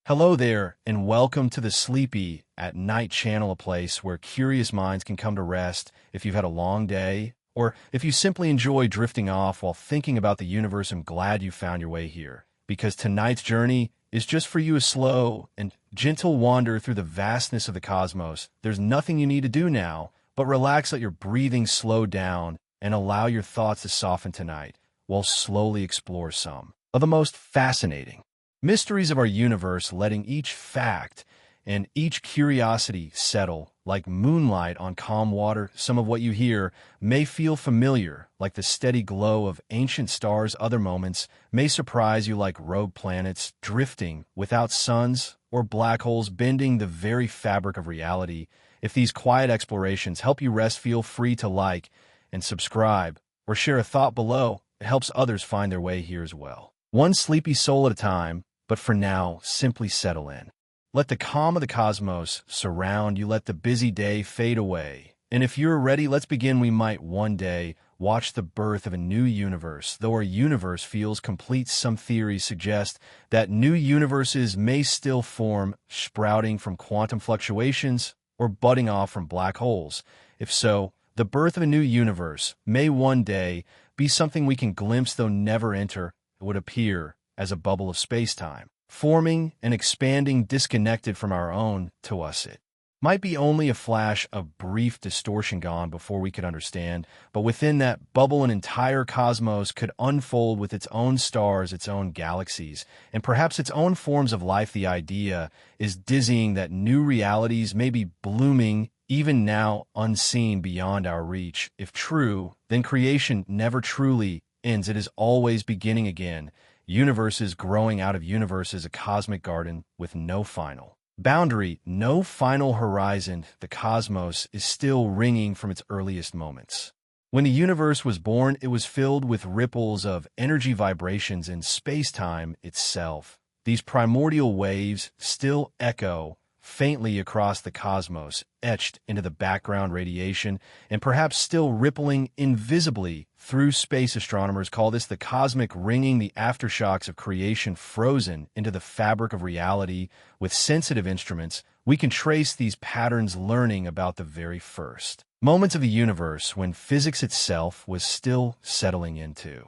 Hello there, and welcome to the Sleepy at Night channel, a place where curious minds can come to rest if you've had a long day, or if you simply enjoy drifting off while thinking about the universe. I'm glad you found your way here, because tonight's journey is just for you, a slow and gentle wander through the vastness of the cosmos. There's nothing you need to do now, but relax, let your breathing slow down, and allow your thoughts to soften tonight, while slowly explore some of the most fascinating mysteries of our universe, letting each fact and each curiosity settle like moonlight on calm water. Some of what you hear may feel familiar, like the steady glow of ancient stars. Other moments may surprise you, like rogue planets drifting without suns or black holes bending the very fabric of reality. If these quiet explorations help you rest, feel free to like and subscribe or share a thought below. It helps others find their way here as well. One sleepy soul at a time. But for now, simply settle in. Let the calm of the cosmos surround you. Let the busy day fade away. And if you're ready, let's begin. We might one day watch the birth of a new universe. Though our universe feels complete, some theories suggest that new universes may still form, sprouting from quantum fluctuations or budding off from black holes. If so, the birth of a new universe may one day be something we can glimpse, though never enter. It would appear as a bubble of space-time, forming and expanding disconnected from our own. To us, it might be only a flash of brief distortion gone before we could understand, but within that bubble, an entire cosmos could unfold with its own stars, its own galaxies, and perhaps its own forms of life. The idea is dizzying that new realities may be blooming even now, unseen, beyond our reach. If true, then creation never truly ends. It is always beginning again. Universes growing out of universes, a cosmic garden with no final boundary, no final horizon. The cosmos is still ringing from its earliest moments. When the universe was born, it was filled with ripples of energy, vibrations in space-time itself. These primordial waves still echo faintly across the cosmos, etched into the background radiation, and perhaps still rippling invisibly through space. Astronomers call this the cosmic ringing, the aftershocks of creation frozen into the fabric of reality. With sensitive instruments, we can trace these patterns, learning about the very first moments of the universe, when physics itself was still settling into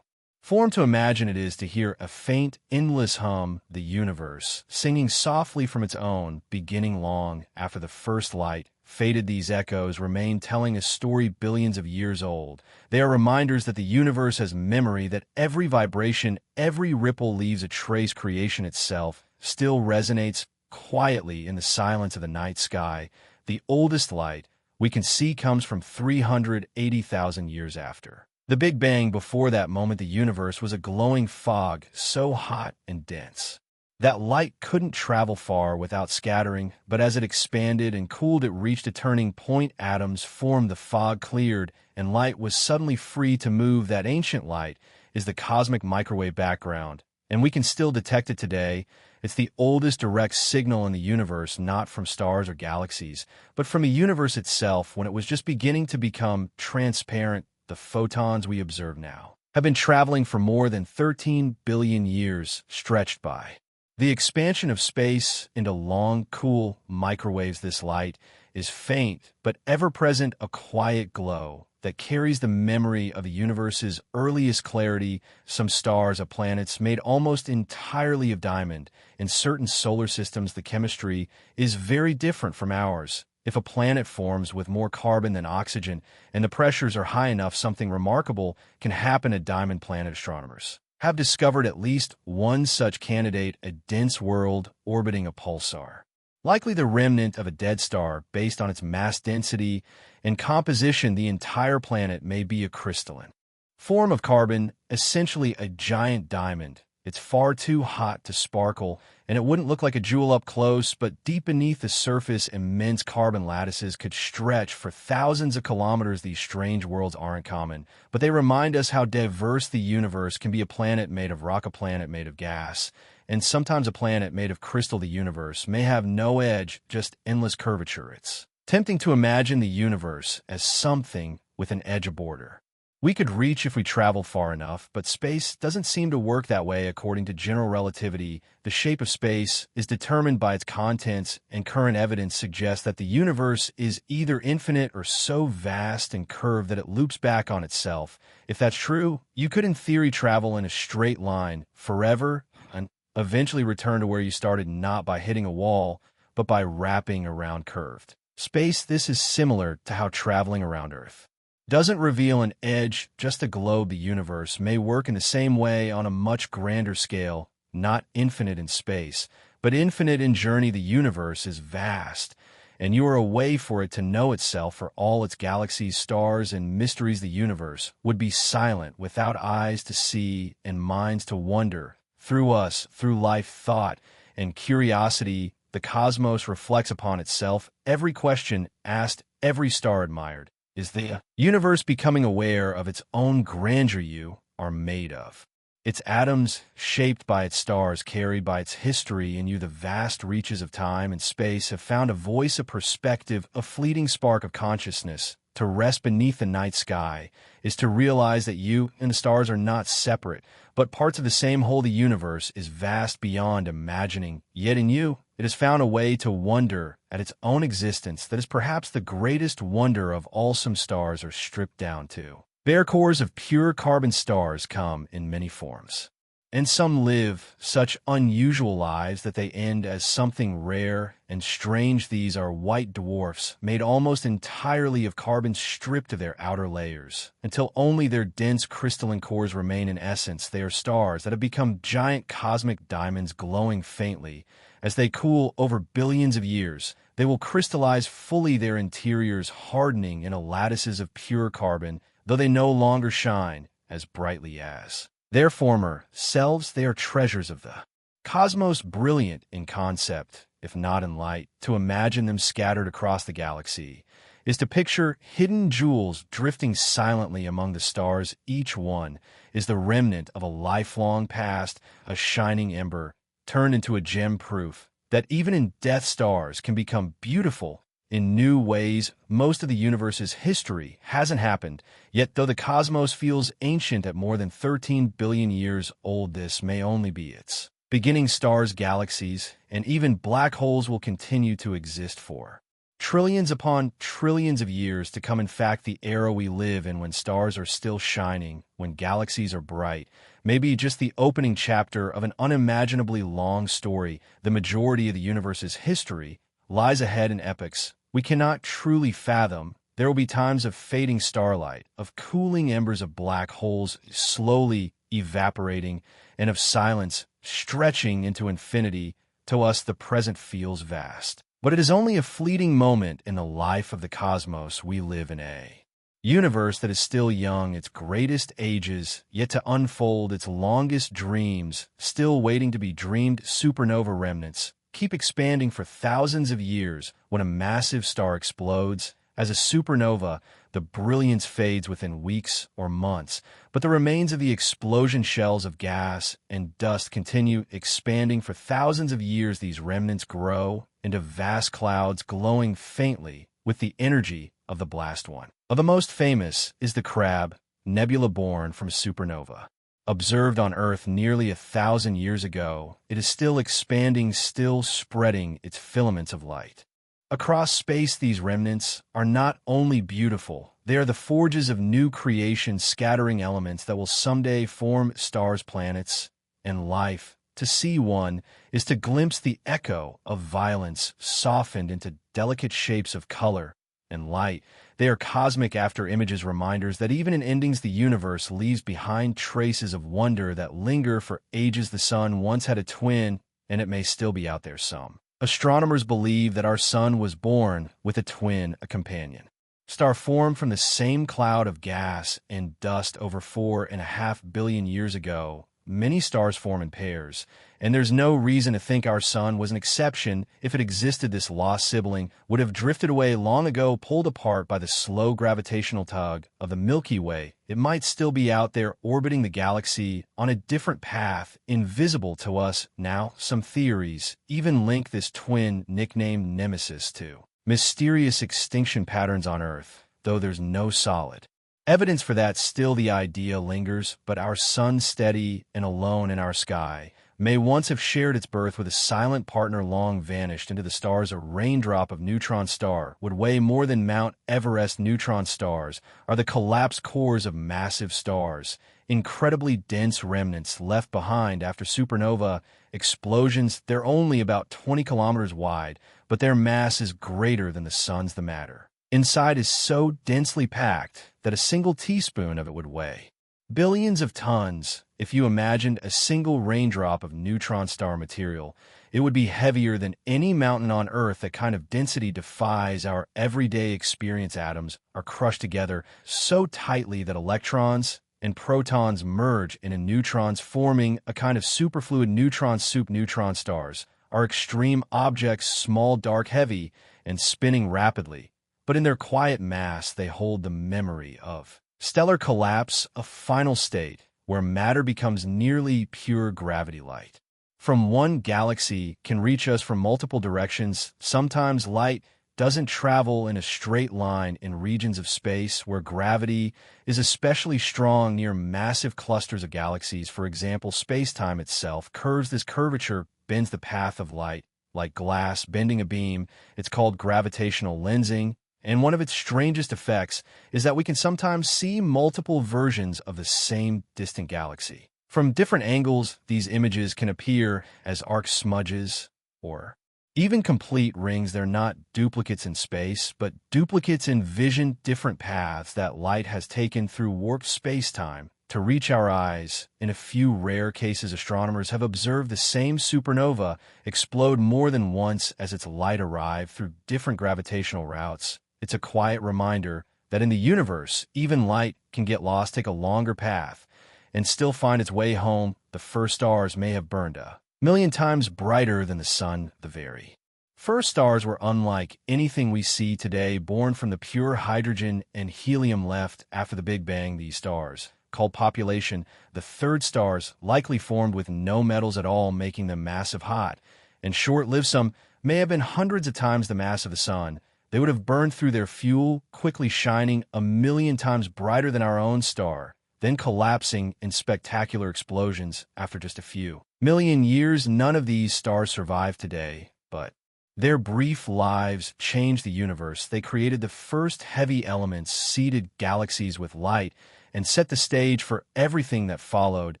form. To imagine it is to hear a faint, endless hum, the universe singing softly from its own beginning. Long after the first light faded, these echoes remain, telling a story billions of years old. They are reminders that the universe has memory, that every vibration, every ripple leaves a trace. Creation itself still resonates quietly in the silence of the night sky. The oldest light we can see comes from 380,000 years after the Big Bang. Before that moment, the universe was a glowing fog, so hot and dense that light couldn't travel far without scattering. But as it expanded and cooled, it reached a turning point. Atoms formed, the fog cleared, and light was suddenly free to move. That ancient light is the cosmic microwave background, and we can still detect it today. It's the oldest direct signal in the universe, not from stars or galaxies, but from the universe itself, when it was just beginning to become transparent. The photons we observe now have been traveling for more than 13 billion years, stretched by the expansion of space into long, cool microwaves. This light is faint but ever-present, a quiet glow that carries the memory of the universe's earliest clarity. Some stars or planets made almost entirely of diamond. In certain solar systems, the chemistry is very different from ours. If a planet forms with more carbon than oxygen and the pressures are high enough, something remarkable can happen. A diamond planet. Astronomers have discovered at least one such candidate, a dense world orbiting a pulsar, likely the remnant of a dead star. Based on its mass density and composition, the entire planet may be a crystalline form of carbon, essentially a giant diamond. It's far too hot to sparkle, and it wouldn't look like a jewel up close, but deep beneath the surface, immense carbon lattices could stretch for thousands of kilometers. These strange worlds aren't common, but they remind us how diverse the universe can be. A planet made of rock, a planet made of gas, and sometimes a planet made of crystal. The universe may have no edge, just endless curvature. It's tempting to imagine the universe as something with an edge, a border. We could reach if we travel far enough, but space doesn't seem to work that way according to general relativity. The shape of space is determined by its contents, and current evidence suggests that the universe is either infinite or so vast and curved that it loops back on itself. If that's true, you could in theory travel in a straight line forever and eventually return to where you started, not by hitting a wall, but by wrapping around curved space. This is similar to how traveling around Earth doesn't reveal an edge, just a globe. The universe may work in the same way on a much grander scale, not infinite in space, but infinite in journey. The universe is vast, and you are a way for it to know itself. For all its galaxies, stars, and mysteries, the universe would be silent without eyes to see and minds to wonder. Through us, through life, thought, and curiosity, the cosmos reflects upon itself. Every question asked, every star admired. Is the universe becoming aware of its own grandeur? You are made of its atoms, shaped by its stars, carried by its history, and you, the vast reaches of time and space, have found a voice, a perspective, a fleeting spark of consciousness. To rest beneath the night sky is to realize that you and the stars are not separate, but parts of the same whole. The universe is vast beyond imagining, yet in you, it has found a way to wonder at its own existence that is perhaps the greatest wonder of all. Some stars are stripped down to bare cores of pure carbon. Stars come in many forms, and some live such unusual lives that they end as something rare and strange. These are white dwarfs, made almost entirely of carbon, stripped of their outer layers, until only their dense crystalline cores remain. In essence, they are stars that have become giant cosmic diamonds, glowing faintly. As they cool over billions of years, they will crystallize fully, their interiors hardening into lattices of pure carbon, though they no longer shine as brightly as their former selves. They are treasures of the cosmos, brilliant in concept, if not in light. To imagine them scattered across the galaxy is to picture hidden jewels drifting silently among the stars. Each one is the remnant of a lifelong past, a shining ember turned into a gem, proof that even in death, stars can become beautiful in new ways. Most of the universe's history hasn't happened yet, though the cosmos feels ancient at more than 13 billion years old. This may only be its beginning. Stars, galaxies, and even black holes will continue to exist for trillions upon trillions of years to come. In fact, the era we live in, when stars are still shining, when galaxies are bright, may be just the opening chapter of an unimaginably long story. The majority of the universe's history lies ahead in epochs we cannot truly fathom. There will be times of fading starlight, of cooling embers, of black holes slowly evaporating, and of silence stretching into infinity. To us, the present feels vast, but it is only a fleeting moment in the life of the cosmos. We live in a universe that is still young, its greatest ages yet to unfold, its longest dreams still waiting to be dreamed. Supernova remnants keep expanding for thousands of years. When a massive star explodes as a supernova, the brilliance fades within weeks or months, but the remains of the explosion, shells of gas and dust, continue expanding for thousands of years. These remnants grow into vast clouds, glowing faintly with the energy of the blast. One of the most famous is the Crab Nebula, born from supernova. Observed on Earth nearly 1,000 years ago, it is still expanding, still spreading its filaments of light across space. These remnants are not only beautiful, they are the forges of new creation, scattering elements that will someday form stars, planets, and life. To see one is to glimpse the echo of violence, softened into delicate shapes of color and light. They are cosmic after images, reminders that even in endings, the universe leaves behind traces of wonder that linger for ages. The sun once had a twin, and it may still be out there. Some astronomers believe that our sun was born with a twin, a companion star formed from the same cloud of gas and dust over 4.5 billion years ago. Many stars form in pairs, and there's no reason to think our sun was an exception. If it existed, this lost sibling would have drifted away long ago, pulled apart by the slow gravitational tug of the Milky Way. It might still be out there, orbiting the galaxy on a different path, invisible to us now. Some theories even link this twin, nicknamed Nemesis, to mysterious extinction patterns on Earth, though there's no solid Evidence for that still the idea lingers, but our sun steady and alone in our sky may once have shared its birth with a silent partner long vanished into the stars. A raindrop of neutron star would weigh more than Mount Everest. Neutron stars are the collapsed cores of massive stars, incredibly dense remnants left behind after supernova explosions. They're only about 20 kilometers wide, but their mass is greater than the sun's. The matter inside is so densely packed that a single teaspoon of it would weigh billions of tons. If you imagined a single raindrop of neutron star material, it would be heavier than any mountain on Earth. That kind of density defies our everyday experience. Atoms are crushed together so tightly that electrons and protons merge into neutrons, forming a kind of superfluid neutron soup. Neutron stars are extreme objects, small, dark, heavy, and spinning rapidly, but in their quiet mass they hold the memory of stellar collapse, a final state where matter becomes nearly pure gravity. Light from one galaxy can reach us from multiple directions. Sometimes light doesn't travel in a straight line in regions of space where gravity is especially strong near massive clusters of galaxies. For example, space-time itself curves. This curvature bends the path of light like glass bending a beam. It's called gravitational lensing. And one of its strangest effects is that we can sometimes see multiple versions of the same distant galaxy. From different angles, these images can appear as arc smudges or even complete rings. They're not duplicates in space, but duplicates in vision, different paths that light has taken through warped space-time to reach our eyes. In a few rare cases, astronomers have observed the same supernova explode more than once as its light arrived through different gravitational routes. It's a quiet reminder that in the universe, even light can get lost, take a longer path, and still find its way home. The first stars may have burned a million times brighter than the sun. The very first stars were unlike anything we see today, born from the pure hydrogen and helium left after the Big Bang. These stars, called population, the third stars, likely formed with no metals at all, making them massive, hot, and short-lived. Some may have been hundreds of times the mass of the sun. They would have burned through their fuel, quickly shining a million times brighter than our own star, then collapsing in spectacular explosions after just a few million years. None of these stars survive today, but their brief lives changed the universe. They created the first heavy elements, seeded galaxies with light, and set the stage for everything that followed,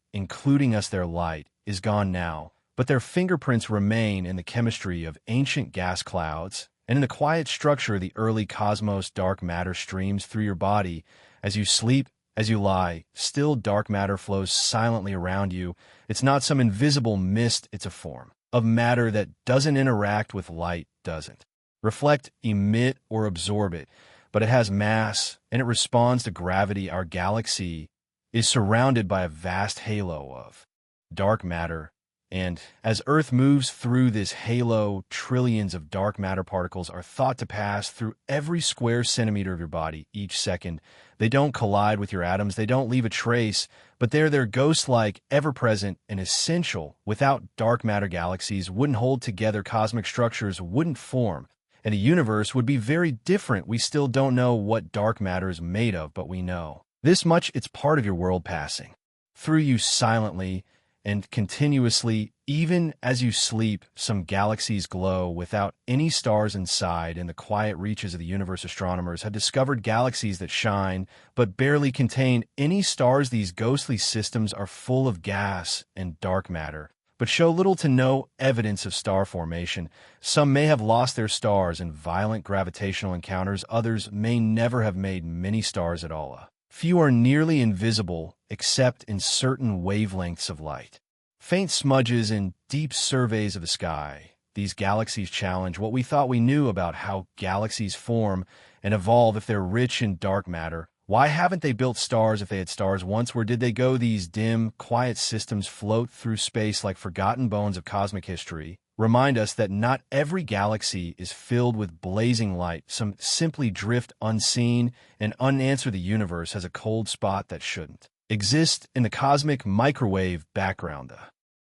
including us. Their light is gone now, but their fingerprints remain in the chemistry of ancient gas clouds and in the quiet structure of the early cosmos. Dark matter streams through your body as you sleep, as you lie. Still, dark matter flows silently around you. It's not some invisible mist. It's a form of matter that doesn't interact with light, doesn't reflect, emit, or absorb it, but it has mass, and it responds to gravity. Our galaxy is surrounded by a vast halo of dark matter, and as Earth moves through this halo, trillions of dark matter particles are thought to pass through every square centimeter of your body each second. They don't collide with your atoms, they don't leave a trace, but they're ghost-like, ever-present, and essential. Without dark matter, galaxies wouldn't hold together, cosmic structures wouldn't form, and the universe would be very different. We still don't know what dark matter is made of, but we know this much: it's part of your world, passing through you silently and continuously. Even as you sleep, some galaxies glow without any stars inside. In the quiet reaches of the universe, astronomers have discovered galaxies that shine but barely contain any stars. These ghostly systems are full of gas and dark matter, but show little to no evidence of star formation. Some may have lost their stars in violent gravitational encounters. Others may never have made many stars at all. Few are nearly invisible except in certain wavelengths of light. Faint smudges in deep surveys of the sky. These galaxies challenge what we thought we knew about how galaxies form and evolve. If they're rich in dark matter, why haven't they built stars? If they had stars once, where did they go? These dim, quiet systems float through space like forgotten bones of cosmic history. Remind us that not every galaxy is filled with blazing light. Some simply drift unseen and unanswered. The universe has a cold spot that shouldn't exist in the cosmic microwave background. The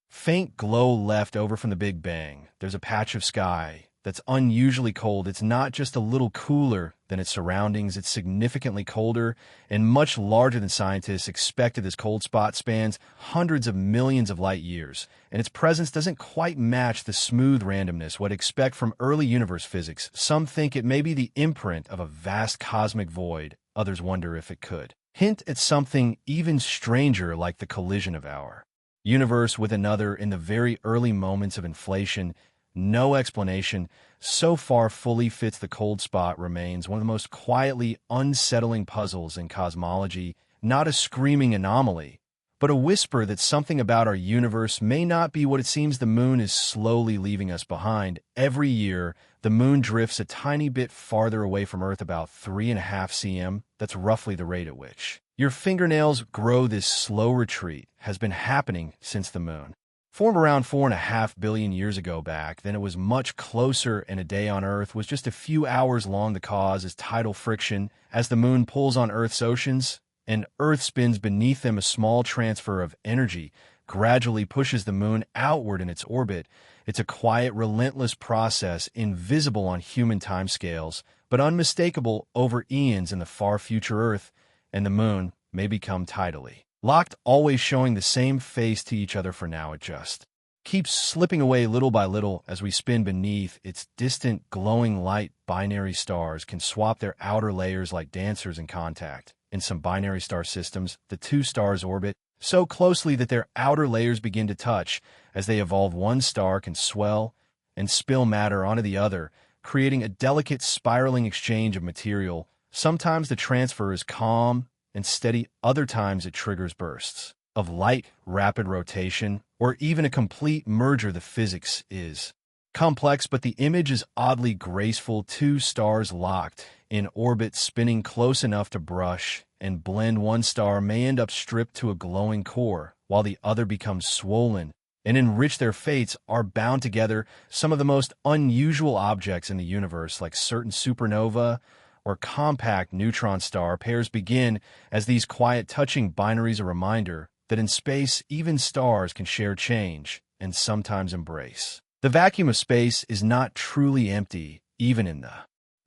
faint glow left over from the Big Bang. There's a patch of sky that's unusually cold. It's not just a little cooler than its surroundings, it's significantly colder and much larger than scientists expected. This cold spot spans hundreds of millions of light years, and its presence doesn't quite match the smooth randomness we'd expect from early universe physics. Some think it may be the imprint of a vast cosmic void, others wonder if it could hint at something even stranger like the collision of our universe with another in the very early moments of inflation. No explanation so far fully fits. The cold spot remains one of the most quietly unsettling puzzles in cosmology, not a screaming anomaly, but a whisper that something about our universe may not be what it seems. The moon is slowly leaving us behind. Every year, the moon drifts a tiny bit farther away from Earth, about 3.5 cm. That's roughly the rate at which your fingernails grow. This slow retreat has been happening since the moon formed around 4.5 billion years ago. Back then, it was much closer, and a day on Earth was just a few hours long. The cause is tidal friction. As the moon pulls on Earth's oceans and Earth spins beneath them, a small transfer of energy gradually pushes the moon outward in its orbit. It's a quiet, relentless process, invisible on human timescales, but unmistakable over eons. In the far future, Earth and the moon may become tidally locked, always showing the same face to each other. For now, it just keeps slipping away little by little as we spin beneath its distant, glowing light. Binary stars can swap their outer layers like dancers in contact. In some binary star systems, the two stars orbit so closely that their outer layers begin to touch. As they evolve, one star can swell and spill matter onto the other, creating a delicate spiraling exchange of material. Sometimes the transfer is calm and steady, other times it triggers bursts of light, rapid rotation, or even a complete merger. The physics is complex, but the image is oddly graceful. Two stars locked in orbit, spinning close enough to brush and blend. One star may end up stripped to a glowing core, while the other becomes swollen and enriched. Their fates are bound together. Some of the most unusual objects in the universe, like certain supernova or compact neutron star pairs, begin as these quiet, touching binaries, a reminder that in space, even stars can share, change, and sometimes embrace. The vacuum of space is not truly empty, even in the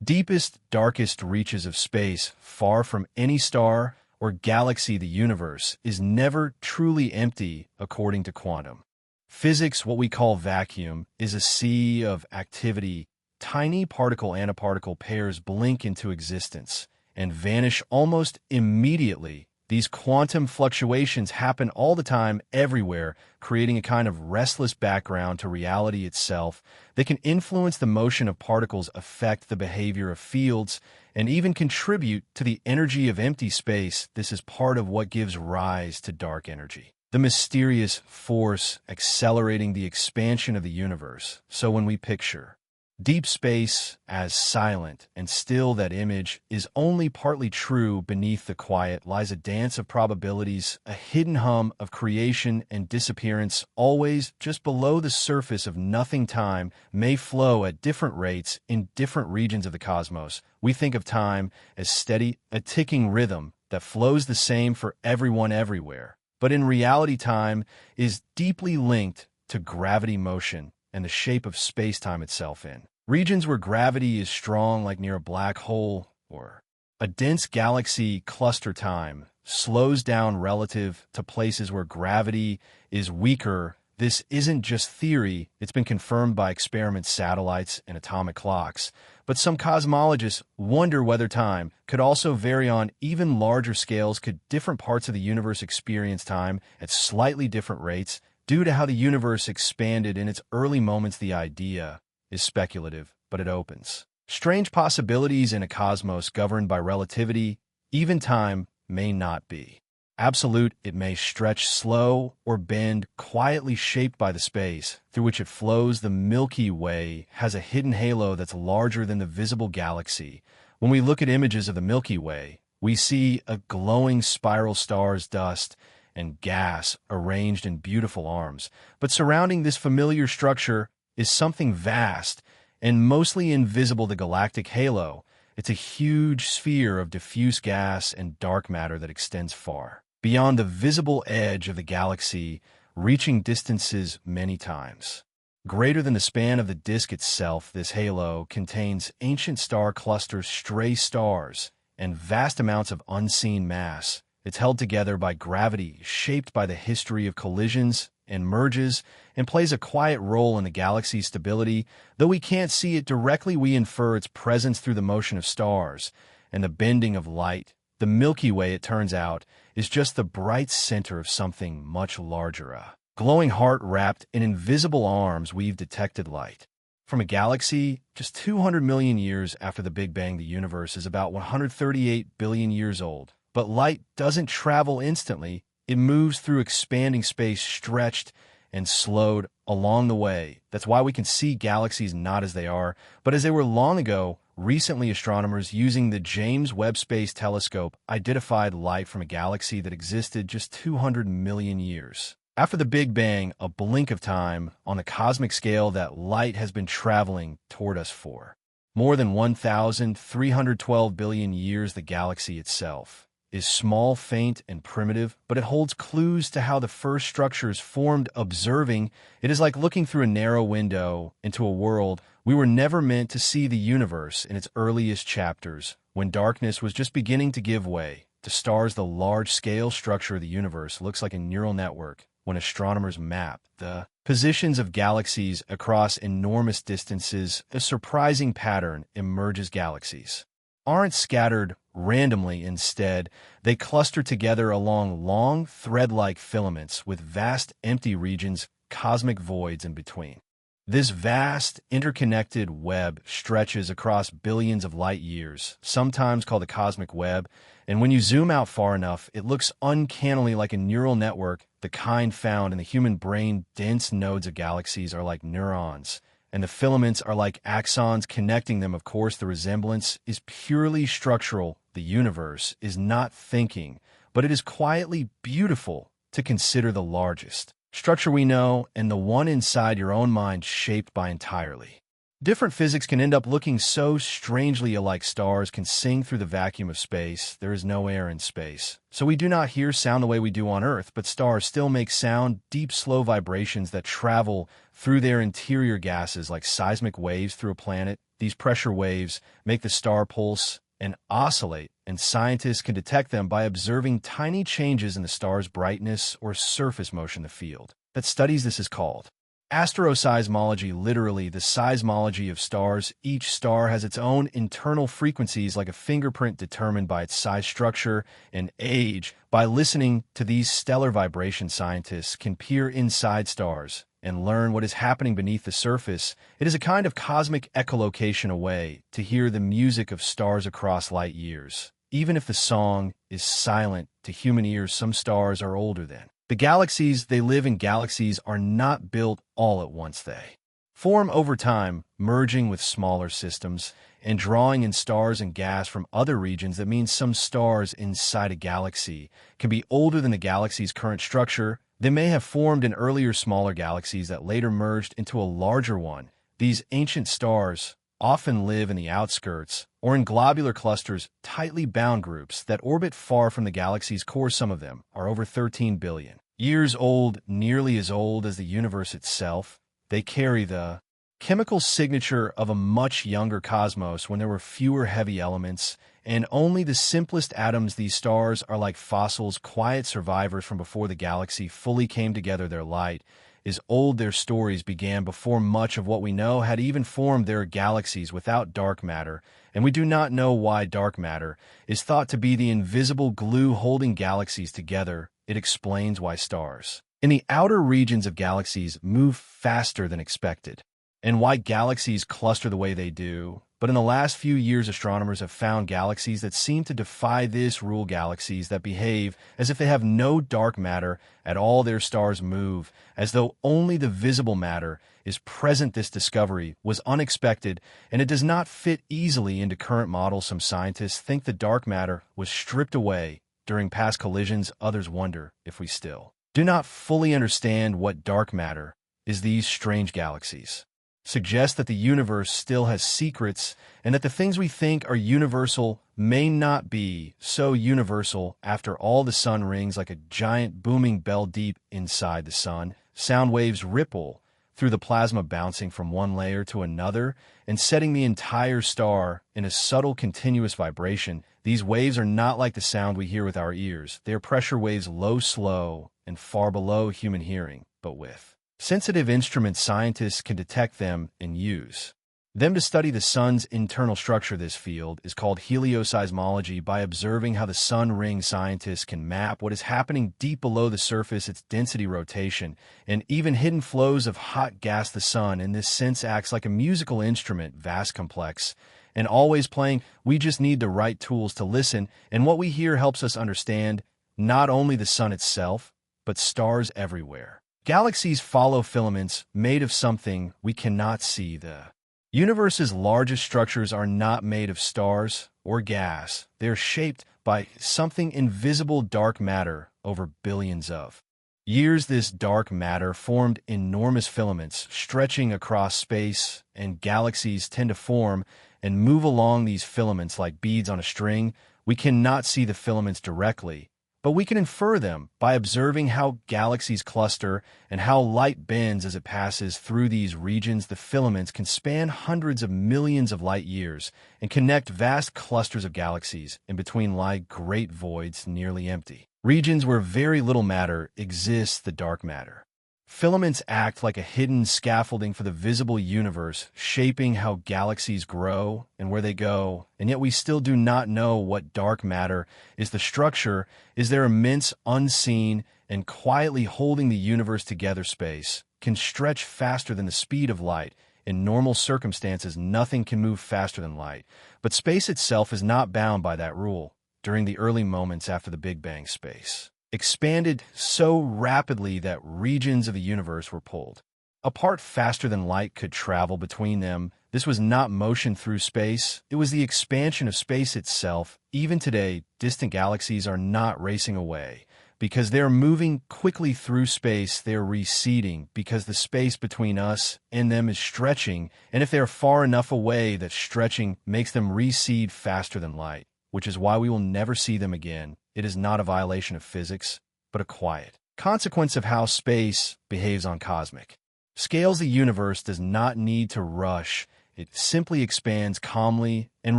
deepest, darkest reaches of space. Far from any star or galaxy, the universe is never truly empty. According to quantum physics, what we call vacuum is a sea of activity. Tiny particle-antiparticle pairs blink into existence and vanish almost immediately. These quantum fluctuations happen all the time, everywhere, creating a kind of restless background to reality itself. They can influence the motion of particles, affect the behavior of fields, and even contribute to the energy of empty space. This is part of what gives rise to dark energy, the mysterious force accelerating the expansion of the universe. So when we picture deep space as silent and still, that image is only partly true. Beneath the quiet lies a dance of probabilities, a hidden hum of creation and disappearance. Always just below the surface of nothing, time may flow at different rates in different regions of the cosmos. We think of time as steady, a ticking rhythm that flows the same for everyone everywhere. But in reality, time is deeply linked to gravity, motion, and the shape of space-time itself. In regions where gravity is strong, like near a black hole or a dense galaxy cluster, time slows down relative to places where gravity is weaker. This isn't just theory, it's been confirmed by experiments, satellites, and atomic clocks. But some cosmologists wonder whether time could also vary on even larger scales. Could different parts of the universe experience time at slightly different rates due to how the universe expanded in its early moments? The idea is speculative, but it opens strange possibilities. In a cosmos governed by relativity, even time may not be absolute. It may stretch, slow, or bend, quietly shaped by the space through which it flows. The Milky Way has a hidden halo that's larger than the visible galaxy. When we look at images of the Milky Way, we see a glowing spiral, stars, dust, and gas arranged in beautiful arms. But surrounding this familiar structure is something vast and mostly invisible, the galactic halo. It's a huge sphere of diffuse gas and dark matter that extends far beyond the visible edge of the galaxy, reaching distances many times Greater than the span of the disk itself, this halo contains ancient star clusters, stray stars, and vast amounts of unseen mass. It's held together by gravity, shaped by the history of collisions and merges, and plays a quiet role in the galaxy's stability. Though we can't see it directly, we infer its presence through the motion of stars and the bending of light. The Milky Way, it turns out, is just the bright center of something much larger. A glowing heart wrapped in invisible arms, we've detected light. From a galaxy just 200 million years after the Big Bang, the universe is about 138 billion years old. But light doesn't travel instantly. It moves through expanding space, stretched and slowed along the way. That's why we can see galaxies not as they are, but as they were long ago. Recently, astronomers using the James Webb Space Telescope identified light from a galaxy that existed just 200 million years. After the Big Bang, a blink of time on the cosmic scale, that light has been traveling toward us for more than 1,312 billion years. The galaxy itself is small, faint, and primitive, but it holds clues to how the first structures formed. Observing it is like looking through a narrow window into a world we were never meant to see. The universe in its earliest chapters, when darkness was just beginning to give way to stars, the large-scale structure of the universe looks like a neural network. When astronomers map the positions of galaxies across enormous distances, a surprising pattern emerges. Galaxies aren't scattered randomly. Instead, they cluster together along long, thread-like filaments with vast empty regions, cosmic voids in between. This vast, interconnected web stretches across billions of light years, sometimes called the cosmic web, and when you zoom out far enough, it looks uncannily like a neural network, the kind found in the human brain. Dense nodes of galaxies are like neurons, and the filaments are like axons connecting them. Of course, the resemblance is purely structural. The universe is not thinking, but it is quietly beautiful to consider. The largest structure we know, and the one inside your own mind, shaped by entirely different physics, can end up looking so strangely alike. Stars can sing through the vacuum of space. There is no air in space, so we do not hear sound the way we do on Earth, but stars still make sound, deep, slow vibrations that travel through their interior gases like seismic waves through a planet. These pressure waves make the star pulse and oscillate, and scientists can detect them by observing tiny changes in the star's brightness or surface motion. The field that studies this is called astroseismology, literally the seismology of stars. Each star has its own internal frequencies, like a fingerprint determined by its size, structure, and age. By listening to these stellar vibrations, scientists can peer inside stars and learn what is happening beneath the surface. It is a kind of cosmic echolocation, a way to hear the music of stars across light years. Even if the song is silent to human ears, some stars are older than the galaxies they live in. Galaxies are not built all at once. They form over time, merging with smaller systems and drawing in stars and gas from other regions. That means some stars inside a galaxy can be older than the galaxy's current structure. They may have formed in earlier, smaller galaxies that later merged into a larger one. These ancient stars often live in the outskirts or in globular clusters, tightly bound groups that orbit far from the galaxy's core. Some of them are over 13 billion years old, nearly as old as the universe itself. They carry the chemical signature of a much younger cosmos, when there were fewer heavy elements and only the simplest atoms. These stars are like fossils, quiet survivors from before the galaxy fully came together. Their light is old. Their stories began before much of what we know had even formed. There are galaxies without dark matter, and we do not know why. Dark matter is thought to be the invisible glue holding galaxies together. It explains why stars in the outer regions of galaxies move faster than expected, and why galaxies cluster the way they do. But in the last few years, astronomers have found galaxies that seem to defy this rule, galaxies that behave as if they have no dark matter at all. Their stars move as though only the visible matter is present. This discovery was unexpected, and it does not fit easily into current models. Some scientists think the dark matter was stripped away during past collisions. Others wonder if we still do not fully understand what dark matter is. These strange galaxies suggest that the universe still has secrets, and that the things we think are universal may not be so universal. After all, the sun rings like a giant booming bell deep inside the sun. Sound waves ripple through the plasma bouncing from one layer to another and setting the entire star in a subtle continuous vibration. These waves are not like the sound we hear with our ears. They are pressure waves low, slow, and far below human hearing, but with sensitive instruments scientists can detect them and use them to study the sun's internal structure. This field is called helioseismology. By observing how the sun rings, scientists can map what is happening deep below the surface, its density, rotation, and even hidden flows of hot gas. The sun, in this sense, acts like a musical instrument, vast, complex, and always playing. We just need the right tools to listen, and what we hear helps us understand not only the sun itself, but stars everywhere. Galaxies follow filaments made of something we cannot see. The universe's largest structures are not made of stars or gas. They are shaped by something invisible, dark matter. Over billions of years, this dark matter formed enormous filaments stretching across space, and galaxies tend to form and move along these filaments like beads on a string. We cannot see the filaments directly, but we can infer them by observing how galaxies cluster and how light bends as it passes through these regions. The filaments can span hundreds of millions of light years and connect vast clusters of galaxies. In between lie great voids, nearly empty regions where very little matter exists, the dark matter. Filaments act like a hidden scaffolding for the visible universe, shaping how galaxies grow and where they go, and yet we still do not know what dark matter is. The structure is their immense, unseen, and quietly holding the universe together. Space can stretch faster than the speed of light. In normal circumstances, nothing can move faster than light, but space itself is not bound by that rule. During the early moments after the Big Bang, space expanded so rapidly that regions of the universe were pulled apart faster than light could travel between them. This was not motion through space, it was the expansion of space itself. Even today, distant galaxies are not racing away because they are moving quickly through space. They are receding because the space between us and them is stretching, and if they are far enough away, that stretching makes them recede faster than light, which is why we will never see them again. It is not a violation of physics, but a quiet consequence of how space behaves on cosmic scales. The universe does not need to rush. It simply expands calmly and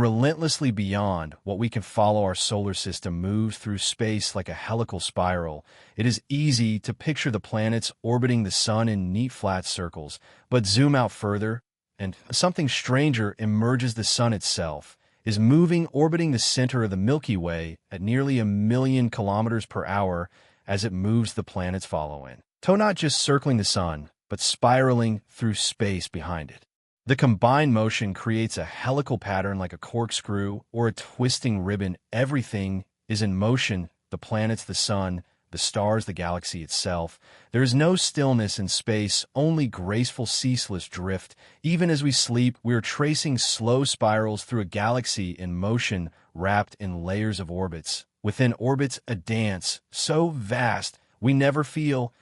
relentlessly beyond what we can follow. Our solar system moves through space like a helical spiral. It is easy to picture the planets orbiting the sun in neat flat circles, but zoom out further, and something stranger emerges. The sun itself is moving, orbiting the center of the Milky Way at nearly 1,000,000 kilometers per hour as it moves. The planets follow in tow, not just circling the sun, but spiraling through space behind it. The combined motion creates a helical pattern like a corkscrew or a twisting ribbon. Everything is in motion: the planets, the sun, the stars, the galaxy itself. There is no stillness in space, only graceful, ceaseless drift. Even as we sleep, we are tracing slow spirals through a galaxy in motion, wrapped in layers of orbits. Within orbits, a dance so vast we never feel.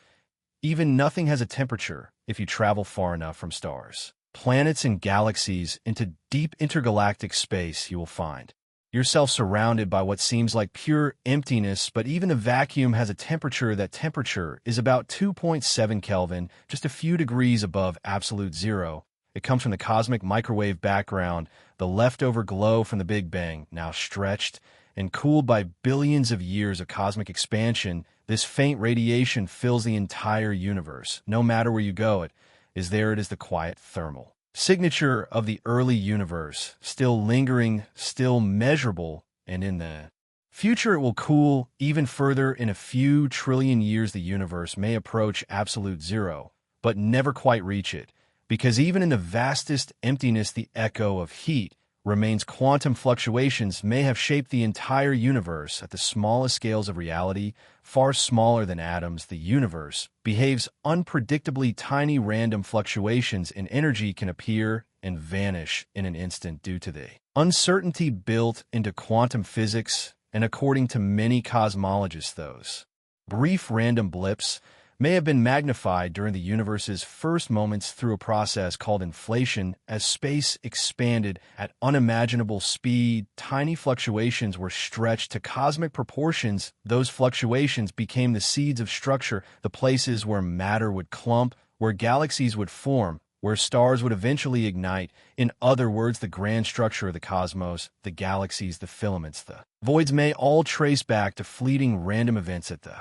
Even nothing has a temperature if you travel far enough from stars, planets, and galaxies into deep intergalactic space. You will find yourself surrounded by what seems like pure emptiness, but even a vacuum has a temperature. That temperature is about 2.7 Kelvin, just a few degrees above absolute zero. It comes from the cosmic microwave background, the leftover glow from the Big Bang, now stretched and cooled by billions of years of cosmic expansion. This faint radiation fills the entire universe. No matter where you go, it is there. It is the quiet thermal signature of the early universe, still lingering, still measurable, and in the future it will cool even further. In a few trillion years, the universe may approach absolute zero, but never quite reach it, because even in the vastest emptiness, the echo of heat remains. Quantum fluctuations may have shaped the entire universe at the smallest scales of reality, far smaller than atoms. The universe behaves unpredictably. Tiny random fluctuations in energy can appear and vanish in an instant due to the uncertainty built into quantum physics, and according to many cosmologists, those brief random blips may have been magnified during the universe's first moments through a process called inflation. As space expanded at unimaginable speed, tiny fluctuations were stretched to cosmic proportions. Those fluctuations became the seeds of structure, the places where matter would clump, where galaxies would form, where stars would eventually ignite. In other words, the grand structure of the cosmos, the galaxies, the filaments, the voids may all trace back to fleeting random events at the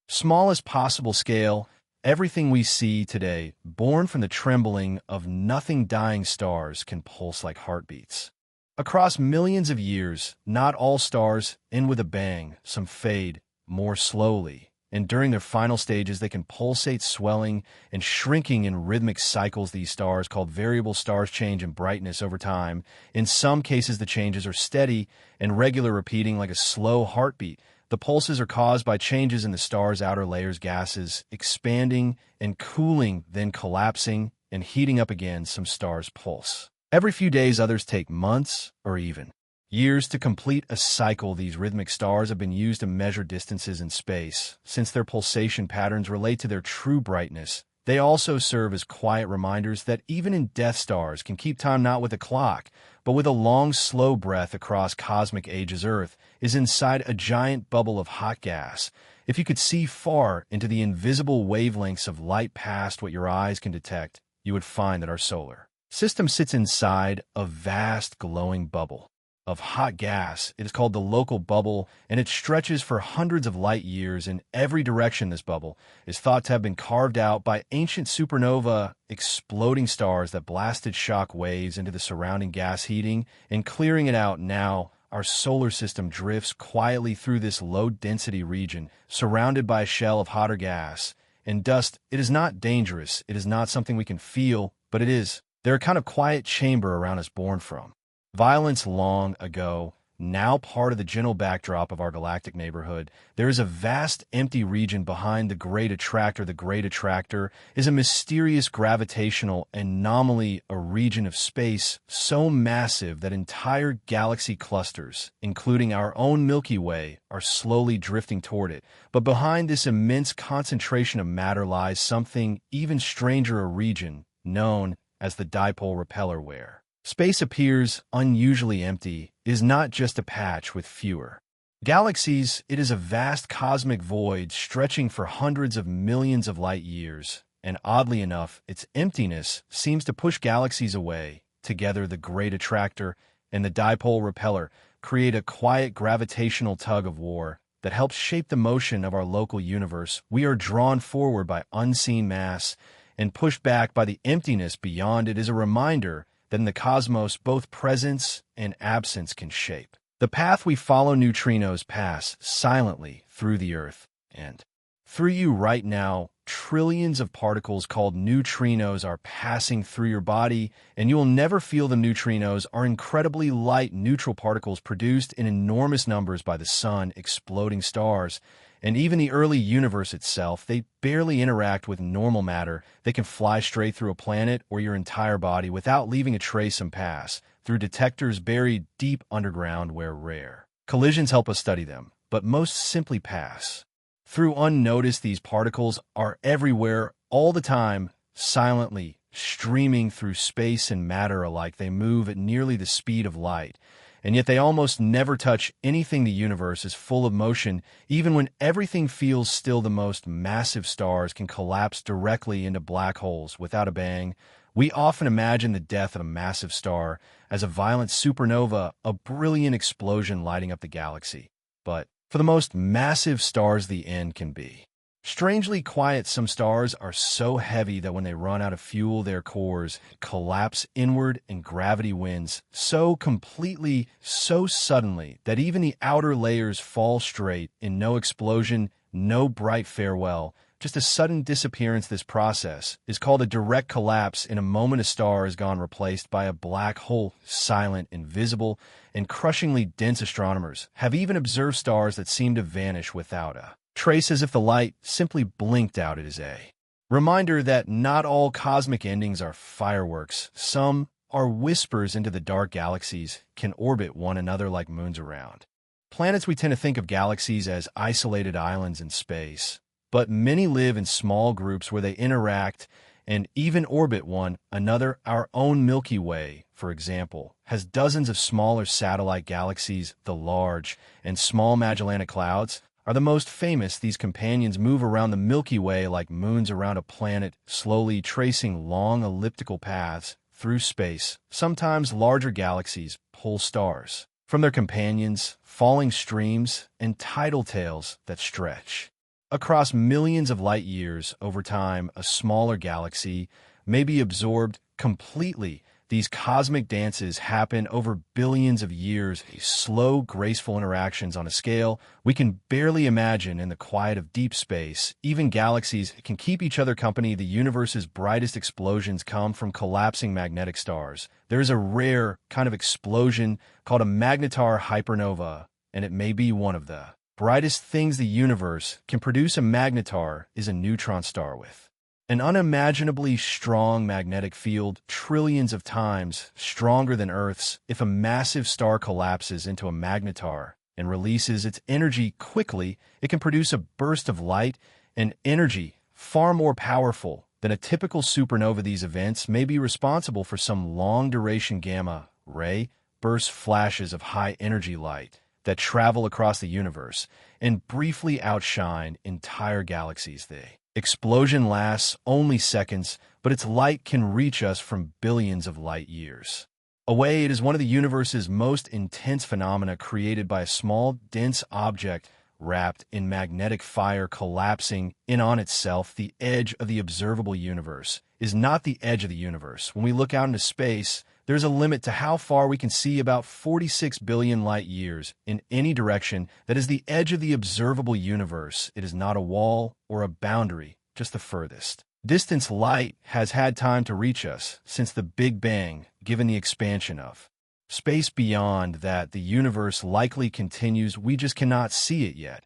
smallest possible scale. Everything we see today, born from the trembling of nothing dying stars, can pulse like heartbeats. Across millions of years, not all stars end with a bang. Some fade more slowly, and during their final stages they can pulsate, swelling and shrinking in rhythmic cycles. These stars, called variable stars, change in brightness over time. In some cases the changes are steady and regular, repeating like a slow heartbeat. The pulses are caused by changes in the star's outer layers, gases expanding and cooling, then collapsing and heating up again. Some stars pulse every few days, others take months or even years to complete a cycle. These rhythmic stars have been used to measure distances in space. Since their pulsation patterns relate to their true brightness, they also serve as quiet reminders that even in death, stars can keep time, not with a clock, but with a long, slow breath across cosmic ages. Earth is inside a giant bubble of hot gas. If you could see far into the invisible wavelengths of light past what your eyes can detect, you would find that our solar system sits inside a vast glowing bubble of hot gas. It is called the local bubble, and it stretches for hundreds of light years in every direction. This bubble is thought to have been carved out by ancient supernova, exploding stars that blasted shock waves into the surrounding gas, heating and clearing it out. Now, our solar system drifts quietly through this low-density region, surrounded by a shell of hotter gas and dust. It is not dangerous. It is not something we can feel, but it is. They're a kind of quiet chamber around us, born from violence long ago, now part of the general backdrop of our galactic neighborhood. There is a vast empty region behind the Great Attractor. The Great Attractor is a mysterious gravitational anomaly, a region of space so massive that entire galaxy clusters, including our own Milky Way, are slowly drifting toward it. But behind this immense concentration of matter lies something even stranger, a region known as the dipole repeller, where space appears unusually empty. Is not just a patch with fewer galaxies. It is a vast cosmic void stretching for hundreds of millions of light years, and oddly enough, its emptiness seems to push galaxies away. Together, the Great Attractor and the dipole repeller create a quiet gravitational tug of war that helps shape the motion of our local universe. We are drawn forward by unseen mass and pushed back by the emptiness beyond. It is a reminder that in the cosmos, both presence and absence can shape the path we follow. Neutrinos pass silently through the Earth and through you right now. Trillions of particles called neutrinos are passing through your body, and you will never feel them. Neutrinos are incredibly light, neutral particles produced in enormous numbers by the sun, exploding stars, and even the early universe itself. They barely interact with normal matter. They can fly straight through a planet or your entire body without leaving a trace, and pass through detectors buried deep underground, where rare collisions help us study them, but most simply pass through unnoticed. These particles are everywhere, all the time, silently streaming through space and matter alike. They move at nearly the speed of light, and yet they almost never touch anything. The universe is full of motion. Even when everything feels still, the most massive stars can collapse directly into black holes without a bang. We often imagine the death of a massive star as a violent supernova, a brilliant explosion lighting up the galaxy. But for the most massive stars, the end can be strangely quiet. Some stars are so heavy that when they run out of fuel, their cores collapse inward, and gravity wins so completely, so suddenly, that even the outer layers fall straight in. No explosion, no bright farewell, just a sudden disappearance. This process is called a direct collapse. In a moment, a star is gone, replaced by a black hole, silent, invisible, and crushingly dense. Astronomers have even observed stars that seem to vanish without a trace, as if the light simply blinked out. It is a reminder that not all cosmic endings are fireworks. Some are whispers into the dark. Galaxies can orbit one another like moons around planets. We tend to think of galaxies as isolated islands in space, but many live in small groups where they interact and even orbit one another. Our own Milky Way, for example, has dozens of smaller satellite galaxies. The large and small Magellanic Clouds are the most famous. These companions move around the Milky Way like moons around a planet, slowly tracing long elliptical paths through space. Sometimes larger galaxies pull stars from their companions, falling streams, and tidal tails that stretch across millions of light years. Over time, a smaller galaxy may be absorbed completely. These cosmic dances happen over billions of years, slow, graceful interactions on a scale we can barely imagine in the quiet of deep space. Even galaxies can keep each other company. The universe's brightest explosions come from collapsing magnetic stars. There is a rare kind of explosion called a magnetar hypernova, and it may be one of the brightest things the universe can produce. A magnetar is a neutron star with an unimaginably strong magnetic field, trillions of times stronger than Earth's. If a massive star collapses into a magnetar and releases its energy quickly, it can produce a burst of light and energy far more powerful than a typical supernova. These events may be responsible for some long-duration gamma-ray burst, flashes of high-energy light that travel across the universe and briefly outshine entire galaxies. The explosion lasts only seconds, but its light can reach us from billions of light years away. It is one of the universe's most intense phenomena, created by a small, dense object wrapped in magnetic fire collapsing in on itself. The edge of the observable universe is not the edge of the universe. When we look out into space, there's a limit to how far we can see, about 46 billion light years in any direction. That is the edge of the observable universe. It is not a wall or a boundary, just the furthest distance light has had time to reach us since the Big Bang. Given the expansion of space beyond that, the universe likely continues. We just cannot see it yet.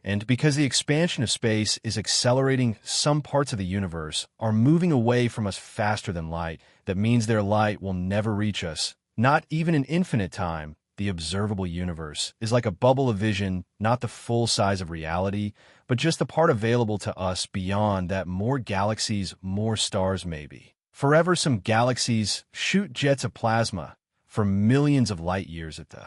And because the expansion of space is accelerating, some parts of the universe are moving away from us faster than light. That means their light will never reach us, not even in infinite time. The observable universe is like a bubble of vision, not the full size of reality, but just the part available to us. Beyond that, more galaxies, more stars, maybe forever. Some galaxies shoot jets of plasma for millions of light years. At the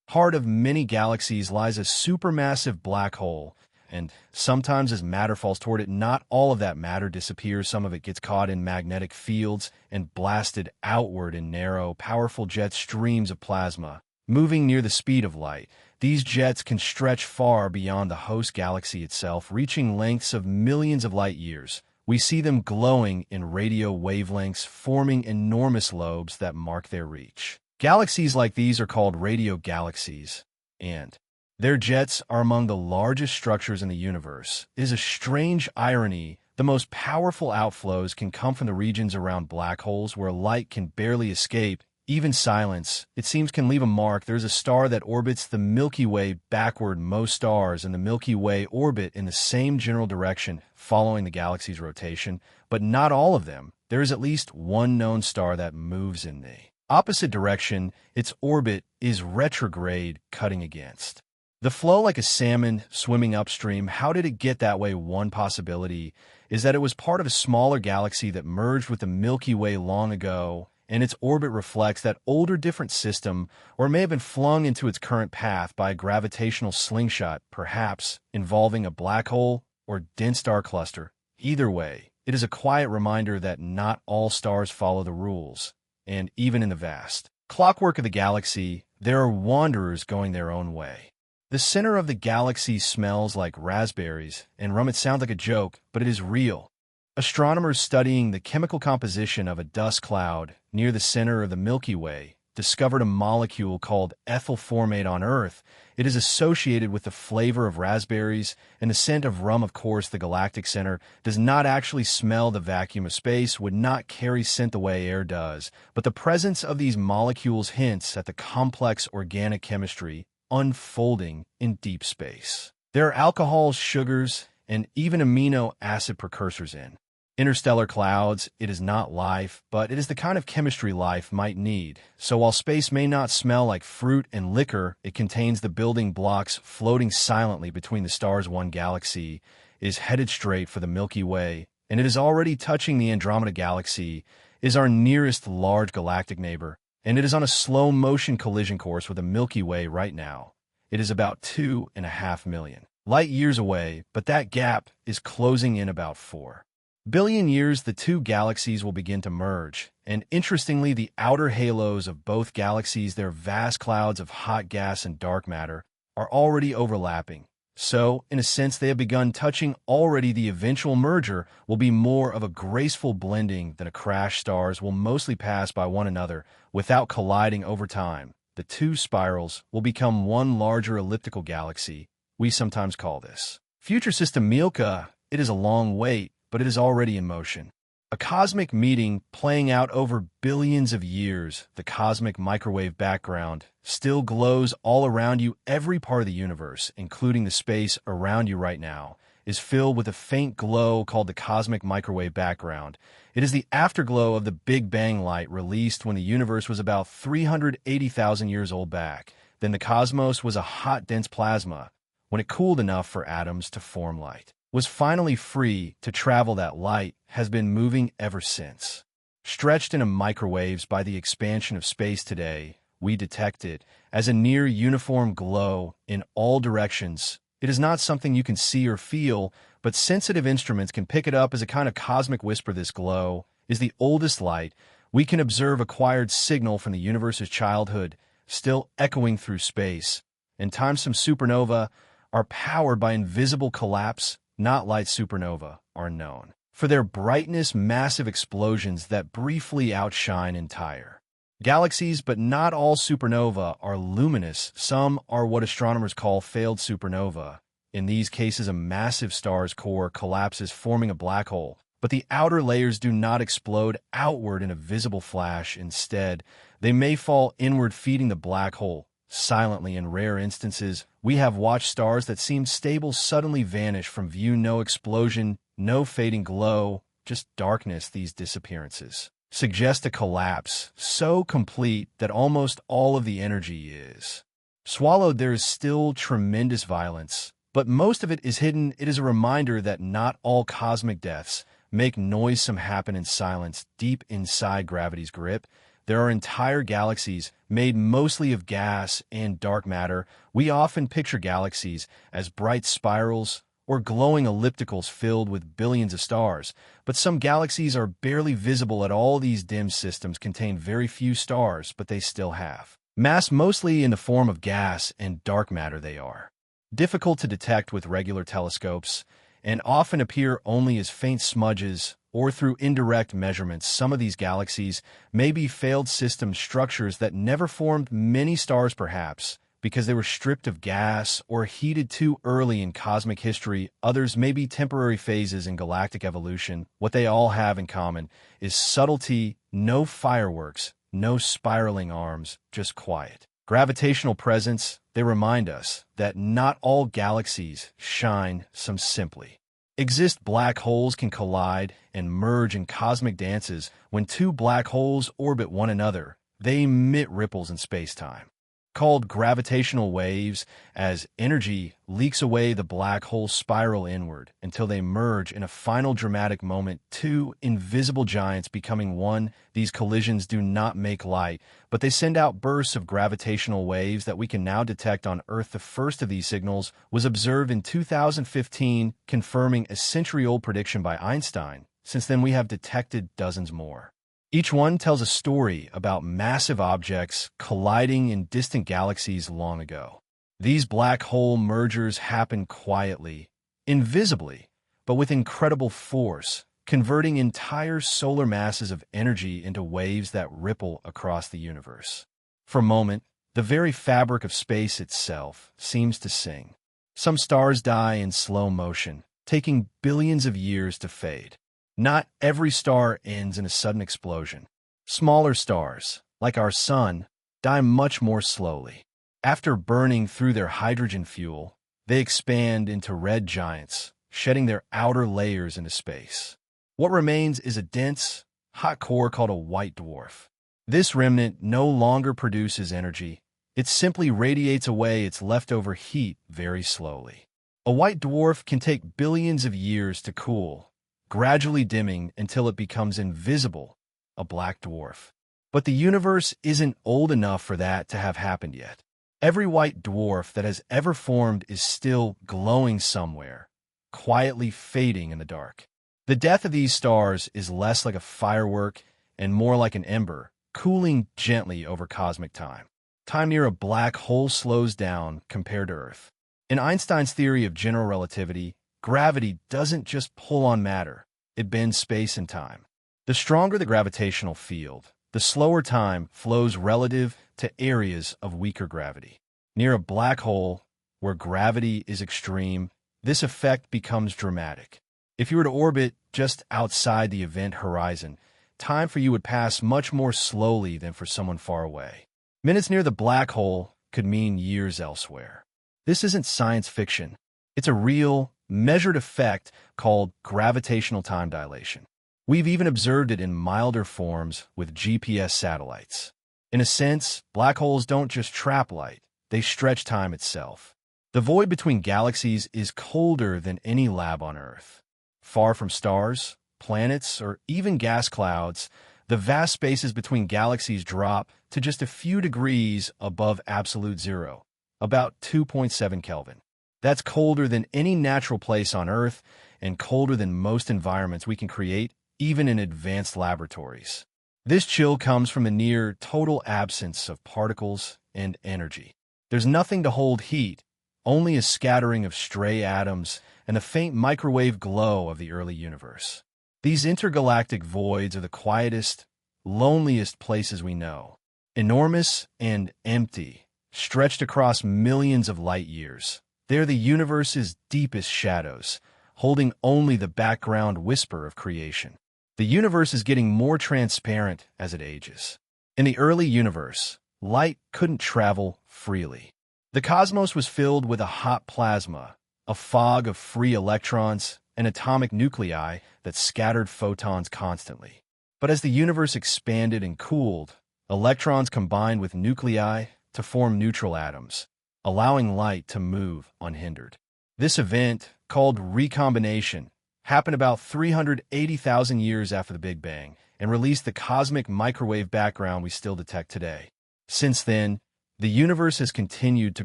heart of many galaxies lies a supermassive black hole, and sometimes as matter falls toward it, not all of that matter disappears. Some of it gets caught in magnetic fields and blasted outward in narrow, powerful jet streams of plasma, moving near the speed of light. These jets can stretch far beyond the host galaxy itself, reaching lengths of millions of light years. We see them glowing in radio wavelengths, forming enormous lobes that mark their reach. Galaxies like these are called radio galaxies, and their jets are among the largest structures in the universe. It is a strange irony. The most powerful outflows can come from the regions around black holes where light can barely escape. Even silence, it seems, can leave a mark. There's a star that orbits the Milky Way backward. Most stars in the Milky Way orbit in the same general direction, following the galaxy's rotation, but not all of them. There is at least one known star that moves in the opposite direction. Its orbit is retrograde, cutting against the flow like a salmon swimming upstream. How did it get that way? One possibility is that it was part of a smaller galaxy that merged with the Milky Way long ago, and its orbit reflects that older, different system, or it may have been flung into its current path by a gravitational slingshot, perhaps involving a black hole or dense star cluster. Either way, it is a quiet reminder that not all stars follow the rules. And even in the vast clockwork of the galaxy, there are wanderers going their own way. The center of the galaxy smells like raspberries and rum. It sounds like a joke, but it is real. Astronomers studying the chemical composition of a dust cloud near the center of the Milky Way discovered a molecule called ethyl formate on Earth. It is associated with the flavor of raspberries and the scent of rum. Of course, the galactic center does not actually smell. The vacuum of space would not carry scent the way air does, but the presence of these molecules hints at the complex organic chemistry unfolding in deep space. There are alcohols, sugars, and even amino acid precursors in interstellar clouds. It is not life, but it is the kind of chemistry life might need. So while space may not smell like fruit and liquor, it contains the building blocks floating silently between the stars. One galaxy is headed straight for the Milky Way, and it is already touching the Andromeda Galaxy, is our nearest large galactic neighbor, and it is on a slow-motion collision course with the Milky Way right now. It is about 2.5 million light years away, but that gap is closing in about 4 billion years. The two galaxies will begin to merge, and interestingly, the outer halos of both galaxies, their vast clouds of hot gas and dark matter, are already overlapping. So, in a sense, they have begun touching already. The eventual merger will be more of a graceful blending than a crash. Stars will mostly pass by one another without colliding over time. The two spirals will become one larger elliptical galaxy. We sometimes call this future system Milka. It is a long wait, but it is already in motion. A cosmic meeting playing out over billions of years. The cosmic microwave background still glows all around you. Every part of the universe, including the space around you right now, is filled with a faint glow called the cosmic microwave background. It is the afterglow of the Big Bang light released when the universe was about 380,000 years old back. Then the cosmos was a hot, dense plasma. When it cooled enough for atoms to form, light was finally free to travel. That light has been moving ever since. Stretched into microwaves by the expansion of space today, we detect it as a near uniform glow in all directions. It is not something you can see or feel, but sensitive instruments can pick it up as a kind of cosmic whisper. This glow is the oldest light we can observe, acquired signal from the universe's childhood, still echoing through space. In time, some supernova are powered by invisible collapse. Not light. Supernova are known for their brightness, massive explosions that briefly outshine entire galaxies, but not all supernova are luminous. Some are what astronomers call failed supernova. In these cases, a massive star's core collapses, forming a black hole, but the outer layers do not explode outward in a visible flash. Instead, they may fall inward, feeding the black hole silently. In rare instances, we have watched stars that seemed stable suddenly vanish from view. No explosion, no fading glow, just darkness. These disappearances suggest a collapse so complete that almost all of the energy is swallowed. There is still tremendous violence, but most of it is hidden. It is a reminder that not all cosmic deaths make noise. Some happen in silence, deep inside gravity's grip. There are entire galaxies made mostly of gas and dark matter. We often picture galaxies as bright spirals or glowing ellipticals filled with billions of stars, but some galaxies are barely visible at all. These dim systems contain very few stars, but they still have mass, mostly in the form of gas and dark matter. They are difficult to detect with regular telescopes and often appear only as faint smudges or through indirect measurements. Some of these galaxies may be failed system structures that never formed. Many stars, perhaps because they were stripped of gas or heated too early in cosmic history. Others may be temporary phases in galactic evolution. What they all have in common is subtlety. No fireworks, no spiraling arms, just quiet gravitational presence. They remind us that not all galaxies shine. Some simply exist. Black holes can collide and merge in cosmic dances. When two black holes orbit one another, they emit ripples in space-time called gravitational waves. As energy leaks away, the black holes spiral inward until they merge in a final dramatic moment. Two invisible giants becoming one. These collisions do not make light, but they send out bursts of gravitational waves that we can now detect on Earth. The first of these signals was observed in 2015, confirming a century-old prediction by Einstein. Since then, we have detected dozens more. Each one tells a story about massive objects colliding in distant galaxies long ago. These black hole mergers happen quietly, invisibly, but with incredible force, converting entire solar masses of energy into waves that ripple across the universe. For a moment, the very fabric of space itself seems to sing. Some stars die in slow motion, taking billions of years to fade. Not every star ends in a sudden explosion. Smaller stars, like our Sun, die much more slowly. After burning through their hydrogen fuel, they expand into red giants, shedding their outer layers into space. What remains is a dense, hot core called a white dwarf. This remnant no longer produces energy. It simply radiates away its leftover heat very slowly. A white dwarf can take billions of years to cool, gradually dimming until it becomes invisible, a black dwarf. But the universe isn't old enough for that to have happened yet. Every white dwarf that has ever formed is still glowing somewhere, quietly fading in the dark. The death of these stars is less like a firework and more like an ember, cooling gently over cosmic time. Time near a black hole slows down compared to Earth. In Einstein's theory of general relativity, gravity doesn't just pull on matter, it bends space and time. The stronger the gravitational field, the slower time flows relative to areas of weaker gravity. Near a black hole, where gravity is extreme, this effect becomes dramatic. If you were to orbit just outside the event horizon, time for you would pass much more slowly than for someone far away. Minutes near the black hole could mean years elsewhere. This isn't science fiction. It's a real, measured effect called gravitational time dilation. We've even observed it in milder forms with GPS satellites. In a sense, black holes don't just trap light, they stretch time itself. The void between galaxies is colder than any lab on Earth. Far from stars, planets, or even gas clouds, the vast spaces between galaxies drop to just a few degrees above absolute zero, about 2.7 Kelvin. That's colder than any natural place on Earth and colder than most environments we can create, even in advanced laboratories. This chill comes from the near total absence of particles and energy. There's nothing to hold heat, only a scattering of stray atoms and the faint microwave glow of the early universe. These intergalactic voids are the quietest, loneliest places we know. Enormous and empty, stretched across millions of light years. They're the universe's deepest shadows, holding only the background whisper of creation. The universe is getting more transparent as it ages. In the early universe, light couldn't travel freely. The cosmos was filled with a hot plasma, a fog of free electrons, and atomic nuclei that scattered photons constantly. But as the universe expanded and cooled, electrons combined with nuclei to form neutral atoms, allowing light to move unhindered. This event, called recombination, happened about 380,000 years after the Big Bang and released the cosmic microwave background we still detect today. Since then, the universe has continued to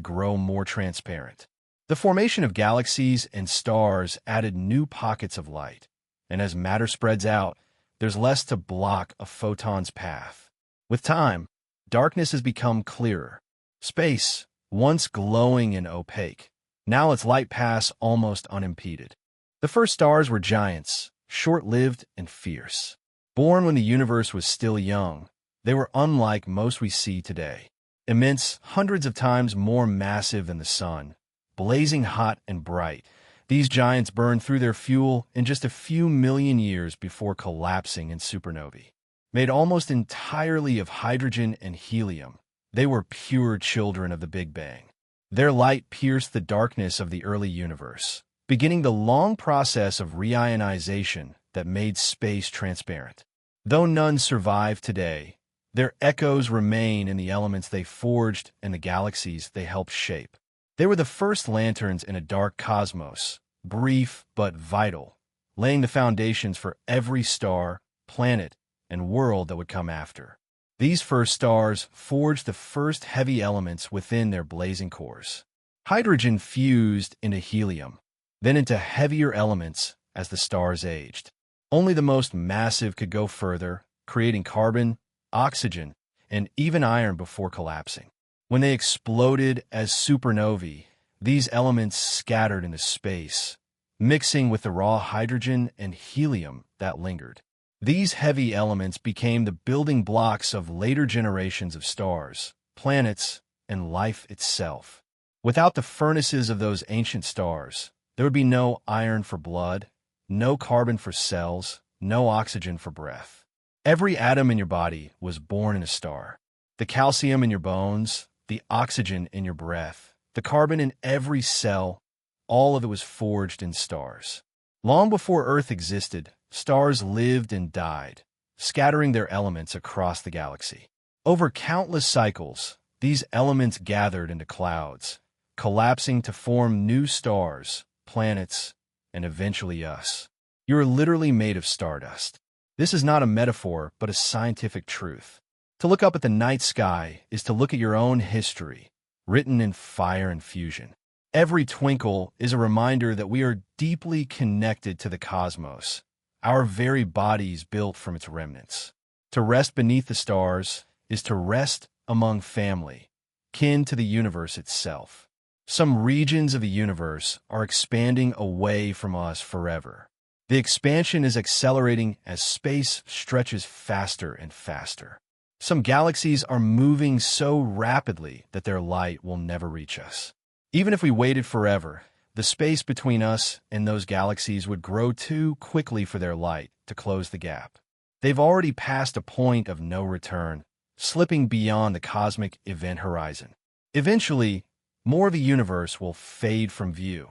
grow more transparent. The formation of galaxies and stars added new pockets of light, and as matter spreads out, there's less to block a photon's path. With time, darkness has become clearer. Space, once glowing and opaque, now lets light pass almost unimpeded. The first stars were giants, short-lived and fierce. Born when the universe was still young, they were unlike most we see today. Immense, hundreds of times more massive than the sun, blazing hot and bright, these giants burned through their fuel in just a few million years before collapsing in supernovae. Made almost entirely of hydrogen and helium, they were pure children of the Big Bang. Their light pierced the darkness of the early universe, beginning the long process of reionization that made space transparent. Though none survive today, their echoes remain in the elements they forged and the galaxies they helped shape. They were the first lanterns in a dark cosmos, brief but vital, laying the foundations for every star, planet, and world that would come after. These first stars forged the first heavy elements within their blazing cores. Hydrogen fused into helium, then into heavier elements as the stars aged. Only the most massive could go further, creating carbon, oxygen, and even iron before collapsing. When they exploded as supernovae, these elements scattered into space, mixing with the raw hydrogen and helium that lingered. These heavy elements became the building blocks of later generations of stars, planets, and life itself. Without the furnaces of those ancient stars, there would be no iron for blood, no carbon for cells, no oxygen for breath. Every atom in your body was born in a star. The calcium in your bones, the oxygen in your breath, the carbon in every cell, all of it was forged in stars. Long before Earth existed, stars lived and died, scattering their elements across the galaxy. Over countless cycles, these elements gathered into clouds, collapsing to form new stars, planets, and eventually us. You are literally made of stardust. This is not a metaphor, but a scientific truth. To look up at the night sky is to look at your own history, written in fire and fusion. Every twinkle is a reminder that we are deeply connected to the cosmos, our very bodies built from its remnants. To rest beneath the stars is to rest among family, kin to the universe itself. Some regions of the universe are expanding away from us forever. The expansion is accelerating as space stretches faster and faster. Some galaxies are moving so rapidly that their light will never reach us. Even if we waited forever, the space between us and those galaxies would grow too quickly for their light to close the gap. They've already passed a point of no return, slipping beyond the cosmic event horizon. Eventually, more of the universe will fade from view,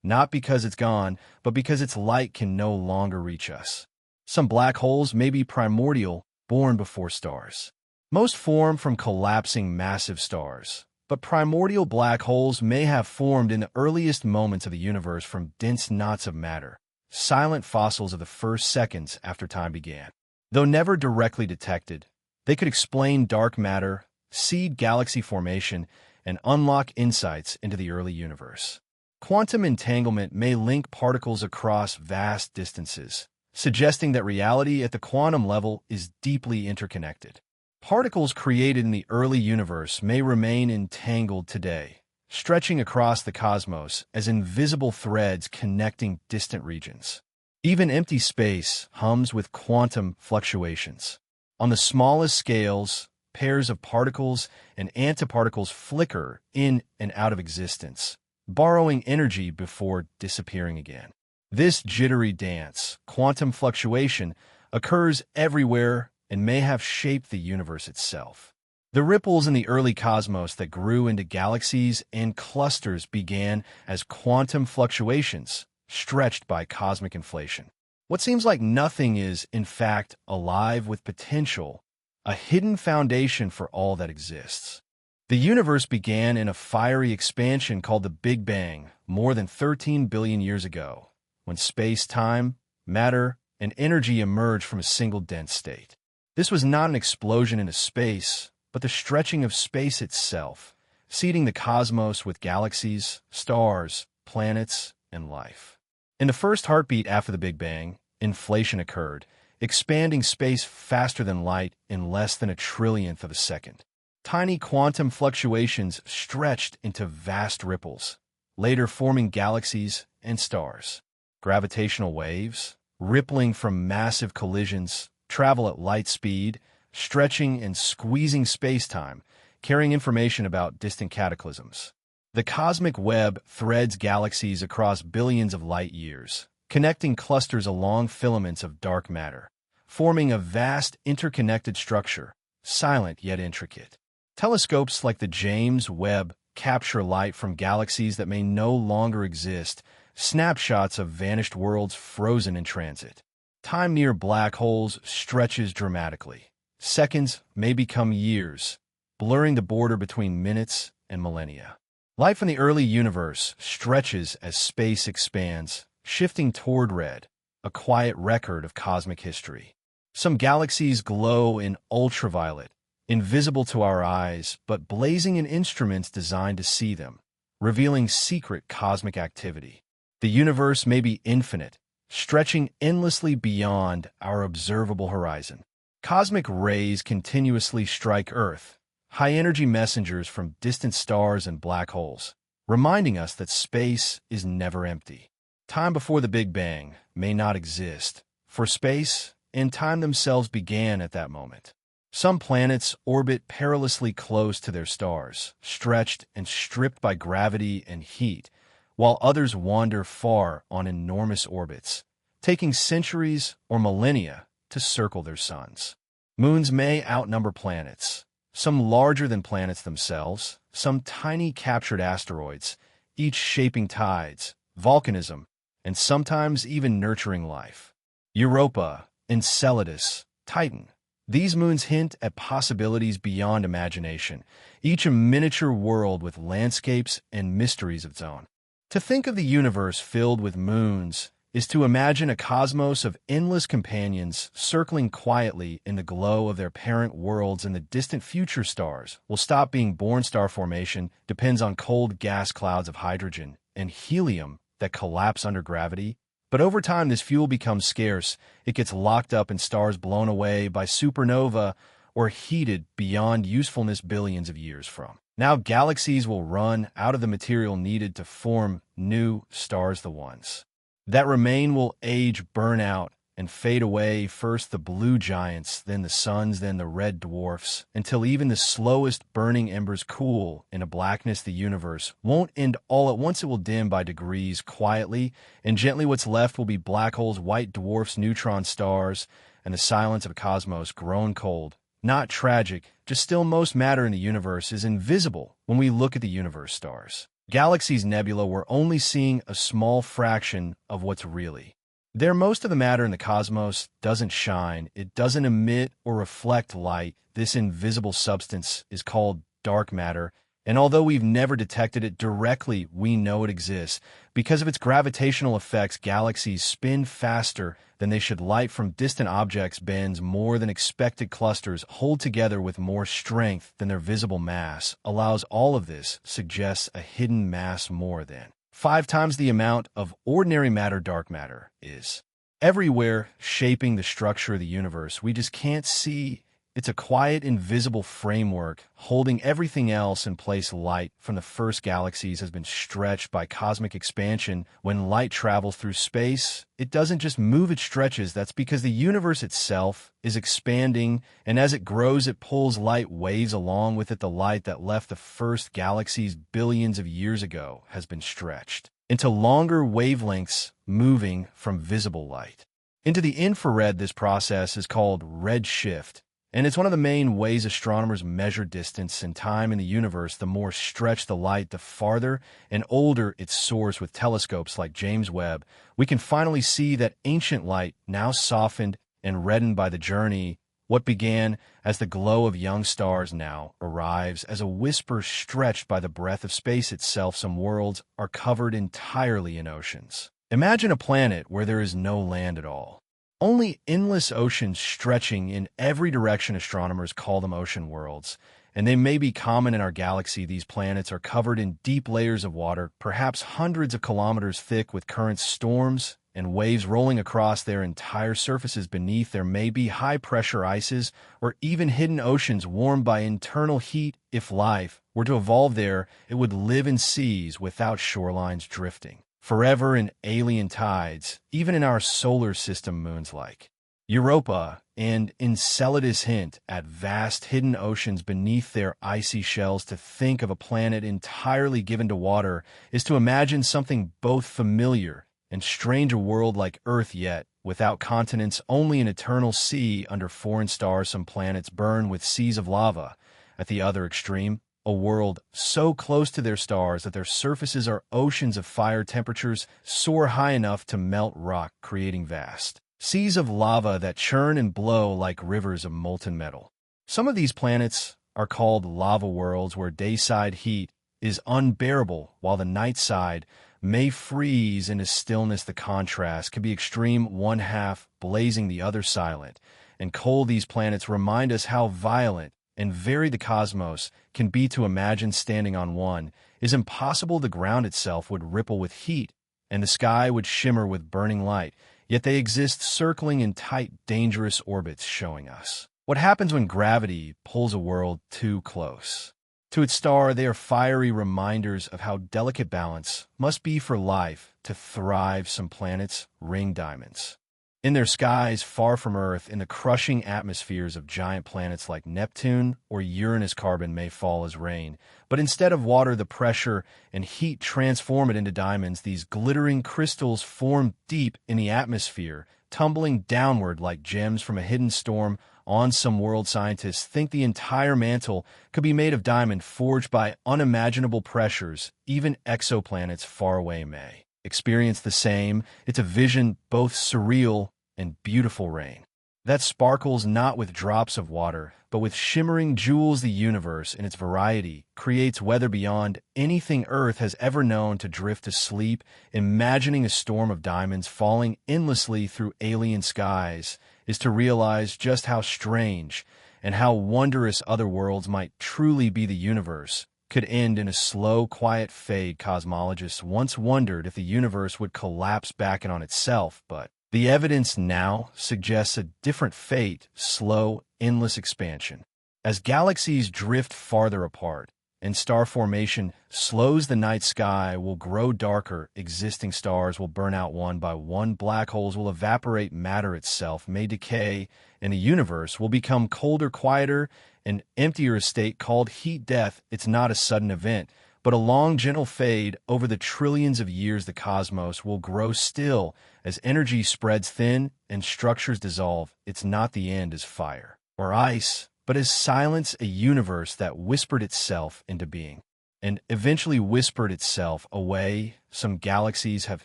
not because it's gone, but because its light can no longer reach us. Some black holes may be primordial, born before stars. Most form from collapsing massive stars, but primordial black holes may have formed in the earliest moments of the universe from dense knots of matter, silent fossils of the first seconds after time began. Though never directly detected, they could explain dark matter, seed galaxy formation, and unlock insights into the early universe. Quantum entanglement may link particles across vast distances, suggesting that reality at the quantum level is deeply interconnected. Particles created in the early universe may remain entangled today, stretching across the cosmos as invisible threads connecting distant regions. Even empty space hums with quantum fluctuations. On the smallest scales, pairs of particles and antiparticles flicker in and out of existence, borrowing energy before disappearing again. This jittery dance, quantum fluctuation, occurs everywhere and may have shaped the universe itself. The ripples in the early cosmos that grew into galaxies and clusters began as quantum fluctuations, stretched by cosmic inflation. What seems like nothing is, in fact, alive with potential, a hidden foundation for all that exists. The universe began in a fiery expansion called the Big Bang more than 13 billion years ago, when space-time, matter, and energy emerged from a single dense state. This was not an explosion into space, but the stretching of space itself, seeding the cosmos with galaxies, stars, planets, and life. In the first heartbeat after the Big Bang, inflation occurred, expanding space faster than light in less than a trillionth of a second. Tiny quantum fluctuations stretched into vast ripples, later forming galaxies and stars. Gravitational waves, rippling from massive collisions, travel at light speed, stretching and squeezing space-time, carrying information about distant cataclysms. The cosmic web threads galaxies across billions of light years, connecting clusters along filaments of dark matter, forming a vast interconnected structure, silent yet intricate. Telescopes like the James Webb capture light from galaxies that may no longer exist, snapshots of vanished worlds frozen in transit. Time near black holes stretches dramatically. Seconds may become years, blurring the border between minutes and millennia. Life in the early universe stretches as space expands, shifting toward red, a quiet record of cosmic history. Some galaxies glow in ultraviolet, invisible to our eyes, but blazing in instruments designed to see them, revealing secret cosmic activity. The universe may be infinite, stretching endlessly beyond our observable horizon. Cosmic rays continuously strike Earth, high-energy messengers from distant stars and black holes, reminding us that space is never empty. Time before the Big Bang may not exist, for space and time themselves began at that moment. Some planets orbit perilously close to their stars, stretched and stripped by gravity and heat, while others wander far on enormous orbits, taking centuries or millennia to circle their suns. Moons may outnumber planets, some larger than planets themselves, some tiny captured asteroids, each shaping tides, volcanism, and sometimes even nurturing life. Europa, Enceladus, Titan. These moons hint at possibilities beyond imagination, each a miniature world with landscapes and mysteries of its own. To think of the universe filled with moons is to imagine a cosmos of endless companions circling quietly in the glow of their parent worlds, and the distant future stars will stop being born. Star formation depends on cold gas clouds of hydrogen and helium that collapse under gravity. But over time, this fuel becomes scarce. It gets locked up in stars blown away by supernova or heated beyond usefulness billions of years from. Now, galaxies will run out of the material needed to form new stars. The ones that remain will age, burn out, and fade away, first the blue giants, then the suns, then the red dwarfs, until even the slowest burning embers cool in a blackness. The universe won't end all at once. It will dim by degrees, quietly and gently. What's left will be black holes, white dwarfs, neutron stars, and the silence of a cosmos grown cold. Not tragic, just still. Most matter in the universe is invisible when we look at the universe stars. Galaxies, nebula, we're only seeing a small fraction of what's really there. Most of the matter in the cosmos doesn't shine. It doesn't emit or reflect light. This invisible substance is called dark matter, and although we've never detected it directly, we know it exists. Because of its gravitational effects, galaxies spin faster than they should. Light from distant objects bends more than expected. Clusters hold together with more strength than their visible mass. Allows all of this suggests a hidden mass more than 5 times the amount of ordinary matter. Dark matter is everywhere, shaping the structure of the universe. We just can't see. It's a quiet, invisible framework holding everything else in place. Light from the first galaxies has been stretched by cosmic expansion. When light travels through space, it doesn't just move, it stretches. That's because the universe itself is expanding, and as it grows, it pulls light waves along with it. The light that left the first galaxies billions of years ago has been stretched into longer wavelengths, moving from visible light into the infrared. This process is called redshift, and it's one of the main ways astronomers measure distance and time in the universe. The more stretched the light, the farther and older it soars. With telescopes like James Webb, we can finally see that ancient light, now softened and reddened by the journey. What began as the glow of young stars now arrives as a whisper stretched by the breath of space itself. Some worlds are covered entirely in oceans. Imagine a planet where there is no land at all. Only endless oceans stretching in every direction. Astronomers call them ocean worlds, and they may be common in our galaxy. These planets are covered in deep layers of water, perhaps hundreds of kilometers thick, with currents, storms, and waves rolling across their entire surfaces. Beneath, there may be high-pressure ices or even hidden oceans warmed by internal heat. If life were to evolve there, it would live in seas without shorelines, drifting forever in alien tides. Even in our solar system, moons like Europa and Enceladus hint at vast hidden oceans beneath their icy shells. To think of a planet entirely given to water is to imagine something both familiar and strange. A world like Earth, yet without continents, only an eternal sea under foreign stars. Some planets burn with seas of lava. At the other extreme, a world so close to their stars that their surfaces are oceans of fire. Temperatures soar high enough to melt rock, creating vast seas of lava that churn and blow like rivers of molten metal. Some of these planets are called lava worlds, where dayside heat is unbearable while the night side may freeze into stillness. The contrast can be extreme, one half blazing, the other silent and cold. These planets remind us how violent and varied the cosmos can be. To imagine standing on one is impossible. The ground itself would ripple with heat, and the sky would shimmer with burning light. Yet they exist, circling in tight, dangerous orbits, showing us what happens when gravity pulls a world too close to its star. They are fiery reminders of how delicate balance must be for life to thrive. Some planets ring diamonds in their skies far from Earth. In the crushing atmospheres of giant planets like Neptune or Uranus, carbon may fall as rain, but instead of water, the pressure and heat transform it into diamonds. These glittering crystals form deep in the atmosphere, tumbling downward like gems from a hidden storm. On some world, scientists think the entire mantle could be made of diamond, forged by unimaginable pressures. Even exoplanets far away may experience the same. It's a vision both surreal and beautiful. Rain that sparkles not with drops of water, but with shimmering jewels. The universe, in its variety, creates weather beyond anything Earth has ever known. To drift asleep, imagining a storm of diamonds falling endlessly through alien skies, is to realize just how strange and how wondrous other worlds might truly be. The universe could end in a slow, quiet fade. Cosmologists once wondered if the universe would collapse back in on itself, but the evidence now suggests a different fate: slow, endless expansion. As galaxies drift farther apart and star formation slows, the night sky will grow darker, existing stars will burn out one by one, black holes will evaporate, matter itself may decay, and the universe will become colder, quieter, and emptier, a state called heat death. It's not a sudden event, but a long, gentle fade. Over the trillions of years, the cosmos will grow still as energy spreads thin and structures dissolve. It's not the end as fire or ice, but as silence, a universe that whispered itself into being and eventually whispered itself away. Some galaxies have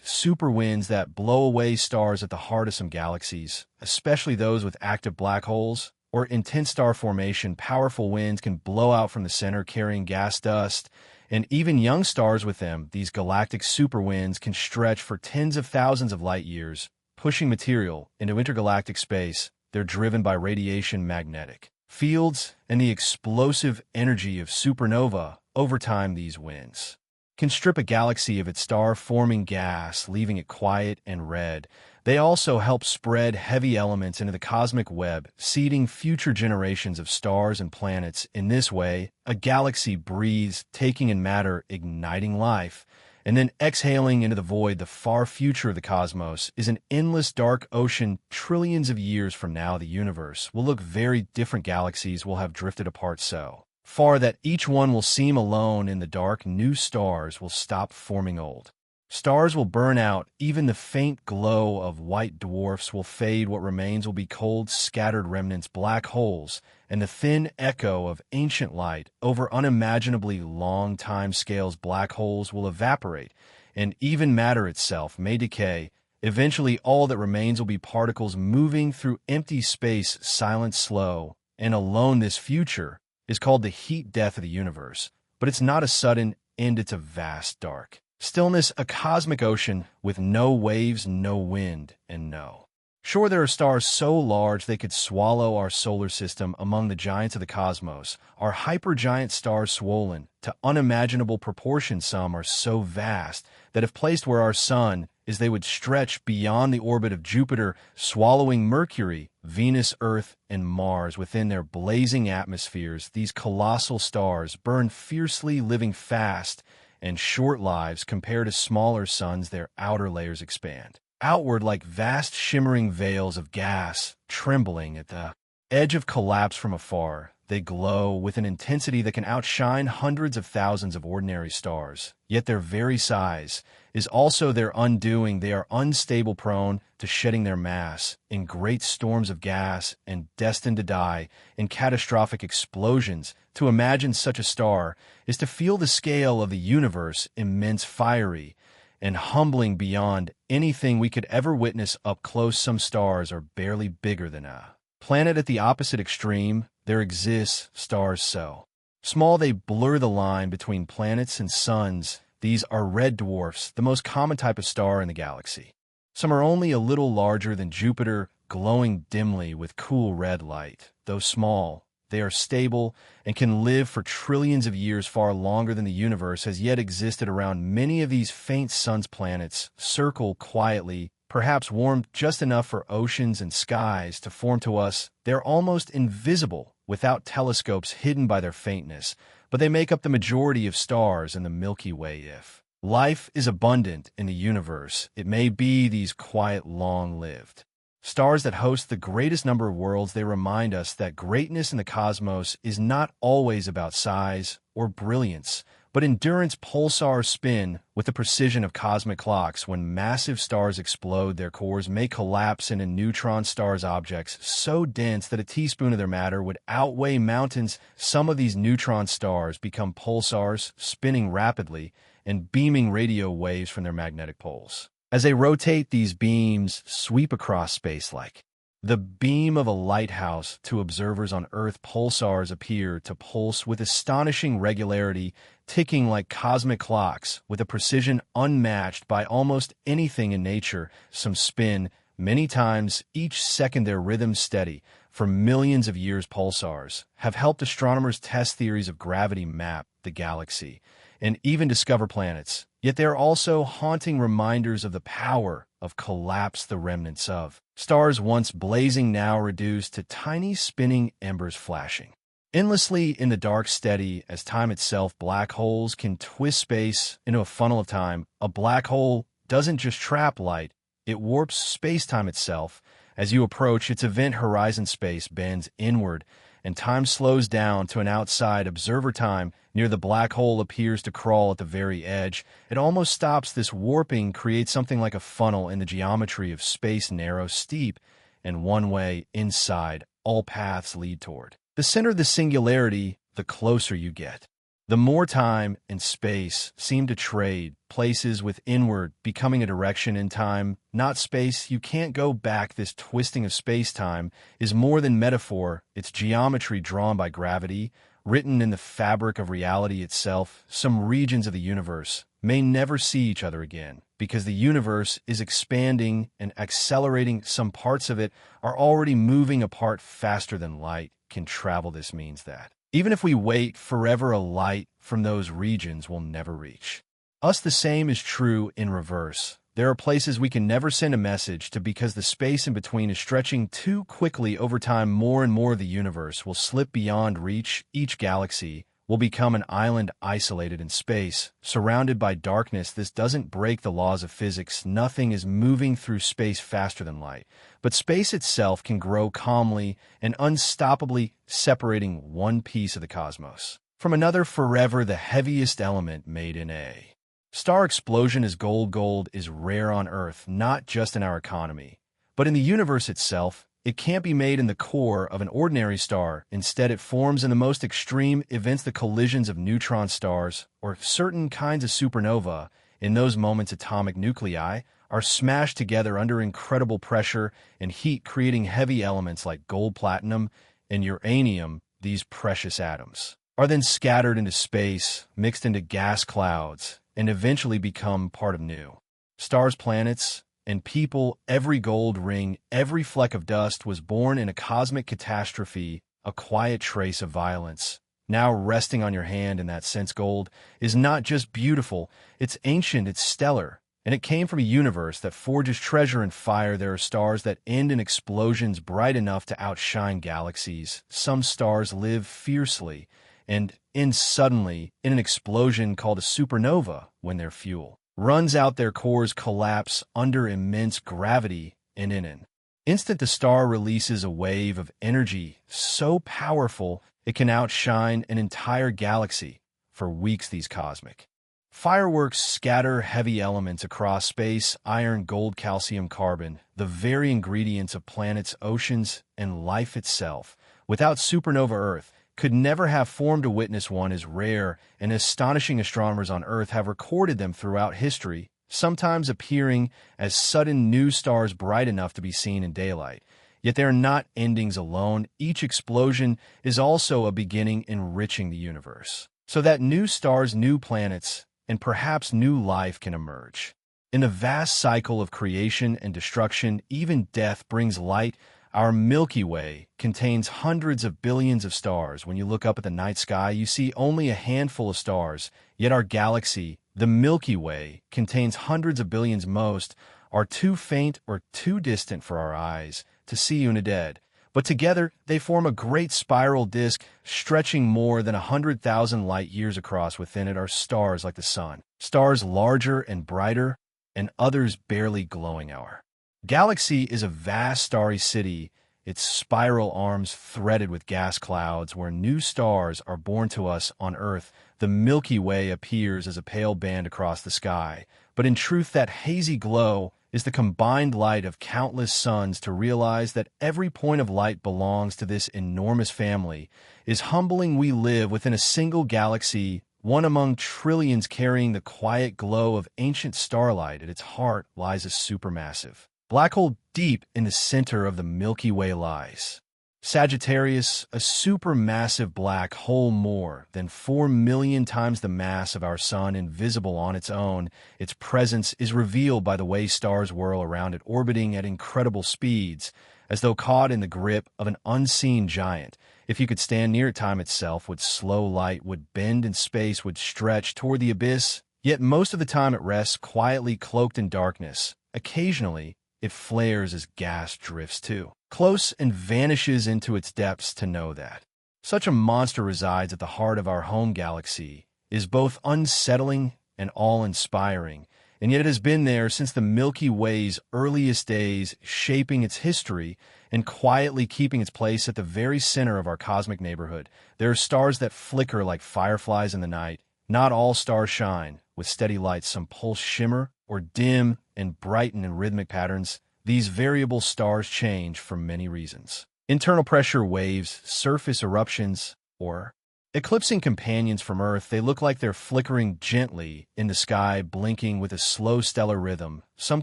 super winds that blow away stars. At the heart of some galaxies, especially those with active black holes or intense star formation, powerful winds can blow out from the center, carrying gas, dust, and even young stars with them. These galactic superwinds can stretch for tens of thousands of light years, pushing material into intergalactic space. They're driven by radiation, magnetic fields, and the explosive energy of supernova. Over time, these winds can strip a galaxy of its star-forming gas, leaving it quiet and red. They also help spread heavy elements into the cosmic web, seeding future generations of stars and planets. In this way, a galaxy breathes, taking in matter, igniting life, and then exhaling into the void. The far future of the cosmos is an endless dark ocean. Trillions of years from now, the universe will look very different. Galaxies will have drifted apart so far that each one will seem alone in the dark. New stars will stop forming, old stars will burn out, even the faint glow of white dwarfs will fade. What remains will be cold, scattered remnants, black holes, and the thin echo of ancient light. Over unimaginably long time scales, black holes will evaporate, and even matter itself may decay. Eventually, all that remains will be particles moving through empty space, silent, slow, and alone. This future is called the heat death of the universe, but it's not a sudden end, it's a vast dark stillness, a cosmic ocean with no waves, no wind, and no sure. There are stars so large they could swallow our solar system. Among the giants of the cosmos are hypergiant stars swollen to unimaginable proportions. Some are so vast that if placed where our sun is, they would stretch beyond the orbit of Jupiter, swallowing Mercury, Venus, Earth, and Mars within their blazing atmospheres. These colossal stars burn fiercely, living fast and short lives. Compared to smaller suns, their outer layers expand outward like vast shimmering veils of gas, trembling at the edge of collapse. From afar, they glow with an intensity that can outshine hundreds of thousands of ordinary stars. Yet their very size is also their undoing. They are unstable, prone to shedding their mass in great storms of gas, and destined to die in catastrophic explosions. To imagine such a star is to feel the scale of the universe, immense, fiery, and humbling beyond anything we could ever witness up close. Some stars are barely bigger than a planet. At the opposite extreme, there exists stars so small they blur the line between planets and suns. These are red dwarfs, the most common type of star in the galaxy. Some are only a little larger than Jupiter, glowing dimly with cool red light. Though small, they are stable and can live for trillions of years, far longer than the universe has yet existed around. Many of these faint suns, planets, circle quietly, perhaps warm just enough for oceans and skies to form. To us, they're almost invisible without telescopes, hidden by their faintness, but they make up the majority of stars in the Milky Way. If life is abundant in the universe, it may be these quiet, long-lived stars that host the greatest number of worlds. They remind us that greatness in the cosmos is not always about size or brilliance, but endurance. Pulsars spin with the precision of cosmic clocks. When massive stars explode, their cores may collapse into neutron stars, objects so dense that a teaspoon of their matter would outweigh mountains. Some of these neutron stars become pulsars, spinning rapidly and beaming radio waves from their magnetic poles. As they rotate, these beams sweep across space like The beam of a lighthouse to observers on Earth, pulsars appear to pulse with astonishing regularity, ticking like cosmic clocks with a precision unmatched by almost anything in nature. Some spin many times each second, their rhythm steady. For millions of years, pulsars have helped astronomers test theories of gravity, map the galaxy, and even discover planets. Yet they are also haunting reminders of the power of collapse, the remnants of stars once blazing, now reduced to tiny spinning embers flashing endlessly in the dark, steady as time itself. Black holes can twist space into a funnel of time. A black hole doesn't just trap light, it warps space-time itself. As you approach its event horizon, space bends inward, and time slows down to an outside observer. Time near the black hole appears to crawl at the very edge. It almost stops. This warping creates something like a funnel in the geometry of space, narrow, steep, and one way. Inside, all paths lead toward the center of the singularity. The closer you get, the more time and space seem to trade places with inward, becoming a direction in time, not space. You can't go back. This twisting of space-time is more than metaphor. It's geometry drawn by gravity, written in the fabric of reality itself. Some regions of the universe may never see each other again because the universe is expanding and accelerating. Some parts of it are already moving apart faster than light can travel. This means that even if we wait forever, a light from those regions will never reach us. The same is true in reverse. There are places we can never send a message to because the space in between is stretching too quickly. Over time, more and more of the universe will slip beyond reach. Each galaxy will become an island isolated in space, surrounded by darkness. This doesn't break the laws of physics. Nothing is moving through space faster than light, but space itself can grow calmly and unstoppably, separating one piece of the cosmos from another forever. The heaviest element made in a star explosion is gold. Gold is rare on Earth, not just in our economy, but in the universe itself. It can't be made in the core of an ordinary star. Instead, it forms in the most extreme events, the collisions of neutron stars or certain kinds of supernova. In those moments, atomic nuclei are smashed together under incredible pressure and heat, creating heavy elements like gold, platinum, and uranium. These precious atoms are then scattered into space, mixed into gas clouds, and eventually become part of new stars, planets, and people. Every gold ring, every fleck of dust was born in a cosmic catastrophe, a quiet trace of violence. Now resting on your hand, in that sense, gold is not just beautiful, it's ancient, it's stellar, and it came from a universe that forges treasure and fire. There are stars that end in explosions bright enough to outshine galaxies. Some stars live fiercely and end suddenly in an explosion called a supernova. When their fuel runs out, their cores collapse under immense gravity, and in an instant the star releases a wave of energy so powerful it can outshine an entire galaxy. For weeks, these cosmic fireworks scatter heavy elements across space: iron, gold, calcium, carbon, the very ingredients of planets, oceans, and life itself. Without supernova, Earth could never have formed. To witness one is rare, and astonishing. Astronomers on Earth have recorded them throughout history, sometimes appearing as sudden new stars bright enough to be seen in daylight. Yet they are not endings alone. Each explosion is also a beginning, enriching the universe, so that new stars, new planets, and perhaps new life can emerge. In the vast cycle of creation and destruction, even death brings light. Our Milky Way contains hundreds of billions of stars. When you look up at the night sky, you see only a handful of stars. Yet our galaxy, the Milky Way, contains hundreds of billions. Most are too faint or too distant for our eyes to see undead, but together they form a great spiral disk stretching more than 100,000 light-years across. Within it are stars like the sun, stars larger and brighter, and others barely glowing. Our galaxy is a vast starry city, its spiral arms threaded with gas clouds, where new stars are born. To us on Earth, the Milky Way appears as a pale band across the sky, but in truth that hazy glow is the combined light of countless suns. To realize that every point of light belongs to this enormous family is humbling. We live within a single galaxy, one among trillions, carrying the quiet glow of ancient starlight. At its heart lies a supermassive black hole deep in the center of the Milky Way lies. Sagittarius, a supermassive black hole more than 4 million times the mass of our Sun, invisible on its own. Its presence is revealed by the way stars whirl around it, orbiting at incredible speeds, as though caught in the grip of an unseen giant. If you could stand near it, time itself would slow, light would bend, and space would stretch toward the abyss. Yet most of the time it rests quietly, cloaked in darkness. Occasionally, it flares as gas drifts too close and vanishes into its depths. To know that such a monster resides at the heart of our home galaxy is both unsettling and awe-inspiring, and yet it has been there since the Milky Way's earliest days, shaping its history and quietly keeping its place at the very center of our cosmic neighborhood. There are stars that flicker like fireflies in the night. Not all stars shine with steady lights. Some pulse, shimmer, or dim and brighten in rhythmic patterns. These variable stars change for many reasons: internal pressure, waves, surface eruptions, or eclipsing companions from Earth. They look like they're flickering gently in the sky, blinking with a slow stellar rhythm. Some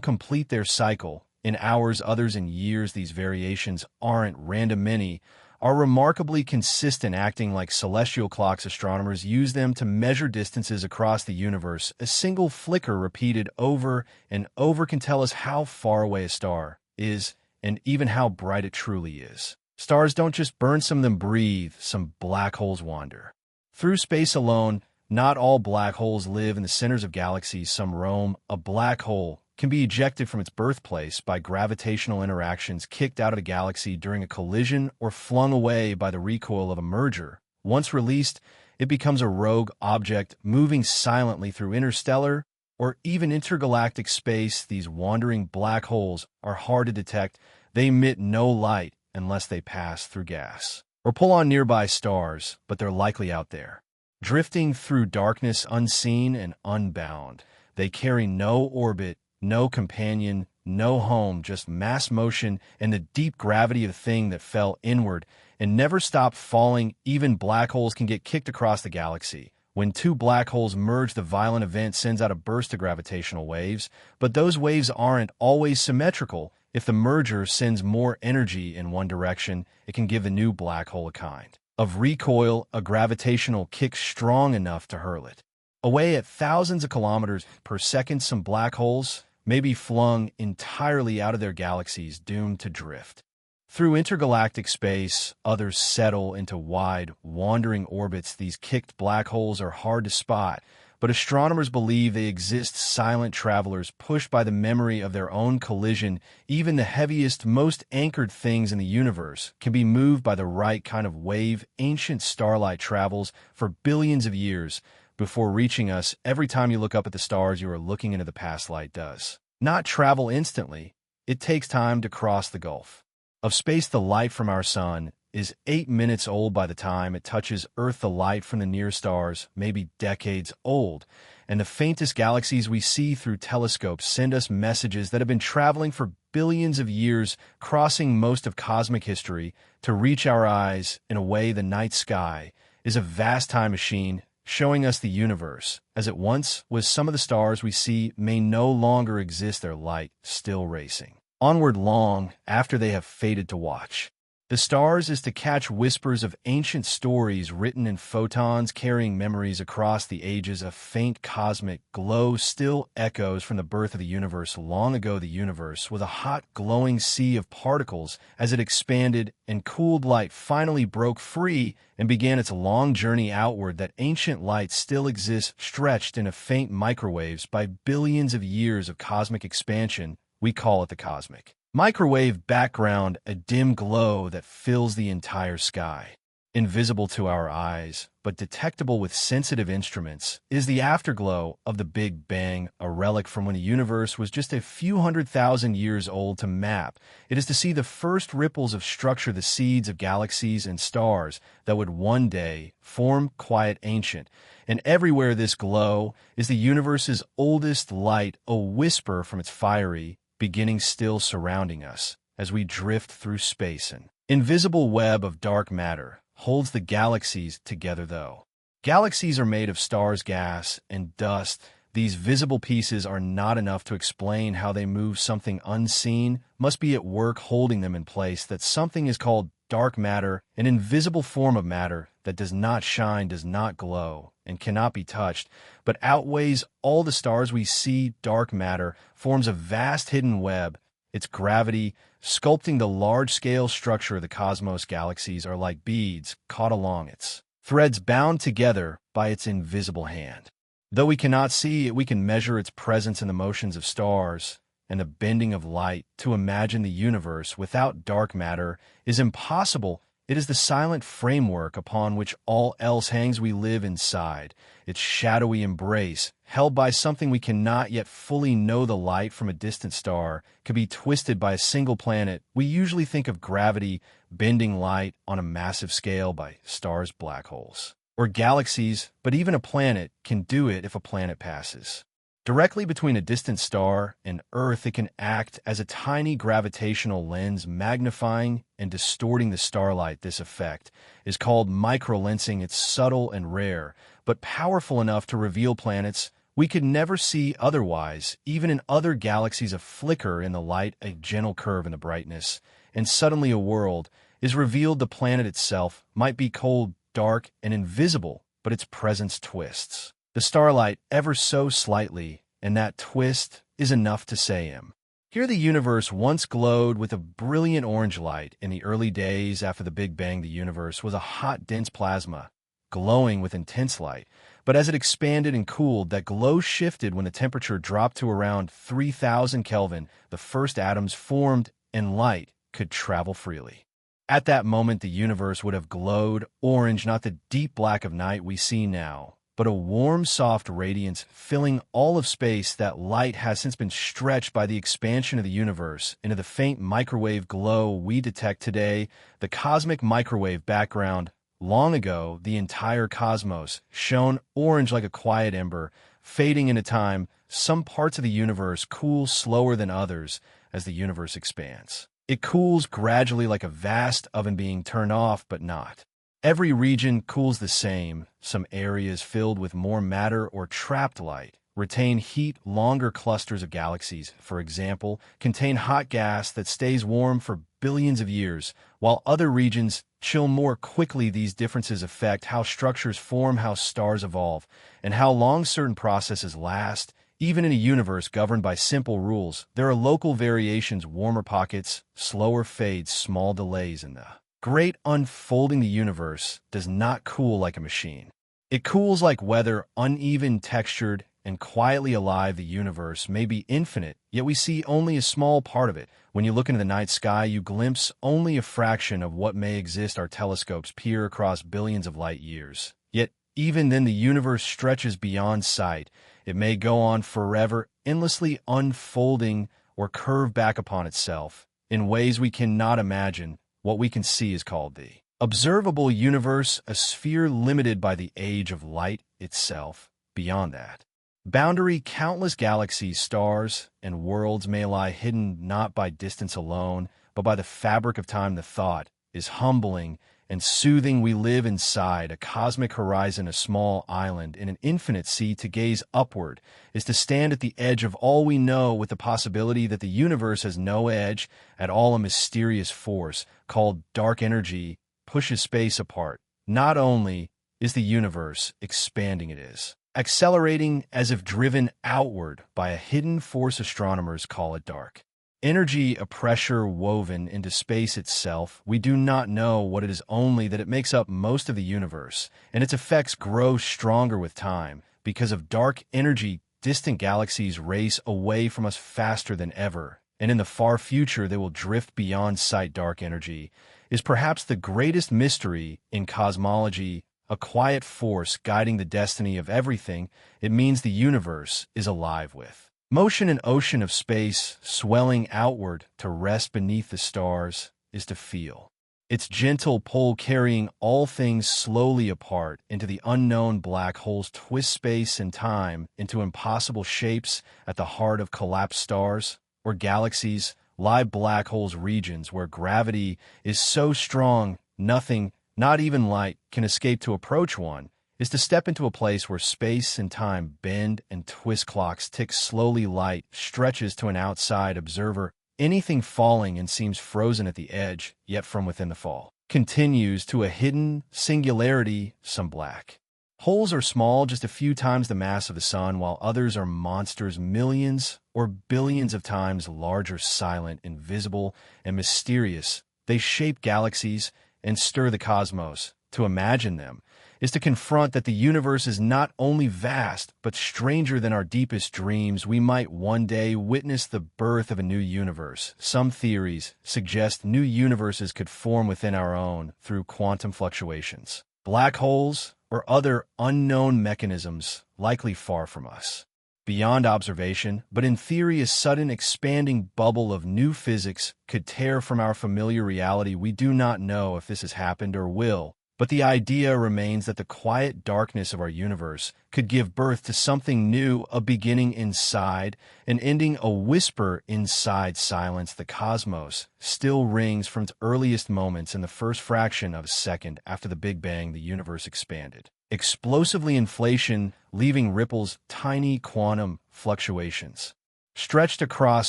complete their cycle in hours, others in years. These variations aren't random. Many are remarkably consistent, acting like celestial clocks. Astronomers use them to measure distances across the universe. A single flicker repeated over and over can tell us how far away a star is and even how bright it truly is. Stars don't just burn, some of them breathe. Some black holes wander through space alone. Not all black holes live in the centers of galaxies. Some roam. A black hole can be ejected from its birthplace by gravitational interactions, kicked out of a galaxy during a collision, or flung away by the recoil of a merger. Once released, it becomes a rogue object, moving silently through interstellar or even intergalactic space. These wandering black holes are hard to detect. They emit no light unless they pass through gas or pull on nearby stars, but they're likely out there, drifting through darkness, unseen and unbound. They carry no orbit, no companion, no home, just mass motion and the deep gravity of the thing that fell inward and never stopped falling. Even black holes can get kicked across the galaxy. When two black holes merge, the violent event sends out a burst of gravitational waves, but those waves aren't always symmetrical. If the merger sends more energy in one direction, it can give the new black hole a kind of recoil, a gravitational kick strong enough to hurl it away at thousands of kilometers per second. Some black holes may be flung entirely out of their galaxies, doomed to drift through intergalactic space. Others settle into wide, wandering orbits. These kicked black holes are hard to spot, but astronomers believe they exist, silent travelers pushed by the memory of their own collision. Even the heaviest, most anchored things in the universe can be moved by the right kind of wave. Ancient starlight travels for billions of years before reaching us. Every time you look up at the stars, you are looking into the past. Light does not travel instantly. It takes time to cross the gulf of space. The light from our Sun is 8 minutes old by the time it touches Earth. The light from the near stars may be decades old, and the faintest galaxies we see through telescopes send us messages that have been traveling for billions of years, crossing most of cosmic history to reach our eyes. In a way, the night sky is a vast time machine, showing us the universe as it once was. Some of the stars we see may no longer exist, their light still racing onward long after they have faded. To watch the stars is to catch whispers of ancient stories written in photons, carrying memories across the ages. A faint cosmic glow still echoes from the birth of the universe. Long ago, the universe was a hot, glowing sea of particles. As it expanded and cooled, light finally broke free and began its long journey outward. That ancient light still exists, stretched in a faint microwaves by billions of years of cosmic expansion. We call it the cosmic microwave background, a dim glow that fills the entire sky. Invisible to our eyes, but detectable with sensitive instruments, is the afterglow of the Big Bang, a relic from when the universe was just a few 100,000 years old. To map it is to see the first ripples of structure, the seeds of galaxies and stars that would one day form. Quiet, ancient, and everywhere this glow is the universe's oldest light, a whisper from its fiery beginning still surrounding us as we drift through space. An invisible web of dark matter holds the galaxies together. Though galaxies are made of stars, gas, and dust, these visible pieces are not enough to explain how they move. Something unseen must be at work holding them in place. That something is called dark matter, an invisible form of matter that does not shine, does not glow, and cannot be touched, but outweighs all the stars we see. Dark matter forms a vast hidden web. Its gravity, sculpting the large-scale structure of the cosmos. Galaxies are like beads caught along its threads, bound together by its invisible hand. Though we cannot see it, we can measure its presence in the motions of stars and the bending of light. To imagine the universe without dark matter is impossible. It is the silent framework upon which all else hangs. We live inside its shadowy embrace, held by something we cannot yet fully know. The light from a distant star could be twisted by a single planet. We usually think of gravity bending light on a massive scale by stars, black holes, or galaxies, but even a planet can do it if a planet passes directly between a distant star and Earth. It can act as a tiny gravitational lens, magnifying and distorting the starlight. This effect is called microlensing. It's subtle and rare, but powerful enough to reveal planets we could never see otherwise. Even in other galaxies, a flicker in the light, a gentle curve in the brightness, and suddenly a world is revealed. The planet itself might be cold, dark, and invisible, but its presence twists the starlight ever so slightly, and that twist is enough to say him. Here the universe once glowed with a brilliant orange light. In the early days after the Big Bang, the universe was a hot, dense plasma, glowing with intense light. But as it expanded and cooled, that glow shifted. When the temperature dropped to around 3,000 Kelvin, the first atoms formed, and light could travel freely. At that moment, the universe would have glowed orange, not the deep black of night we see now, but a warm, soft radiance filling all of space. That light has since been stretched by the expansion of the universe into the faint microwave glow we detect today, the cosmic microwave background. Long ago, the entire cosmos shone orange like a quiet ember, fading into time. Some parts of the universe cool slower than others as the universe expands. It cools gradually like a vast oven being turned off, but not every region cools the same. Some areas filled with more matter or trapped light retain heat. Longer clusters of galaxies, for example, contain hot gas that stays warm for billions of years, while other regions chill more quickly. These differences affect how structures form, how stars evolve, and how long certain processes last. Even in a universe governed by simple rules, there are local variations, warmer pockets, slower fades, small delays in the great unfolding. The universe does not cool like a machine. It cools like weather, uneven, textured, and quietly alive. The universe may be infinite, yet we see only a small part of it. When you look into the night sky, you glimpse only a fraction of what may exist. Our telescopes peer across billions of light years. Yet, even then, the universe stretches beyond sight. It may go on forever, endlessly unfolding, or curve back upon itself in ways we cannot imagine. What we can see is called the observable universe, a sphere limited by the age of light itself. Beyond that boundary, countless galaxies, stars, and worlds may lie hidden not by distance alone, but by the fabric of time. The thought is humbling and soothing. We live inside a cosmic horizon, a small island in an infinite sea. To gaze upward is to stand at the edge of all we know, with the possibility that the universe has no edge at all. A mysterious force called dark energy pushes space apart. Not only is the universe expanding, it is accelerating as if driven outward by a hidden force. Astronomers call it dark energy, a pressure woven into space itself. We do not know what it is, only that it makes up most of the universe, and its effects grow stronger with time. Because of dark energy, distant galaxies race away from us faster than ever, and in the far future they will drift beyond sight. Dark energy is perhaps the greatest mystery in cosmology, a quiet force guiding the destiny of everything. It means the universe is alive with motion. An ocean of space swelling outward. To rest beneath the stars is to feel its gentle pull, carrying all things slowly apart into the unknown. Black holes twist space and time into impossible shapes. At the heart of collapsed stars or galaxies lie black holes, regions where gravity is so strong nothing, not even light, can escape to approach one. is to step into a place where space and time bend and twist, clocks tick slowly, light stretches to an outside observer, anything falling and seems frozen at the edge, yet from within the fall continues to a hidden singularity, some black holes are small, just a few times the mass of the sun, while others are monsters millions or billions of times larger, silent, invisible, and mysterious. They shape galaxies and stir the cosmos. To imagine them is to confront that the universe is not only vast, but stranger than our deepest dreams. We might one day witness the birth of a new universe. Some theories suggest new universes could form within our own through quantum fluctuations, black holes, or other unknown mechanisms likely far from us, beyond observation. But in theory, a sudden expanding bubble of new physics could tear from our familiar reality. We do not know if this has happened or will, but the idea remains that the quiet darkness of our universe could give birth to something new, a beginning inside, an ending, a whisper inside silence. The cosmos still rings from its earliest moments. In the first fraction of a second after the Big Bang, the universe expanded explosively, inflation leaving ripples, tiny quantum fluctuations stretched across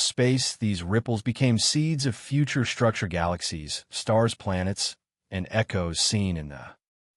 space. These ripples became seeds of future structure, galaxies, stars, planets, and echoes seen in the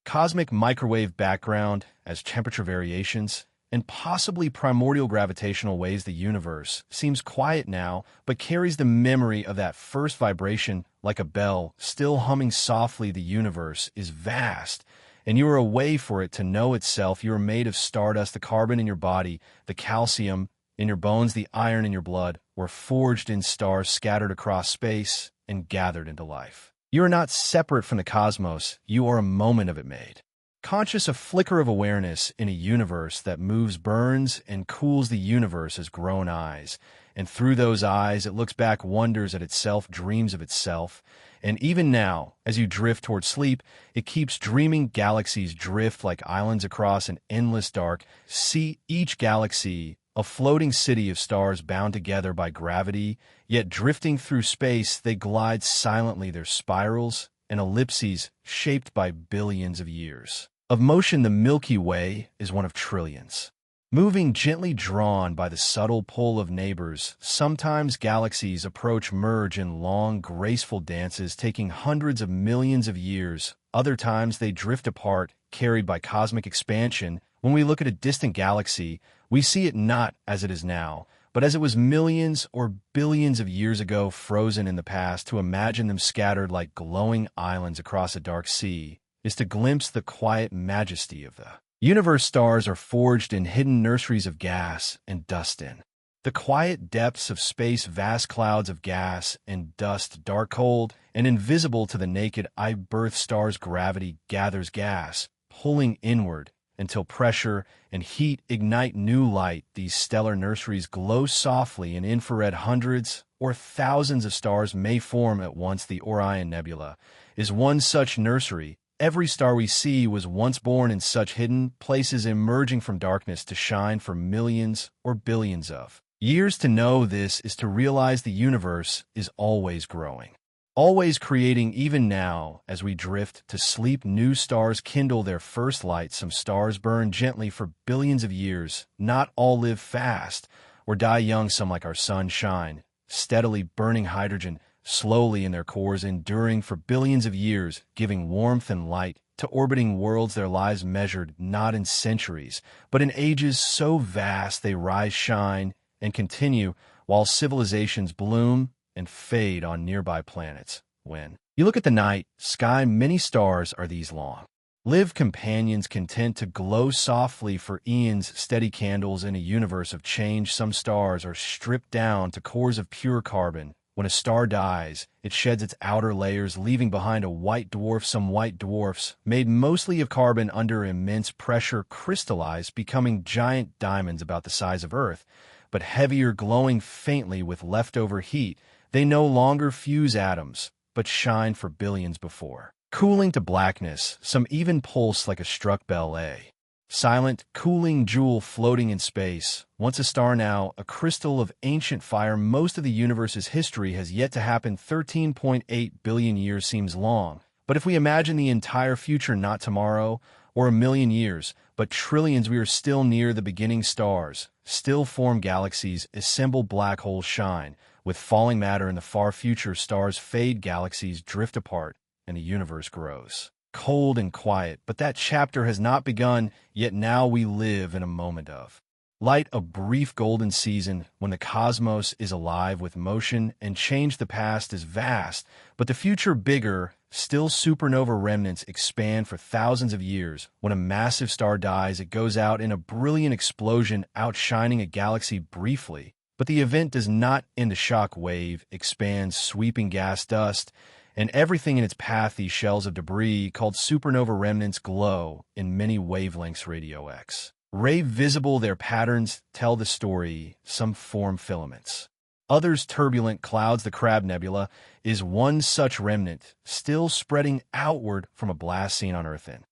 cosmic microwave background as temperature variations and possibly primordial gravitational waves. The universe seems quiet now, but carries the memory of that first vibration like a bell, still humming softly. The universe is vast, and you are a way for it to know itself. You are made of stardust. The carbon in your body, the calcium in your bones, the iron in your blood were forged in stars scattered across space and gathered into life. You are not separate from the cosmos. You are a moment of it made conscious, a flicker of awareness in a universe that moves, burns, and cools. The universe has grown eyes, and through those eyes it looks back, wonders at itself, dreams of itself. And even now, as you drift toward sleep, it keeps dreaming. Galaxies drift like islands across an endless dark sea, each galaxy a floating city of stars bound together by gravity, yet drifting through space they glide silently, their spirals and ellipses shaped by billions of years of motion. The Milky Way is one of trillions, moving gently, drawn by the subtle pull of neighbors. Sometimes galaxies approach, merge in long, graceful dances, taking hundreds of millions of years. Other times they drift apart, carried by cosmic expansion. When we look at a distant galaxy, we see it not as it is now, but as it was millions or billions of years ago, frozen in the past. To imagine them scattered like glowing islands across a dark sea is to glimpse the quiet majesty of the universe. Stars are forged in hidden nurseries of gas and dust in the quiet depths of space, vast clouds of gas and dust, dark, cold, and invisible to the naked eye. Birth stars, gravity gathers gas, pulling inward until pressure and heat ignite new light. These stellar nurseries glow softly in infrared. Hundreds or thousands of stars may form at once. The Orion Nebula is one such nursery. Every star we see was once born in such hidden places, emerging from darkness to shine for millions or billions of years. To know this is to realize the universe is always growing, always creating. Even now, as we drift to sleep, new stars kindle their first light. Some stars burn gently for billions of years. Not all live fast or die young. Some, like our sun, shine steadily, burning hydrogen slowly in their cores, enduring for billions of years, giving warmth and light to orbiting worlds. Their lives measured not in centuries, but in ages so vast they rise, shine, and continue, while civilizations bloom and fade on nearby planets. When you look at the night sky, many stars are these long-lived companions, content to glow softly for eons, steady candles in a universe of change. Some stars are stripped down to cores of pure carbon. When a star dies, it sheds its outer layers, leaving behind a white dwarf. Some white dwarfs, made mostly of carbon under immense pressure, crystallize, becoming giant diamonds about the size of Earth, but heavier, glowing faintly with leftover heat. They no longer fuse atoms, but shine for billions before cooling to blackness. Some even pulse like a struck bell, a silent, cooling jewel floating in space. Once a star, now a crystal of ancient fire. Most of the universe's history has yet to happen. 13.8 billion years seems long, but if we imagine the entire future, not tomorrow or a million years, but trillions we are still near the beginning stars, still form galaxies, assemble black holes shine. With falling matter in the far future, stars fade, galaxies drift apart, and the universe grows. Cold and quiet, but that chapter has not begun, yet now we live in a moment of light, a brief golden season when the cosmos is alive with motion, and change. The past is vast, but the future bigger. Still, supernova remnants expand for thousands of years. When a massive star dies, it goes out in a brilliant explosion, outshining a galaxy briefly. But the event does not end. The shock wave expands, sweeping gas dust, and everything in its path. These shells of debris, called supernova remnants, glow in many wavelengths. Radio X ray visible, their patterns tell the story. Some form filaments, others turbulent clouds. The Crab Nebula is one such remnant, still spreading outward from a blast seen on Earth in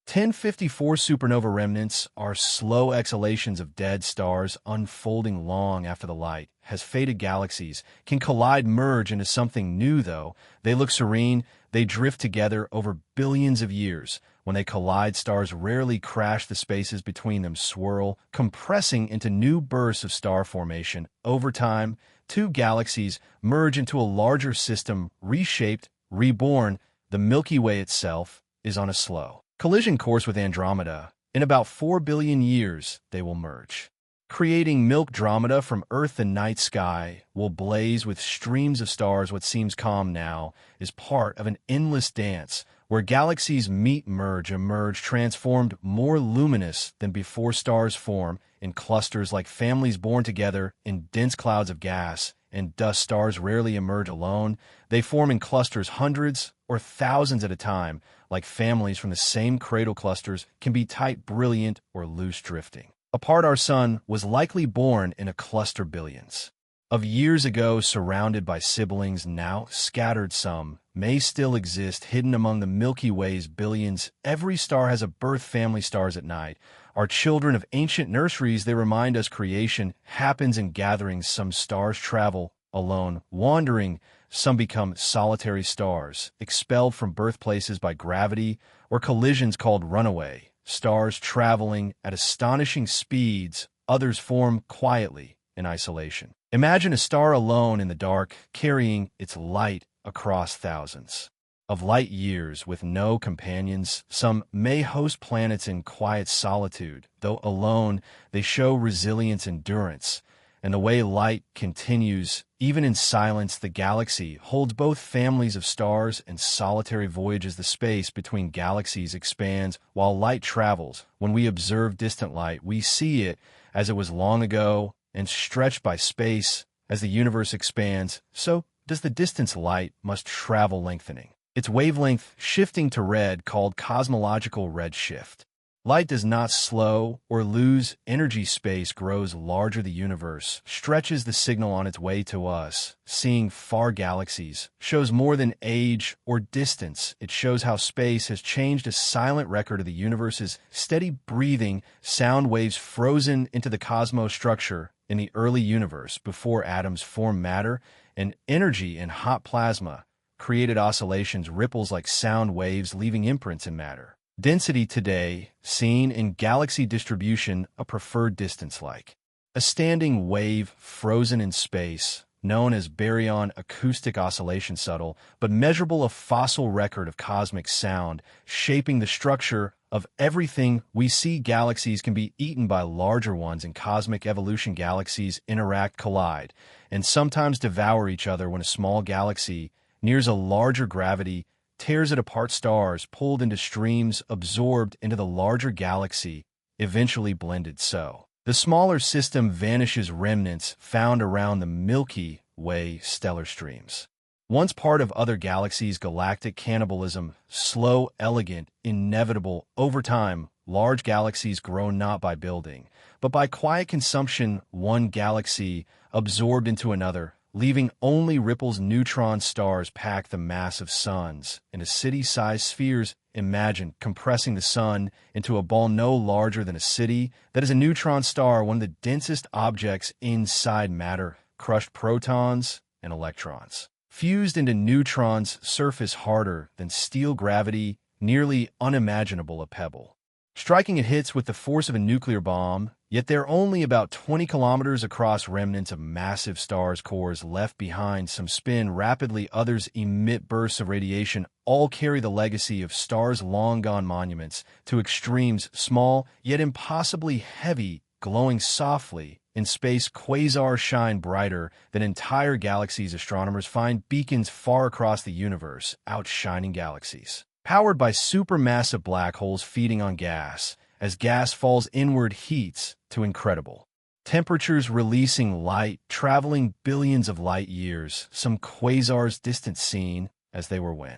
1054. Supernova remnants are slow exhalations of dead stars unfolding long after the light has faded. Galaxies can collide, merge into something new, though. They look serene. They drift together over billions of years. When they collide, stars rarely crash. The spaces between them swirl, compressing into new bursts of star formation. Over time, two galaxies merge into a larger system, reshaped, reborn. The Milky Way itself is on a slow collision course with Andromeda. In about 4 billion years, they will merge, creating Milkdromeda. From Earth, the night sky will blaze with streams of stars. What seems calm now is part of an endless dance where galaxies meet, merge, emerge, transformed, more luminous than before. Stars form in clusters like families born together in dense clouds of gas and dust. Stars rarely emerge alone. They form in clusters, hundreds or thousands at a time. Like families from the same cradle, clusters can be tight, brilliant, or loose, drifting apart. Our sun was likely born in a cluster billions of years ago, surrounded by siblings now scattered. Some may still exist hidden among the Milky Way's billions. Every star has a birth family. Stars at night are children of ancient nurseries. They remind us creation happens in gatherings. Some stars travel alone, wandering. Some become solitary stars, expelled from birthplaces by gravity or collisions, called runaway stars, traveling at astonishing speeds. Others form quietly in isolation. Imagine a star alone in the dark, carrying its light across thousands of light years with no companions. Some may host planets in quiet solitude. Though alone, they show resilience, endurance, and the way light continues, even in silence. The galaxy holds both families of stars and solitary voyages. The space between galaxies expands while light travels. When we observe distant light, we see it as it was long ago, and stretched by space. As the universe expands, so does the distance. Light must travel, lengthening its wavelength, shifting to red, called cosmological redshift. Light does not slow or lose energy. Space grows larger. The universe stretches the signal on its way to us. Seeing far galaxies shows more than age or distance. It shows how space has changed. A silent record of the universe's steady breathing. Sound waves frozen into the cosmos structure in the early universe before atoms formed matter, and energy in hot plasma created oscillations, ripples like sound waves, leaving imprints in matter. Density today, seen in galaxy distribution, a preferred distance like a standing wave frozen in space, known as baryon acoustic oscillation, subtle but measurable, a fossil record of cosmic sound, shaping the structure of everything we see. Galaxies can be eaten by larger ones in cosmic evolution. Galaxies interact, collide, and sometimes devour each other. When a small galaxy nears a larger, gravity tears it apart. Stars pulled into streams, absorbed into the larger galaxy, eventually blended. So the smaller system vanishes. Remnants found around the Milky Way stellar streams. Once part of other galaxies. Galactic cannibalism, slow, elegant, inevitable. Over time, large galaxies grow not by building, but by quiet consumption. One galaxy absorbed into another, leaving only ripples. Neutron stars pack the mass of suns into city-sized spheres. Imagine compressing the sun into a ball no larger than a city. That is a neutron star, one of the densest objects inside matter. Crushed protons and electrons fused into neutrons, surface harder than steel, gravity nearly unimaginable. A pebble striking at hits with the force of a nuclear bomb, yet they're only about 20 kilometers across. Remnants of massive stars' cores left behind, some spin rapidly, others emit bursts of radiation, all carry the legacy of stars' long-gone monuments to extremes, small yet impossibly heavy, glowing softly. In space, quasars shine brighter than entire galaxies. Astronomers find beacons far across the universe, outshining galaxies. Powered by supermassive black holes feeding on gas, as gas falls inward, heats to incredible temperatures, releasing light, traveling billions of light years, some quasars distant seen as they were when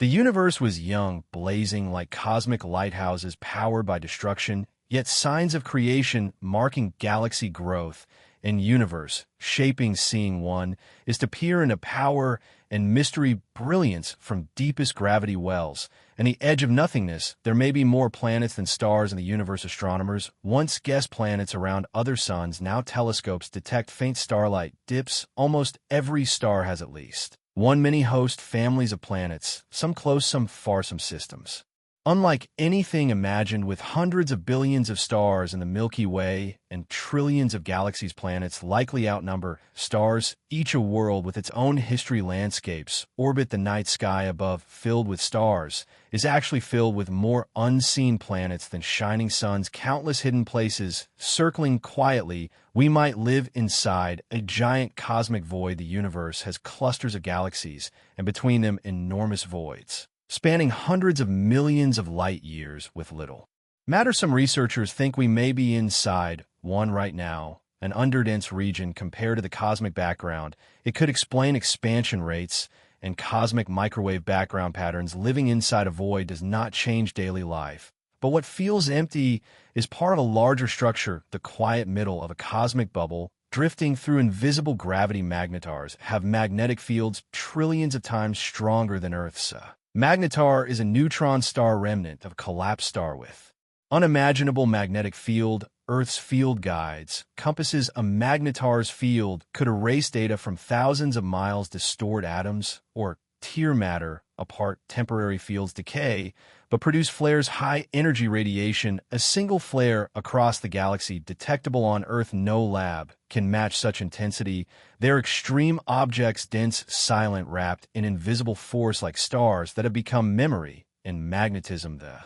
the universe was young, blazing like cosmic lighthouses powered by destruction, yet signs of creation marking galaxy growth and universe shaping. Seeing one is to peer into power and mystery, brilliance from deepest gravity wells. And the edge of nothingness, there may be more planets than stars in the universe. Astronomers once guessed planets around other suns, now telescopes detect faint starlight dips. Almost every star has at least one mini-host, families of planets, some close, some far, some systems unlike anything imagined. With hundreds of billions of stars in the Milky Way and trillions of galaxies, planets likely outnumber stars, each a world with its own history. Landscapes orbit the night sky above, filled with stars, is actually filled with more unseen planets than shining suns, countless hidden places circling quietly. We might live inside a giant cosmic void. The universe has clusters of galaxies, and between them enormous voids spanning hundreds of millions of light years with little matter. Some researchers think we may be inside one right now, an underdense region compared to the cosmic background. It could explain expansion rates and cosmic microwave background patterns. Living inside a void does not change daily life, but what feels empty is part of a larger structure, the quiet middle of a cosmic bubble, drifting through invisible gravity. Magnetars have magnetic fields trillions of times stronger than Earth's. Magnetar is a neutron star remnant of a collapsed star with unimaginable magnetic field. Earth's field guides, compasses. A magnetar's field could erase data from thousands of miles, distort atoms or tear matter apart. Temporary fields decay, but produce flares, high-energy radiation. A single flare across the galaxy, detectable on Earth. No lab can match such intensity. They're extreme objects, dense, silent, wrapped in invisible force like stars that have become memory and magnetism. The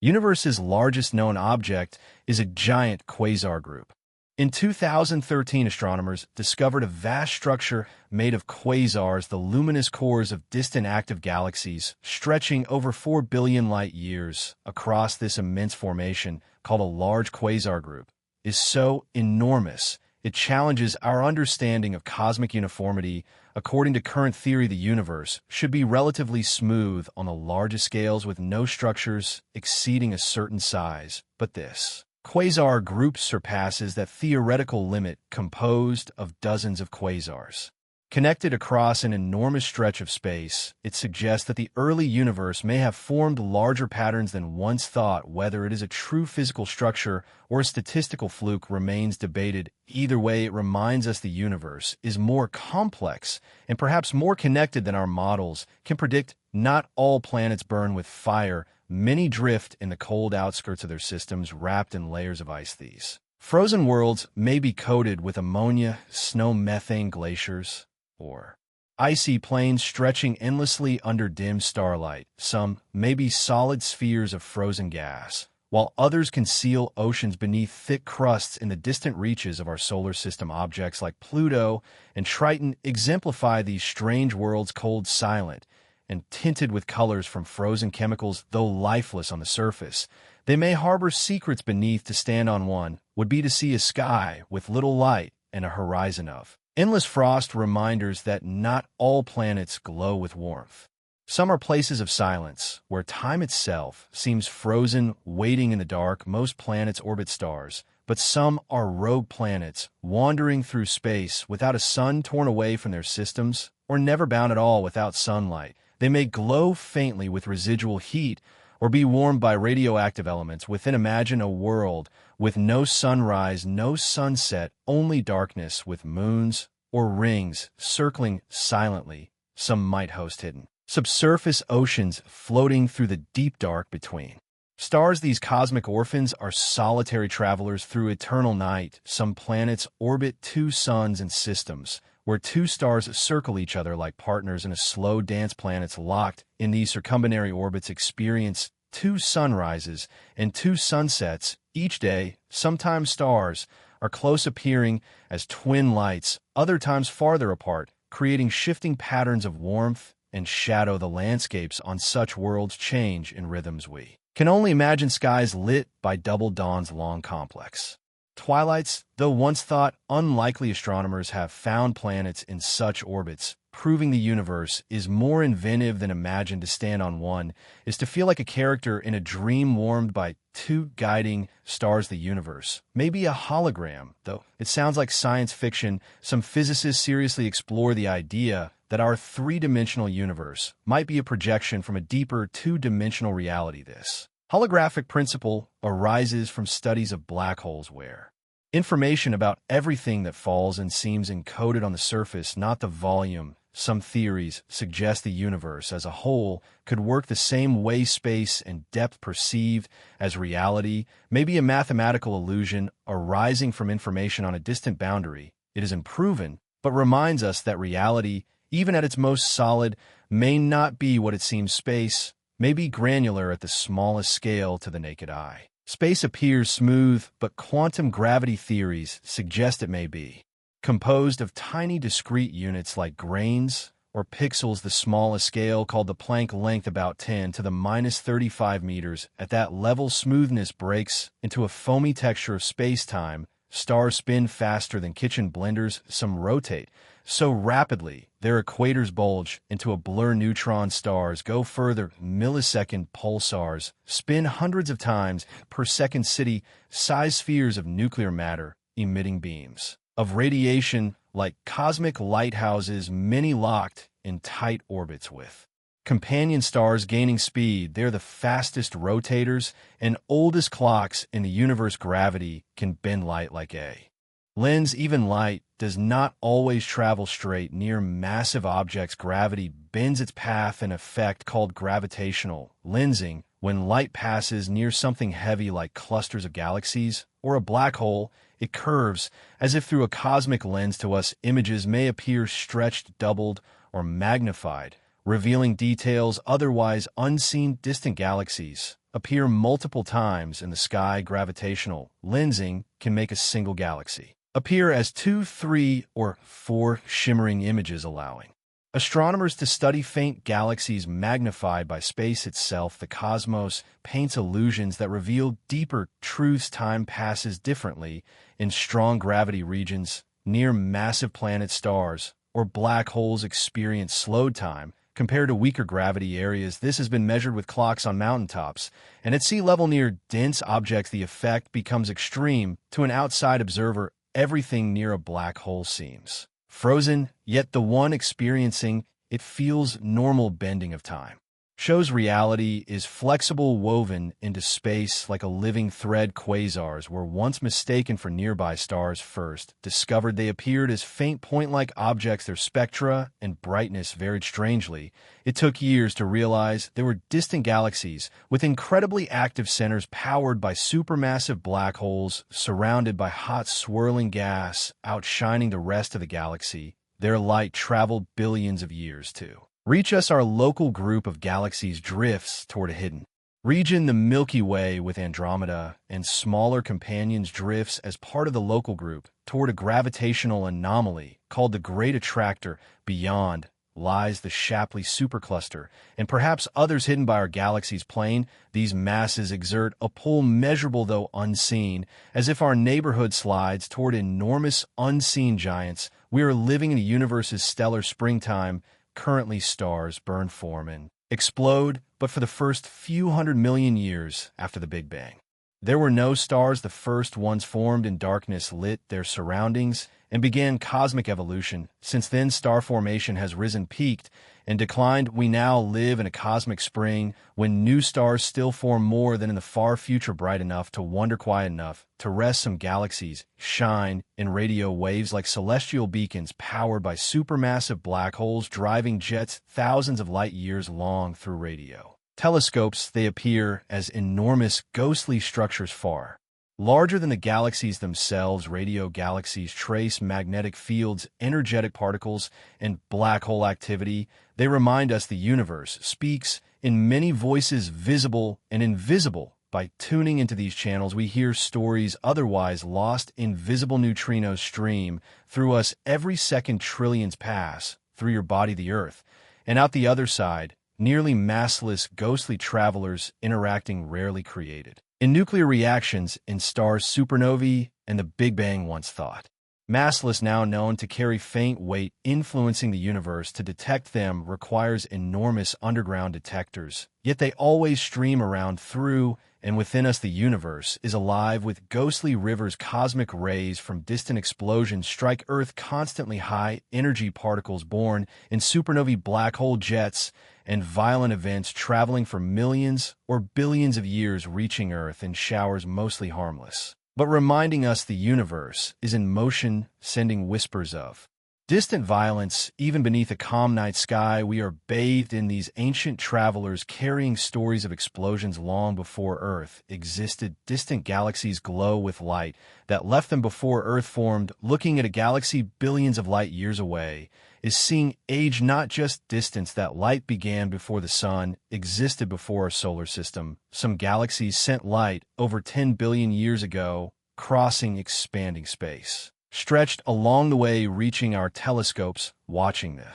universe's largest known object is a giant quasar group. In 2013, astronomers discovered a vast structure made of quasars, the luminous cores of distant active galaxies, stretching over 4 billion light years. Across this immense formation, called a large quasar group, is so enormous it challenges our understanding of cosmic uniformity. According to current theory, the universe should be relatively smooth on the largest scales, with no structures exceeding a certain size. But this quasar group surpasses that theoretical limit, composed of dozens of quasars connected across an enormous stretch of space. It suggests that the early universe may have formed larger patterns than once thought. Whether it is a true physical structure or a statistical fluke remains debated. Either way, it reminds us the universe is more complex and perhaps more connected than our models can predict. Not all planets burn with fire. Many drift in the cold outskirts of their systems, wrapped in layers of ice. These frozen worlds may be coated with ammonia, snow, methane, glaciers, or icy plains stretching endlessly under dim starlight. Some may be solid spheres of frozen gas, while others conceal oceans beneath thick crusts. In the distant reaches of our solar system, objects like Pluto and Triton exemplify these strange worlds, cold, silent, and tinted with colors from frozen chemicals. Though lifeless on the surface, they may harbor secrets beneath. To stand on one would be to see a sky with little light and a horizon of endless frost, reminders that not all planets glow with warmth. Some are places of silence, where time itself seems frozen, waiting in the dark. Most planets orbit stars, but some are rogue planets, wandering through space without a sun, torn away from their systems, or never bound at all without sunlight. They may glow faintly with residual heat, or be warmed by radioactive elements within. Imagine a world with no sunrise, no sunset, only darkness, with moons or rings circling silently. Some might host hidden subsurface oceans floating through the deep dark between Stars, these cosmic orphans, are solitary travelers through eternal night. Some planets orbit two suns and systems, where two stars circle each other like partners in a slow dance. Planets locked in these circumbinary orbits experience two sunrises and two sunsets each day. Sometimes stars are close, appearing as twin lights, other times farther apart, creating shifting patterns of warmth and shadow. The landscapes on such worlds change in rhythms we can only imagine. Skies lit by double dawns, long complex twilights. Though once thought unlikely, astronomers have found planets in such orbits, proving the universe is more inventive than imagined. To stand on one is to feel like a character in a dream warmed by two guiding stars. The universe may be a hologram, though it sounds like science fiction. Some physicists seriously explore the idea that our three-dimensional universe might be a projection from a deeper two-dimensional reality. This holographic principle arises from studies of black holes, where information about everything that falls and seems encoded on the surface, not the volume. Some theories suggest the universe as a whole could work the same way. Space and depth perceived as reality may be a mathematical illusion arising from information on a distant boundary. It is unproven, but reminds us that reality, even at its most solid, may not be what it seems. Space may be granular at the smallest scale to the naked eye. Space appears smooth, but quantum gravity theories suggest it may be composed of tiny discrete units like grains or pixels. The smallest scale, called the Planck length, about 10 to the minus 35 meters. At that level, smoothness breaks into a foamy texture of space-time. Stars spin faster than kitchen blenders. Some rotate so rapidly their equators bulge into a blur. Neutron stars go further. Millisecond pulsars spin hundreds of times per second. City-sized spheres of nuclear matter emitting beams of radiation like cosmic lighthouses, many locked in tight orbits with companion stars gaining speed. They're the fastest rotators and oldest clocks in the universe. Gravity can bend light like a lens. Even light does not always travel straight near massive objects. Gravity bends its path, an effect called gravitational lensing. When light passes near something heavy like clusters of galaxies or a black hole, it curves as if through a cosmic lens. To us, images may appear stretched, doubled, or magnified, revealing details otherwise unseen. Distant galaxies appear multiple times in the sky. Gravitational lensing can make a single galaxy appear as 2, 3, or 4 shimmering images, allowing astronomers to study faint galaxies magnified by space itself. The cosmos paints illusions that reveal deeper truths. Time passes differently in strong gravity regions. Near massive planets, stars, or black holes experience slowed time compared to weaker gravity areas. This has been measured with clocks on mountaintops, and at sea level near dense objects, the effect becomes extreme. To an outside observer, everything near a black hole seems frozen, yet the one experiencing it feels normal. Bending of time shows reality is flexible, woven into space like a living thread. Quasars were once mistaken for nearby stars. First discovered, they appeared as faint point-like objects. Their spectra and brightness varied strangely. It took years to realize they were distant galaxies with incredibly active centers powered by supermassive black holes surrounded by hot swirling gas outshining the rest of the galaxy. Their light traveled billions of years to reach us. Our local group of galaxies drifts toward a hidden region. The Milky Way, with Andromeda and smaller companions, drifts as part of the local group toward a gravitational anomaly called the Great Attractor. Beyond lies the Shapley supercluster, and perhaps others hidden by our galaxy's plane. These masses exert a pull measurable though unseen, as if our neighborhood slides toward enormous unseen giants. We are living in a universe's stellar springtime. Currently, stars burn, form, and explode, but for the first few 100 million years after the Big Bang, there were no stars. The first ones formed in darkness, lit their surroundings, and began cosmic evolution. Since then, star formation has risen, peaked, and declined. We now live in a cosmic spring when new stars still form more than in the far future, bright enough to wonder, quiet enough to rest. Some galaxies shine in radio waves like celestial beacons powered by supermassive black holes driving jets thousands of light years long through radio telescopes, they appear as enormous, ghostly structures far larger than the galaxies themselves. Radio galaxies trace magnetic fields, energetic particles, and black hole activity. They remind us the universe speaks in many voices, visible and invisible. By tuning into these channels, we hear stories otherwise lost. Invisible neutrinos stream through us every second. Trillions pass through your body, the Earth, and out the other side, nearly massless, ghostly travelers interacting, rarely created. In nuclear reactions, in stars, supernovae, and the Big Bang once thought. Massless, now known to carry faint weight influencing the universe. To detect them requires enormous underground detectors, yet they always stream around, through, and within us. The universe is alive with ghostly rivers. Cosmic rays from distant explosions strike Earth constantly. High energy particles born in supernovae, black hole jets, and violent events traveling for millions or billions of years, reaching Earth in showers, mostly harmless, but reminding us the universe is in motion, sending whispers of distant violence. Even beneath a calm night sky, we are bathed in these ancient travelers, carrying stories of explosions long before Earth existed. Distant galaxies glow with light that left them before Earth formed. Looking at a galaxy billions of light years away is seeing age, not just distance. That light began before the sun existed, before our solar system. Some galaxies sent light over 10 billion years ago, crossing expanding space, stretched along the way, reaching our telescopes, watching the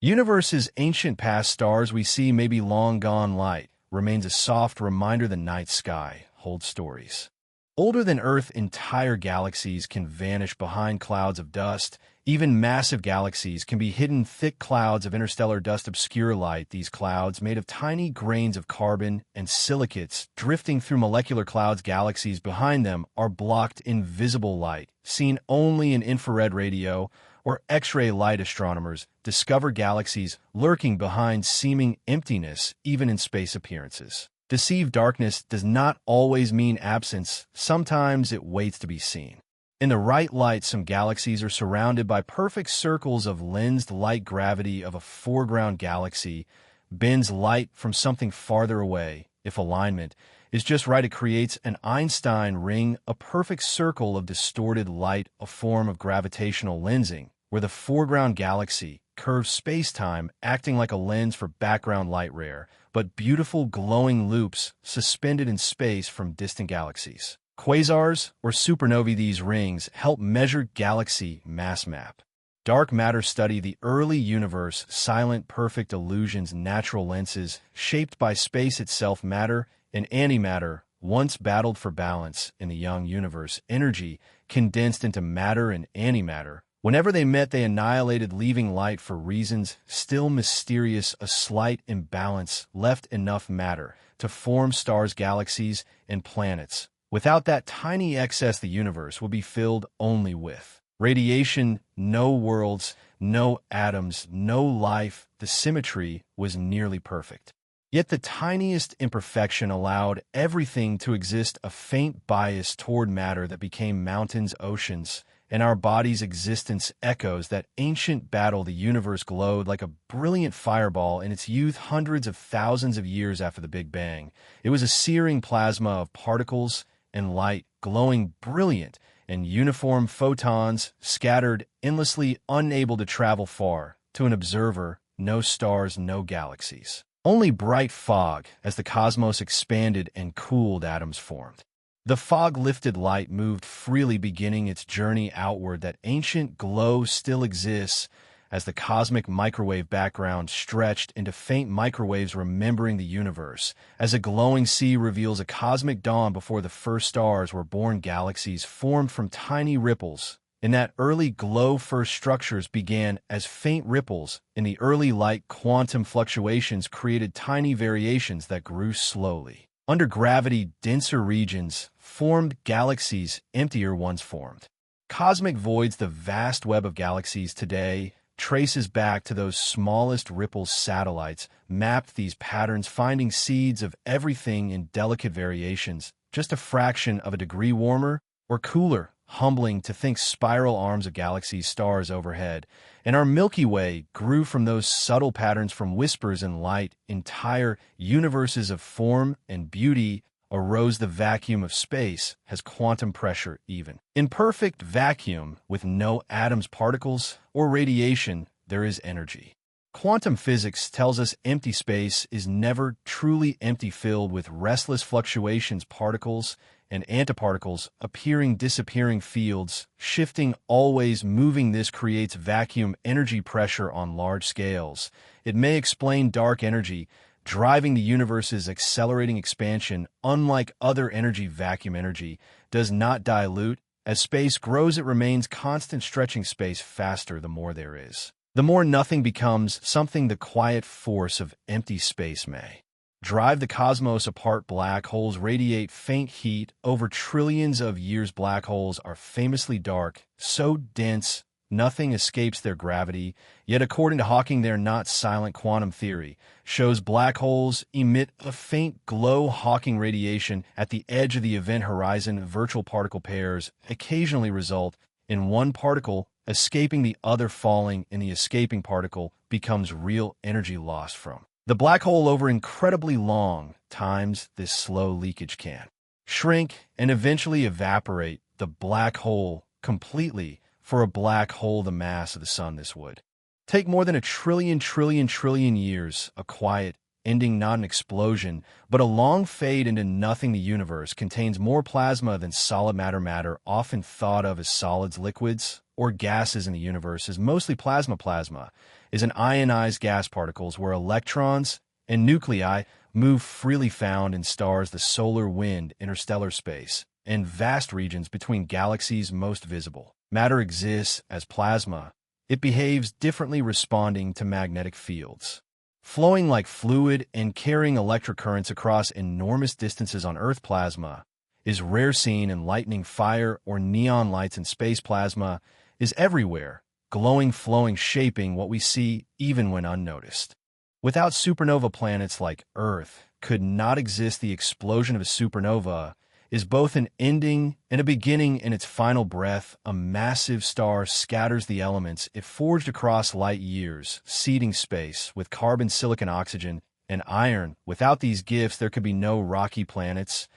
universe's ancient past. Stars we see may be long gone. Light remains a soft reminder. The night sky holds stories older than Earth. Entire galaxies can vanish behind clouds of dust. Even massive galaxies can be hidden. Thick clouds of interstellar dust obscure light. These clouds, made of tiny grains of carbon and silicates, drifting through molecular clouds. Galaxies behind them are blocked. Invisible light, seen only in infrared radio or X-ray light. Astronomers discover galaxies lurking behind seeming emptiness, even in space appearances. Deceive. Darkness does not always mean absence. Sometimes it waits to be seen. In the right light, some galaxies are surrounded by perfect circles of lensed light. Gravity of a foreground galaxy bends light from something farther away. If alignment is just right, it creates an Einstein ring, a perfect circle of distorted light, a form of gravitational lensing, where the foreground galaxy curves space-time, acting like a lens for background light. Rare but beautiful glowing loops suspended in space from distant galaxies. Quasars or supernovae, these rings help measure galaxy mass map. Dark matter study the early universe, silent perfect illusions, natural lenses shaped by space itself. Matter and antimatter once battled for balance in the young universe. Energy condensed into matter and antimatter. Whenever they met, they annihilated, leaving light for reasons still mysterious. A slight imbalance left enough matter to form stars, galaxies, and planets. Without that tiny excess, the universe would be filled only with radiation, no worlds, no atoms, no life. The symmetry was nearly perfect. Yet the tiniest imperfection allowed everything to exist, a faint bias toward matter that became mountains, oceans, and our body's existence echoes that ancient battle. The universe glowed like a brilliant fireball in its youth, hundreds of thousands of years after the Big Bang. It was a searing plasma of particles and light, glowing brilliant and uniform. Photons scattered endlessly, unable to travel far. To an observer, no stars, no galaxies, only bright fog. As the cosmos expanded and cooled, atoms formed. The fog lifted, light moved freely, beginning its journey outward. That ancient glow still exists as the cosmic microwave background stretched into faint microwaves, remembering the universe. As a glowing sea reveals a cosmic dawn before the first stars were born, galaxies formed from tiny ripples. In that early glow, first structures began as faint ripples. In the early light, quantum fluctuations created tiny variations that grew slowly. Under gravity, denser regions formed galaxies, emptier ones formed cosmic voids. The vast web of galaxies today traces back to those smallest ripples. Satellites mapped these patterns, finding seeds of everything in delicate variations, just a fraction of a degree warmer or cooler. humbling to think spiral arms of galaxies, stars overhead. And our Milky Way grew from those subtle patterns, from whispers and light. Entire universes of form and beauty arose. The vacuum of space has quantum pressure even. In perfect vacuum, with no atoms, particles, or radiation, there is energy. Quantum physics tells us empty space is never truly empty, filled with restless fluctuations, particles and antiparticles, appearing, disappearing, fields shifting, always moving. This creates vacuum energy pressure on large scales. It may explain dark energy driving the universe's accelerating expansion. Unlike other energy, vacuum energy does not dilute. As space grows, it remains constant, stretching space faster the more there is. The more nothing becomes something. The quiet force of empty space may drive the cosmos apart. Black holes radiate faint heat over trillions of years. Black holes are famously dark, so dense nothing escapes their gravity. Yet according to Hawking, they're not silent. Quantum theory shows black holes emit a faint glow. Hawking radiation at the edge of the event horizon. Virtual particle pairs occasionally result in one particle escaping the other, falling in the escaping particle becomes real energy lost from the black hole. Over incredibly long times, this slow leakage can shrink and eventually evaporate the black hole completely. For a black hole the mass of the sun, this would take more than a trillion years. A quiet ending, not an explosion, but a long fade into nothing. The universe contains more plasma than solid matter. Matter, often thought of as solids, liquids, or gases in the universe, is mostly plasma. Plasma is an ionized gas, particles where electrons and nuclei move freely, found in stars, the solar wind, interstellar space, and vast regions between galaxies. Most visible matter exists as plasma. It behaves differently, responding to magnetic fields, flowing like fluid and carrying electric currents across enormous distances. On Earth, plasma is rare, seen in lightning, fire, or neon lights. In space, plasma is everywhere, glowing, flowing, shaping what we see even when unnoticed. Without supernova, planets like Earth could not exist. The explosion of a supernova is both an ending and a beginning. In its final breath, a massive star scatters the elements it forged across light years, seeding space with carbon, silicon, oxygen, and iron. Without these gifts, there could be no rocky planets,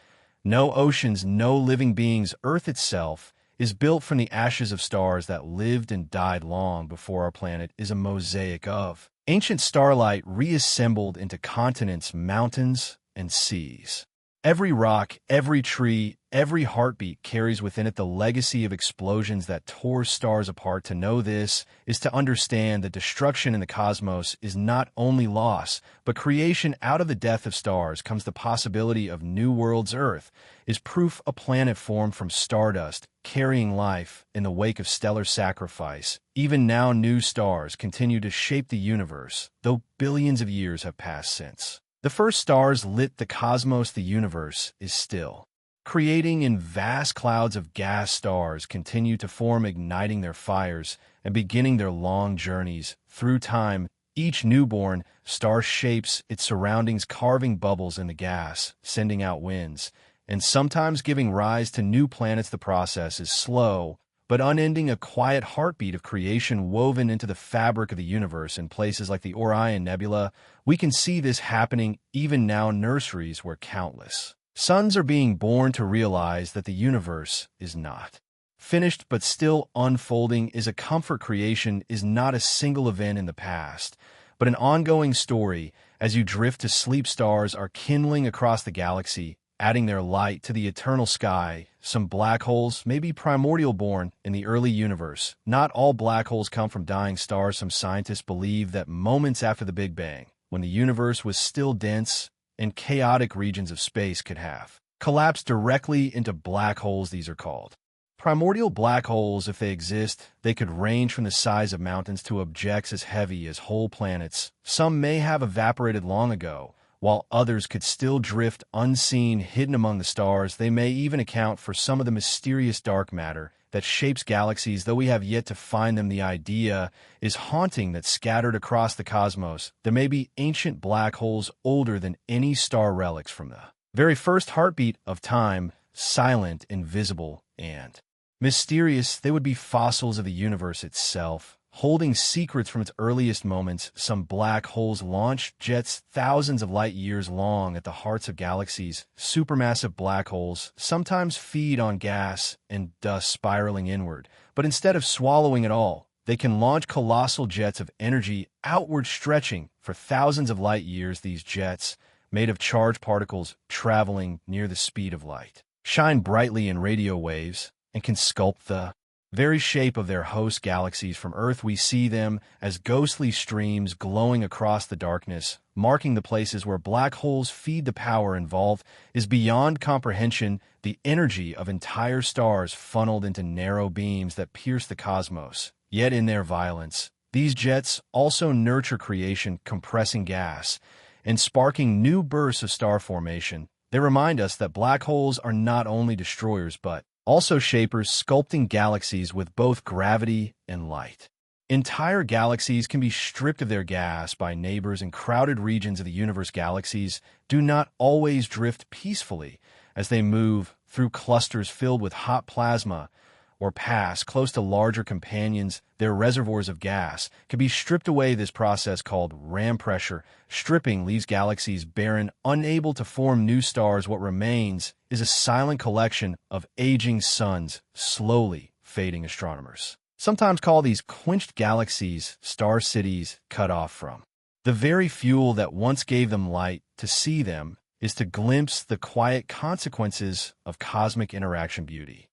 no oceans, no living beings. Earth itself is built from the ashes of stars that lived and died long before our planet is a mosaic of ancient starlight reassembled into continents, mountains, and seas. Every rock, every tree, every heartbeat carries within it the legacy of explosions that tore stars apart. To know this is to understand that destruction in the cosmos is not only loss, but creation. Out of the death of stars comes the possibility of new worlds. Earth is proof a planet formed from stardust, carrying life in the wake of stellar sacrifice. Even now, new stars continue to shape the universe, though billions of years have passed since the first stars lit the cosmos. The universe is still creating. In vast clouds of gas, stars continue to form, igniting their fires and beginning their long journeys through time. Each newborn star shapes its surroundings, carving bubbles in the gas, sending out winds, and sometimes giving rise to new planets. The process is slow but unending, a quiet heartbeat of creation woven into the fabric of the universe. In places like the Orion Nebula, we can see this happening even now. Nurseries where countless sons are being born to realize that the universe is not finished but still unfolding. Is a comfort. Creation is not a single event in the past, but an ongoing story. As you drift to sleep, stars are kindling across the galaxy, adding their light to the eternal sky. Some black holes may be primordial, born in the early universe. Not all black holes come from dying stars. Some scientists believe that moments after the Big Bang, when the universe was still dense and chaotic, regions of space could have collapsed directly into black holes. These are called primordial black holes. If they exist, they could range from the size of mountains to objects as heavy as whole planets. Some may have evaporated long ago, while others could still drift unseen, hidden among the stars. They may even account for some of the mysterious dark matter that shapes galaxies, though we have yet to find them. The idea is haunting that scattered across the cosmos, there may be ancient black holes older than any star, relics from the very first heartbeat of time, silent, invisible, and Mysterious, they would be fossils of the universe itself, holding secrets from its earliest moments. Some black holes launch jets thousands of light years long at the hearts of galaxies. Supermassive black holes sometimes feed on gas and dust spiraling inward, but instead of swallowing it all, they can launch colossal jets of energy outward, stretching for thousands of light years. These jets, made of charged particles traveling near the speed of light, shine brightly in radio waves and can sculpt the very shape of their host galaxies. From Earth, we see them as ghostly streams glowing across the darkness, marking the places where black holes feed. The power involved is beyond comprehension, the energy of entire stars funneled into narrow beams that pierce the cosmos. Yet in their violence, these jets also nurture creation, compressing gas and sparking new bursts of star formation. They remind us that black holes are not only destroyers but also shapers, sculpting galaxies with both gravity and light. Entire galaxies can be stripped of their gas by neighbors, and crowded regions of the universe. Galaxies do not always drift peacefully as they move through clusters filled with hot plasma or pass close to larger companions. Their reservoirs of gas can be stripped away. This process, called ram pressure stripping, leaves galaxies barren, unable to form new stars. What remains is a silent collection of aging suns, slowly fading. Astronomers sometimes call these quenched galaxies star cities, cut off from the very fuel that once gave them light. To see them is to glimpse the quiet consequences of cosmic interaction. Beauty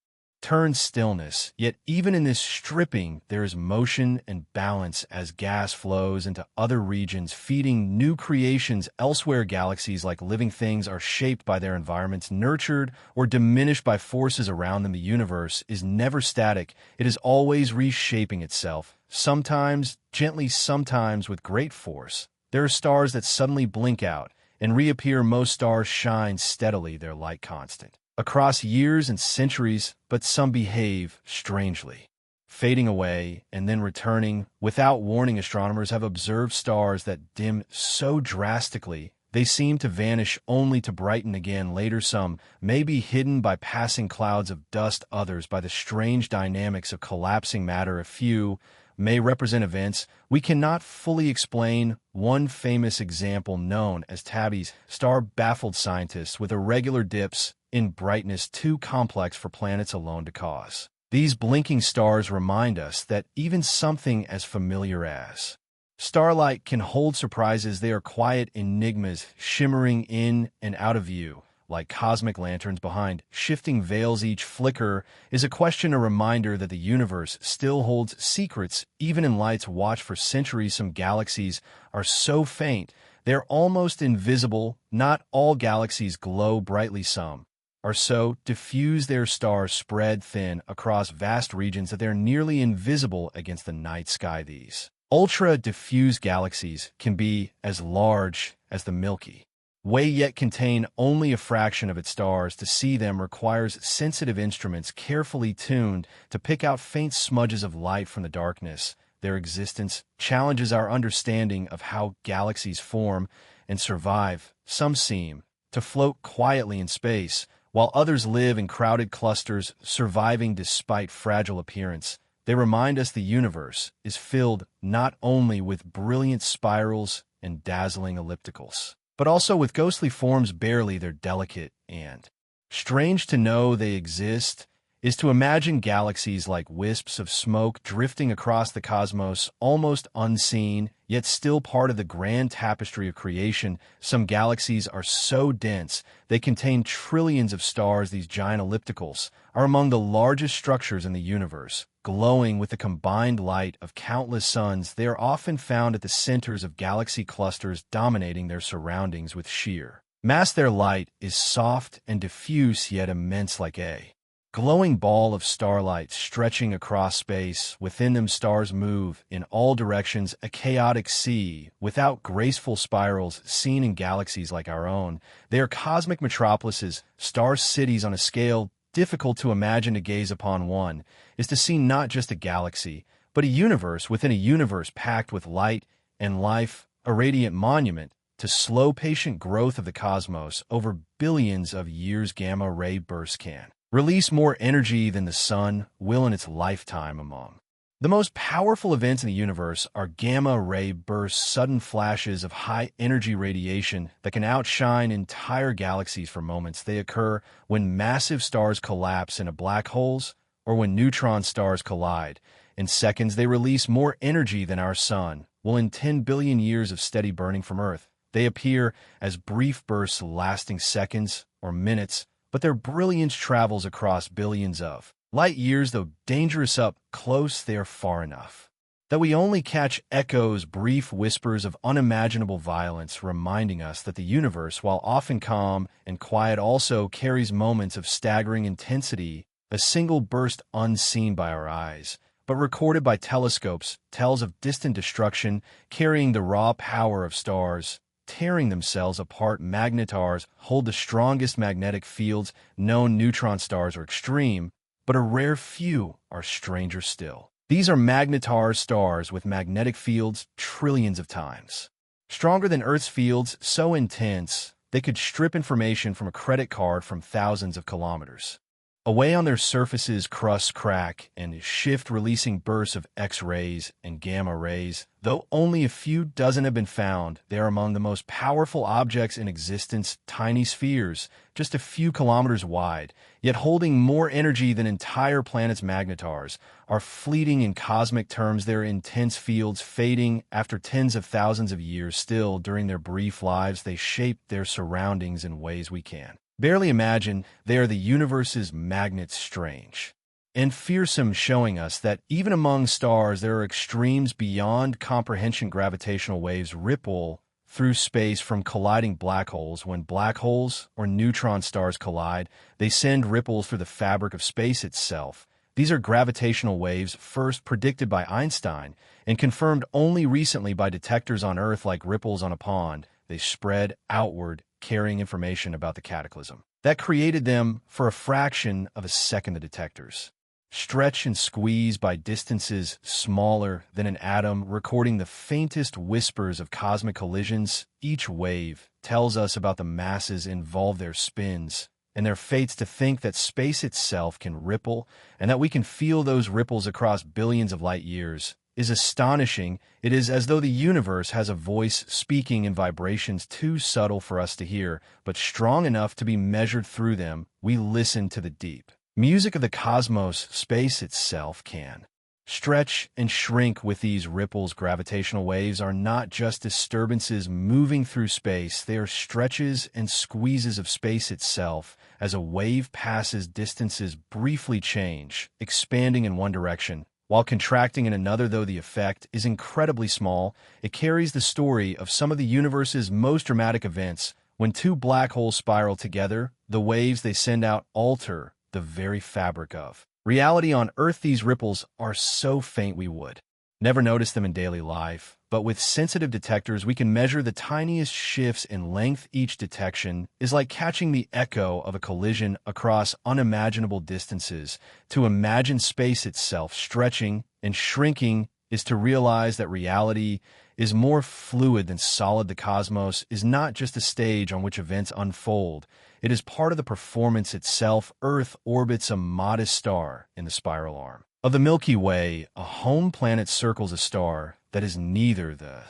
turns stillness, yet even in this stripping there is motion and balance as gas flows into other regions, feeding new creations elsewhere. Galaxies, like living things, are shaped by their environments, nurtured or diminished by forces around them. The universe is never static, it is always reshaping itself, sometimes gently, sometimes with great force. There are stars that suddenly blink out and reappear. Most stars shine steadily, their light constant across years and centuries, but some behave strangely, fading away and then returning without warning. Astronomers have observed stars that dim so drastically they seem to vanish only to brighten again later. Some may be hidden by passing clouds of dust, others by the strange dynamics of collapsing matter. A few may represent events we cannot fully explain. One famous example, known as Tabby's star, baffled scientists with irregular dips in brightness too complex for planets alone to cause. These blinking stars remind us that even something as familiar as starlight can hold surprises. They are quiet enigmas, shimmering in and out of view, like cosmic lanterns behind shifting veils. Each flicker is a question, a reminder that the universe still holds secrets, even in lights watched for centuries. Some galaxies are so faint they're almost invisible. Not all galaxies glow brightly. Some are so diffuse their stars spread thin across vast regions that they're nearly invisible against the night sky. These ultra-diffuse galaxies can be as large as the Milky Way, yet contain only a fraction of its stars. To see them requires sensitive instruments carefully tuned to pick out faint smudges of light from the darkness. Their existence challenges our understanding of how galaxies form and survive. Some seem to float quietly in space, while others live in crowded clusters, surviving despite fragile appearance. They remind us the universe is filled not only with brilliant spirals and dazzling ellipticals, but also with ghostly forms. Barely they're delicate and strange. To know they exist is to imagine galaxies like wisps of smoke drifting across the cosmos, almost unseen, yet still part of the grand tapestry of creation. Some galaxies are so dense they contain trillions of stars. These giant ellipticals are among the largest structures in the universe, glowing with the combined light of countless suns. They are often found at the centers of galaxy clusters, dominating their surroundings with sheer mass. Their light is soft and diffuse, yet immense, like a glowing ball of starlight stretching across space. Within them, stars move in all directions, a chaotic sea without graceful spirals seen in galaxies like our own. They are cosmic metropolises, star cities on a scale difficult to imagine. To gaze upon one is to see not just a galaxy, but a universe within a universe, packed with light and life, a radiant monument to slow, patient growth of the cosmos over billions of years. Gamma ray bursts can release more energy than the sun will in its lifetime among. The most powerful events in the universe are gamma-ray bursts, sudden flashes of high-energy radiation that can outshine entire galaxies for moments. They occur when massive stars collapse into black holes or when neutron stars collide. In seconds, they release more energy than our sun will in 10 billion years of steady burning from Earth. They appear as brief bursts lasting seconds or minutes, but their brilliance travels across billions of light years. Though dangerous up close, they are far enough that we only catch echoes, brief whispers of unimaginable violence, reminding us that the universe, while often calm and quiet, also carries moments of staggering intensity. A single burst unseen by our eyes, but recorded by telescopes, tells of distant destruction, carrying the raw power of stars tearing themselves apart. Magnetars hold the strongest magnetic fields known. Neutron stars are extreme, but a rare few are stranger still. These are magnetar stars with magnetic fields trillions of times stronger than Earth's fields, so intense they could strip information from a credit card from thousands of kilometers away. On their surfaces, crusts crack and shift, releasing bursts of X-rays and gamma rays. Though only a few dozen have been found, they are among the most powerful objects in existence. Tiny spheres, just a few kilometers wide, yet holding more energy than entire planets. Magnetars are fleeting in cosmic terms, their intense fields fading after tens of thousands of years. Still, during their brief lives, they shape their surroundings in ways we can barely imagine. They are the universe's magnets, strange and fearsome, showing us that even among stars there are extremes beyond comprehension. Gravitational waves ripple through space from colliding black holes. When black holes or neutron stars collide, they send ripples through the fabric of space itself. These are gravitational waves, first predicted by Einstein and confirmed only recently by detectors on Earth. Like ripples on a pond, they spread outward, carrying information about the cataclysm that created them. For a fraction of a second, the detectors stretch and squeeze by distances smaller than an atom, recording the faintest whispers of cosmic collisions. Each wave tells us about the masses involved, their spins, and their fates. To think that space itself can ripple and that we can feel those ripples across billions of light years is astonishing. It is as though the universe has a voice speaking in vibrations too subtle for us to hear, but strong enough to be measured. Through them, we listen to the deep music of the cosmos. Space itself can stretch and shrink with these ripples. Gravitational waves are not just disturbances moving through space, they are stretches and squeezes of space itself. As a wave passes, distances briefly change, expanding in one direction while contracting in another. Though the effect is incredibly small, it carries the story of some of the universe's most dramatic events. When two black holes spiral together, the waves they send out alter the very fabric of reality on Earth. These ripples are so faint we would never notice them in daily life, but with sensitive detectors we can measure the tiniest shifts in length. Each detection is like catching the echo of a collision across unimaginable distances. To imagine space itself stretching and shrinking is to realize that reality is more fluid than solid. The cosmos is not just a stage on which events unfold. It is part of the performance itself. Earth orbits a modest star in the spiral arm of the Milky Way. A home planet circles a star that is neither the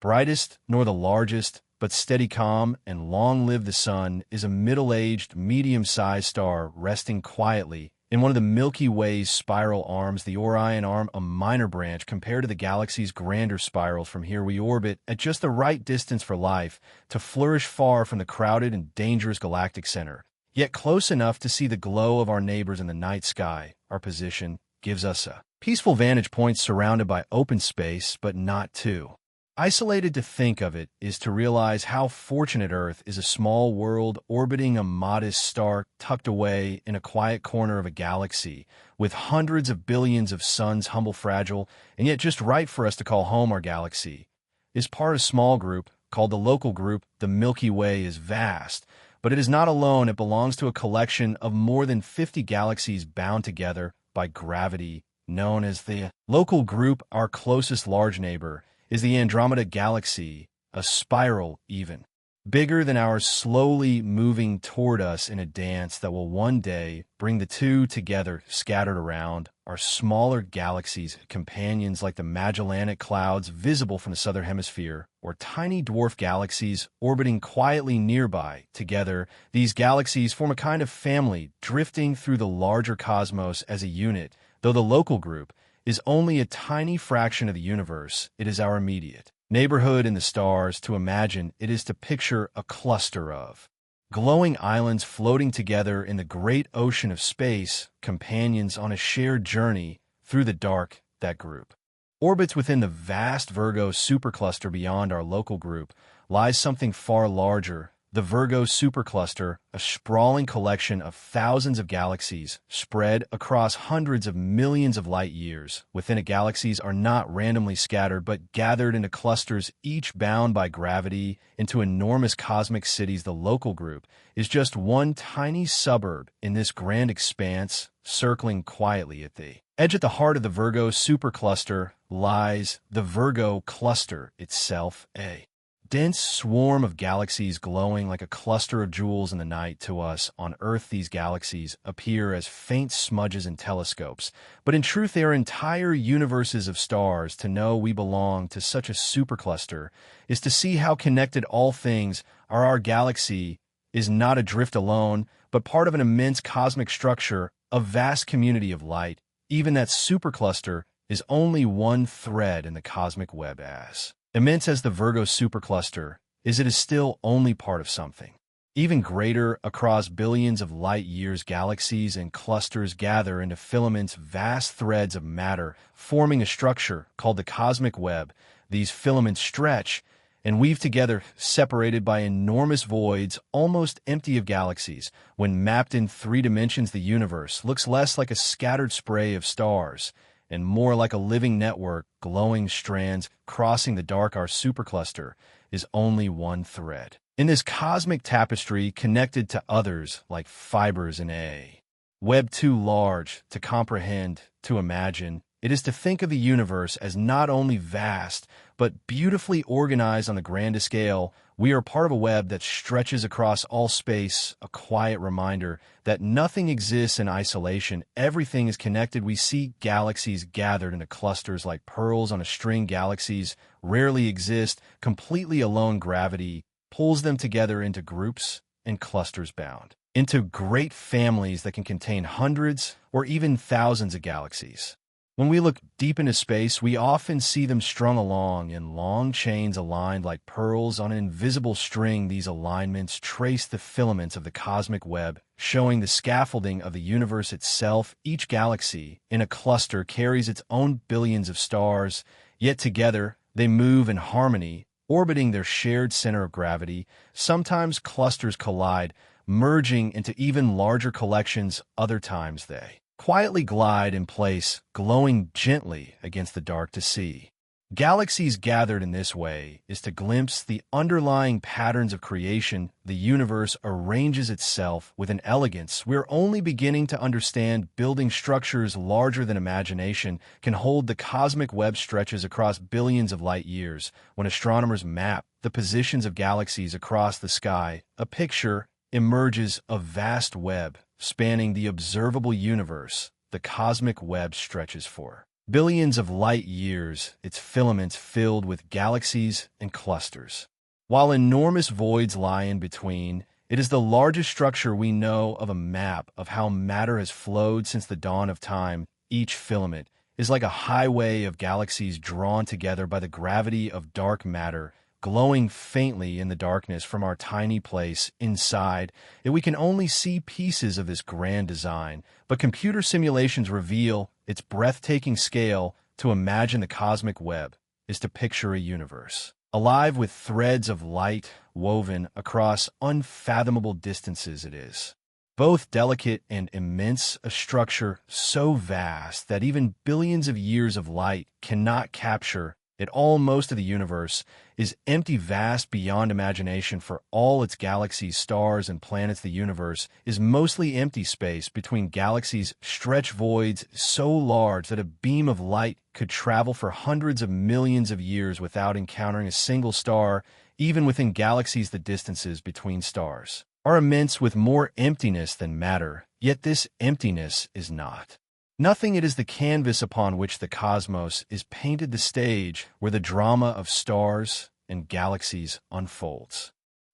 brightest nor the largest, but steady, calm, and long. Live the Sun is a middle-aged, medium-sized star resting quietly in one of the Milky Way's spiral arms. The Orion arm, a minor branch compared to the galaxy's grander spirals. From here we orbit at just the right distance for life to flourish, far from the crowded and dangerous galactic center, yet close enough to see the glow of our neighbors in the night sky. Our position gives us a peaceful vantage point surrounded by open space, but not too isolated. To think of it is to realize how fortunate Earth is, a small world orbiting a modest star tucked away in a quiet corner of a galaxy with hundreds of billions of suns. Humble, fragile, and yet just right for us to call home. Our galaxy is part of a small group called the local group. The Milky Way is vast, but it is not alone. It belongs to a collection of more than 50 galaxies bound together by gravity, known as the local group. Our closest large neighbor is the Andromeda Galaxy, a spiral even bigger than ours, slowly moving toward us in a dance that will one day bring the two together. Scattered around are smaller galaxies, companions like the Magellanic Clouds visible from the southern hemisphere, or tiny dwarf galaxies orbiting quietly nearby. Together, these galaxies form a kind of family, drifting through the larger cosmos as a unit. Though the local group is only a tiny fraction of the universe, it is our immediate neighborhood in the stars. To imagine it is to picture a cluster of glowing islands floating together in the great ocean of space, companions on a shared journey through the dark. That group orbits within the vast Virgo supercluster. Beyond our local group lies something far larger, the Virgo supercluster, a sprawling collection of thousands of galaxies spread across hundreds of millions of light years. Within it, galaxies are not randomly scattered but gathered into clusters, each bound by gravity into enormous cosmic cities. The local group is just one tiny suburb in this grand expanse, circling quietly at the edge. At the heart of the Virgo supercluster lies the Virgo cluster itself, a dense swarm of galaxies glowing like a cluster of jewels in the night. To us on Earth, these galaxies appear as faint smudges in telescopes, but in truth they are entire universes of stars. To know we belong to such a supercluster is to see how connected all things are. Our galaxy is not adrift alone, but part of an immense cosmic structure, a vast community of light. Even that supercluster is only one thread in the cosmic web. As immense as the Virgo supercluster is, it is still only part of something even greater. Across billions of light years, galaxies and clusters gather into filaments, vast threads of matter, forming a structure called the cosmic web. These filaments stretch and weave together, separated by enormous voids, almost empty of galaxies. When mapped in 3 dimensions, the universe looks less like a scattered spray of stars and more like a living network, glowing strands crossing the dark. Our supercluster is only one thread in this cosmic tapestry, connected to others like fibers in a web too large to comprehend. To imagine it is to think of the universe as not only vast, but beautifully organized on the grandest scale. We are part of a web that stretches across all space, a quiet reminder that nothing exists in isolation. Everything is connected. We see galaxies gathered into clusters like pearls on a string. Galaxies rarely exist completely alone. Gravity pulls them together into groups and clusters, bound into great families that can contain hundreds or even thousands of galaxies. When we look deep into space, we often see them strung along in long chains, aligned like pearls on an invisible string. These alignments trace the filaments of the cosmic web, showing the scaffolding of the universe itself. Each galaxy in a cluster carries its own billions of stars, yet together they move in harmony, orbiting their shared center of gravity. Sometimes clusters collide, merging into even larger collections. Other times they quietly glide in place, glowing gently against the dark. To see galaxies gathered in this way is to glimpse the underlying patterns of creation. The universe arranges itself with an elegance we're only beginning to understand. Building structures larger than imagination can hold. The cosmic web stretches across billions of light years. When astronomers map the positions of galaxies across the sky, a picture emerges, a vast web spanning the observable universe. The cosmic web stretches for billions of light years, its filaments filled with galaxies and clusters. While enormous voids lie in between, it is the largest structure we know of, a map of how matter has flowed since the dawn of time. Each filament is like a highway of galaxies drawn together by the gravity of dark matter, glowing faintly in the darkness. From our tiny place inside it, we can only see pieces of this grand design, but computer simulations reveal its breathtaking scale. To imagine the cosmic web is to picture a universe alive with threads of light woven across unfathomable distances. It is both delicate and immense, a structure so vast that even billions of years of light cannot capture Most of the universe is empty, vast beyond imagination. For all its galaxies, stars, and planets, the universe is mostly empty space between galaxies, stretch voids so large that a beam of light could travel for hundreds of millions of years without encountering a single star. Even within galaxies, the distances between stars are immense, with more emptiness than matter, yet this emptiness is not nothing. It is the canvas upon which the cosmos is painted, the stage where the drama of stars and galaxies unfolds.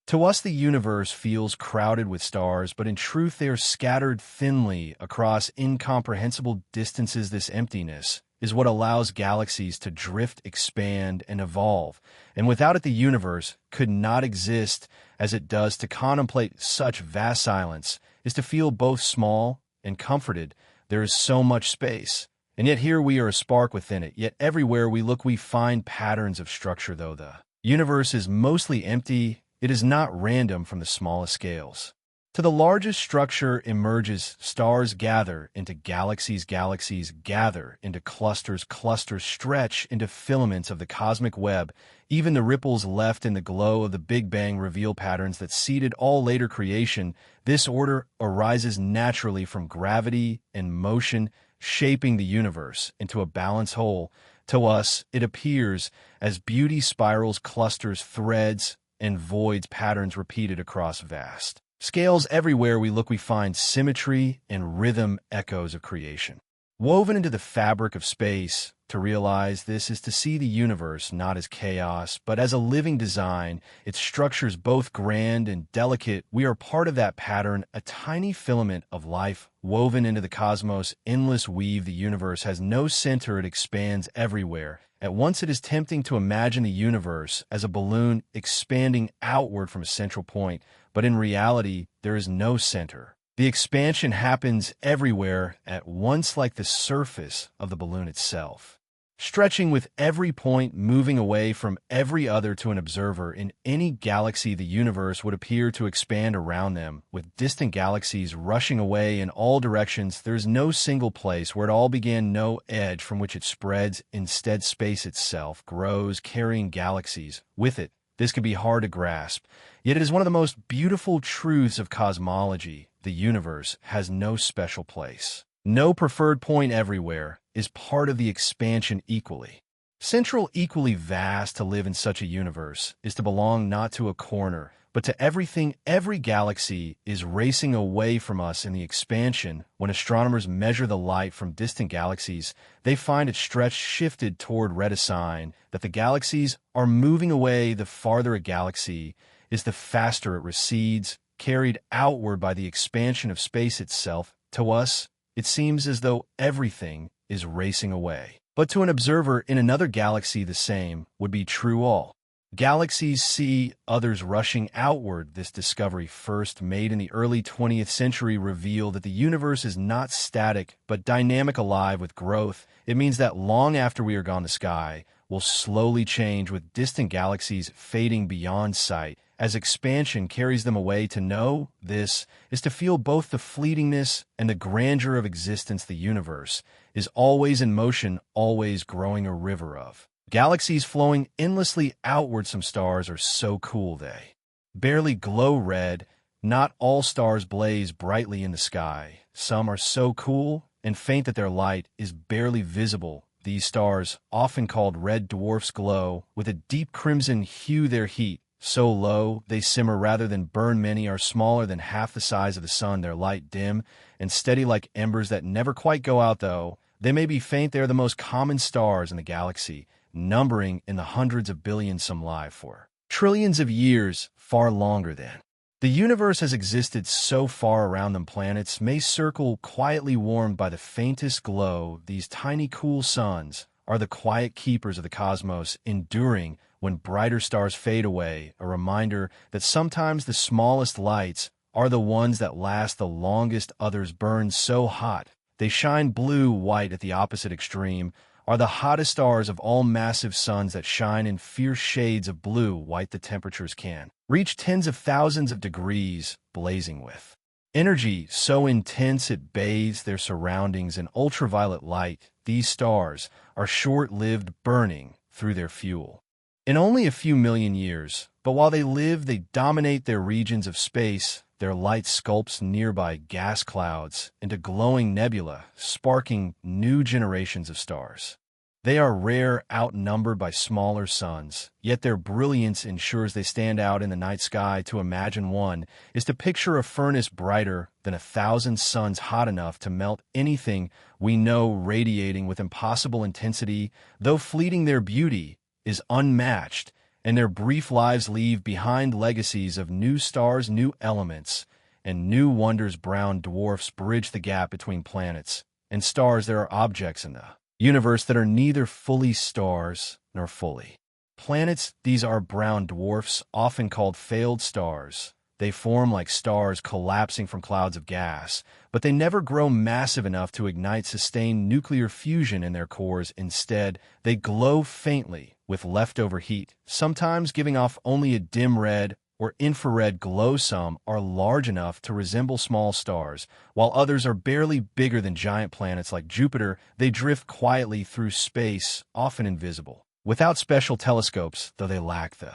To us, the universe feels crowded with stars, but in truth they are scattered thinly across incomprehensible distances. This emptiness is what allows galaxies to drift, expand, and evolve, and without it the universe could not exist as it does. To contemplate such vast silence is to feel both small and comforted. There is so much space, and yet here we are, a spark within it. Yet everywhere we look, we find patterns of structure. Though the universe is mostly empty, it is not random. From the smallest scales to the largest, structure emerges. Stars gather into galaxies, galaxies gather into clusters, clusters stretch into filaments of the cosmic web. Even the ripples left in the glow of the Big Bang reveal patterns that seeded all later creation. This order arises naturally from gravity and motion, shaping the universe into a balanced whole. To us, it appears as beauty, spirals, clusters, threads, and voids, patterns repeated across vast scales. Everywhere we look, we find symmetry and rhythm, echoes of creation woven into the fabric of space. To realize this is to see the universe not as chaos, but as a living design, its structures both grand and delicate. We are part of that pattern, a tiny filament of life woven into the cosmos' endless weave. The universe has no center, it expands everywhere. At once it is tempting to imagine the universe as a balloon expanding outward from a central point, but in reality, there is no center. The expansion happens everywhere at once, like the surface of the balloon itself, stretching with every point moving away from every other. To an observer in any galaxy, the universe would appear to expand around them, with distant galaxies rushing away in all directions. There is no single place where it all began, no edge from which it spreads. Instead, space itself grows, carrying galaxies with it. This can be hard to grasp, yet it is one of the most beautiful truths of cosmology. The universe has no special place, no preferred point. Everywhere is part of the expansion, equally central, equally vast. To live in such a universe is to belong not to a corner, but to everything. Every galaxy is racing away from us in the expansion. When astronomers measure the light from distant galaxies, they find it stretched, shifted toward red, a sign that the galaxies are moving away. The farther a galaxy is, the faster it recedes, carried outward by the expansion of space itself. To us, it seems as though everything is racing away. But to an observer in another galaxy, the same would be true. All galaxies see others rushing outward. This discovery, first made in the early 20th century, revealed that the universe is not static, but dynamic, alive with growth. It means that long after we are gone, the sky will slowly change, with distant galaxies fading beyond sight as expansion carries them away. To know this is to feel both the fleetingness and the grandeur of existence. The universe is always in motion, always growing, a river of galaxies flowing endlessly outward. Some stars are so cool they barely glow red. Not all stars blaze brightly in the sky. Some are so cool and faint that their light is barely visible. These stars, often called red dwarfs, glow with a deep crimson hue. Their heat so low they simmer rather than burn. Many are smaller than half the size of the sun, their light dim and steady like embers that never quite go out. Though they may be faint, they are the most common stars in the galaxy, numbering in the hundreds of billions. Some live for trillions of years, far longer than the universe has existed. So far around them, planets may circle quietly, warmed by the faintest glow. These tiny cool suns are the quiet keepers of the cosmos, enduring when brighter stars fade away, a reminder that sometimes the smallest lights are the ones that last the longest. Others burn so hot they shine blue white. At the opposite extreme are the hottest stars of all, massive suns that shine in fierce shades of blue white. The temperatures can reach tens of thousands of degrees, blazing with energy so intense it bathes their surroundings in ultraviolet light. These stars are short-lived, burning through their fuel. In only a few million years, but while they live, they dominate their regions of space. Their light sculpts nearby gas clouds into glowing nebula, sparking new generations of stars. They are rare, outnumbered by smaller suns, yet their brilliance ensures they stand out in the night sky. To imagine one is to picture a furnace brighter than 1,000 suns, hot enough to melt anything we know, radiating with impossible intensity. Though fleeting, their beauty is unmatched, and their brief lives leave behind legacies of new stars, new elements, and new wonders. Brown dwarfs bridge the gap between planets and stars. There are objects in the universe that are neither fully stars nor fully planets. These are brown dwarfs, often called failed stars. They form like stars collapsing from clouds of gas, but they never grow massive enough to ignite sustained nuclear fusion in their cores. Instead, they glow faintly with leftover heat, sometimes giving off only a dim red or infrared glow. Some are large enough to resemble small stars, while others are barely bigger than giant planets like Jupiter. They drift quietly through space, often invisible, without special telescopes, though they lack the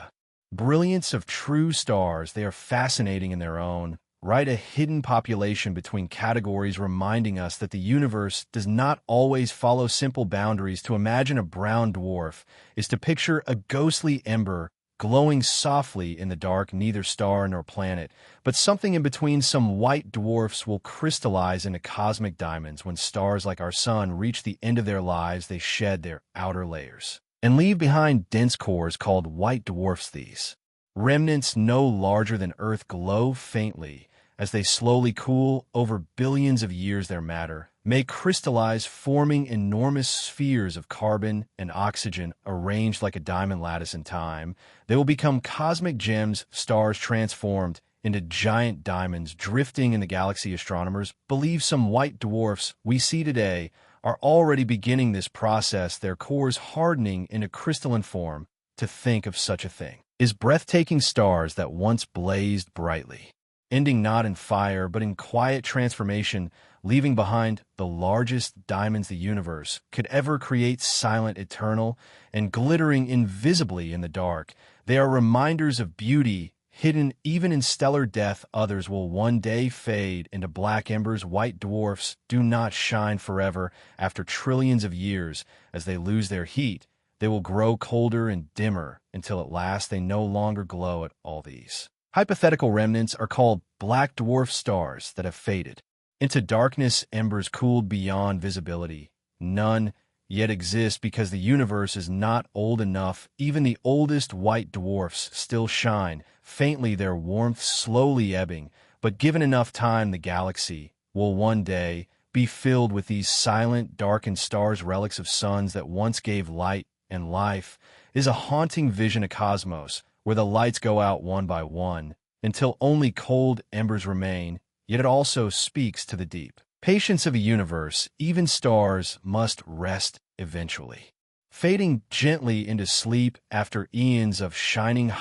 brilliance of true stars. They are fascinating in their own right, a hidden population between categories, reminding us that the universe does not always follow simple boundaries. To imagine a brown dwarf is to picture a ghostly ember glowing softly in the dark, neither star nor planet, but something in between. Some white dwarfs will crystallize into cosmic diamonds. When stars like our sun reach the end of their lives, they shed their outer layers and leave behind dense cores called white dwarfs. These remnants, no larger than Earth, glow faintly as they slowly cool. Over billions of years, their matter may crystallize, forming enormous spheres of carbon and oxygen arranged like a diamond lattice. In time, they will become cosmic gems, stars transformed into giant diamonds drifting in the galaxy. Astronomers believe some white dwarfs we see today are already beginning this process, their cores hardening into crystalline form. To think of such a thing is breathtaking. Stars that once blazed brightly, ending not in fire but in quiet transformation, leaving behind the largest diamonds the universe could ever create, silent, eternal, and glittering invisibly in the dark. They are reminders of beauty hidden even in stellar death. Others will one day fade into black embers. White dwarfs do not shine forever. After trillions of years, as they lose their heat, they will grow colder and dimmer until at last they no longer glow at all. These hypothetical remnants are called black dwarf stars that have faded into darkness, embers cooled beyond visibility. None yet exist because the universe is not old enough. Even the oldest white dwarfs still shine faintly, their warmth slowly ebbing, but given enough time, the galaxy will one day be filled with these silent, darkened stars, relics of suns that once gave light and life. Is a haunting vision, a cosmos where the lights go out one by one until only cold embers remain. Yet it also speaks to the deep patience of a universe. Even stars must rest eventually, fading gently into sleep after eons of shining.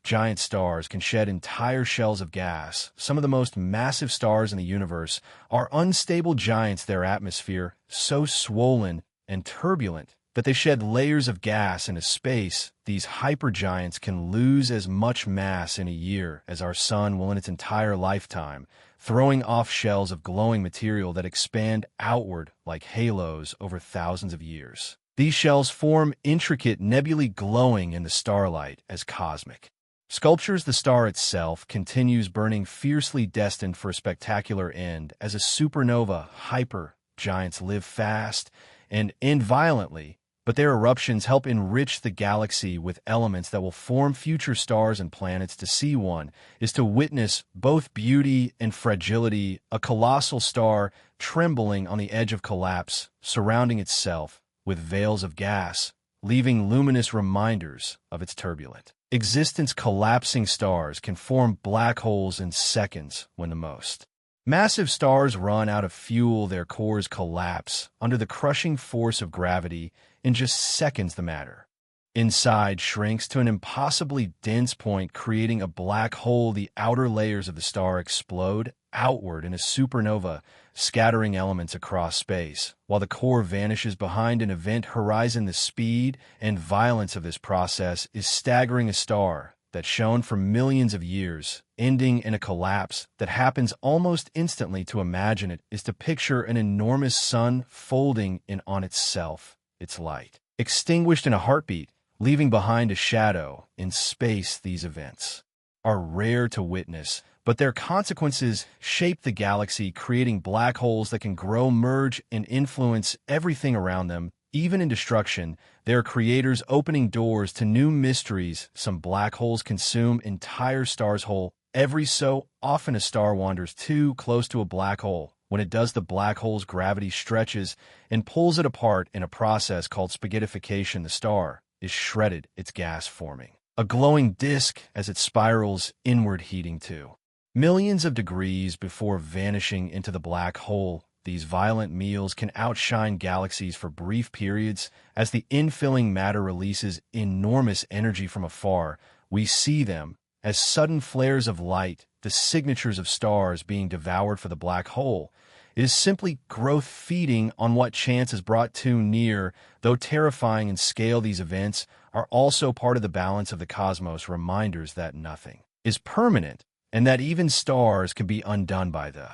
Giant stars can shed entire shells of gas. Some of the most massive stars in the universe are unstable giants, their atmosphere so swollen and turbulent that they shed layers of gas into space. These hypergiants can lose as much mass in a year as our sun will in its entire lifetime, throwing off shells of glowing material that expand outward like halos over thousands of years. These shells form intricate nebulae glowing in the starlight as cosmic sculptures. The star itself continues burning fiercely, destined for a spectacular end. As a supernova, hypergiants live fast and end violently, but their eruptions help enrich the galaxy with elements that will form future stars and planets. To see one is to witness both beauty and fragility, a colossal star trembling on the edge of collapse, surrounding itself with veils of gas, leaving luminous reminders of its turbulent existence. Collapsing stars can form black holes in seconds. When the most massive stars run out of fuel, their cores collapse under the crushing force of gravity. In just seconds, the matter inside shrinks to an impossibly dense point, creating a black hole. The outer layers of the star explode outward in a supernova, scattering elements across space, while the core vanishes behind an event horizon. The speed and violence of this process is staggering. A star that shone for millions of years, ending in a collapse that happens almost instantly. To imagine it is to picture an enormous sun folding in on itself, its light extinguished in a heartbeat, leaving behind a shadow. In space, these events are rare to witness, but their consequences shape the galaxy, creating black holes that can grow, merge, and influence everything around them. Even in destruction, their creators opening doors to new mysteries. Some black holes consume entire stars whole. Every so often a star wanders too close to a black hole. When it does, the black hole's gravity stretches and pulls it apart in a process called spaghettification. The star is shredded, its gas forming a glowing disk as it spirals inward, heating to millions of degrees before vanishing into the black hole. These violent meals can outshine galaxies for brief periods. As the infilling matter releases enormous energy from afar, we see them as sudden flares of light, the signatures of stars being devoured. For the black hole, it is simply growth feeding on what chance has brought too near. Though terrifying in scale, these events are also part of the balance of the cosmos, reminders that nothing is permanent and that even stars can be undone by the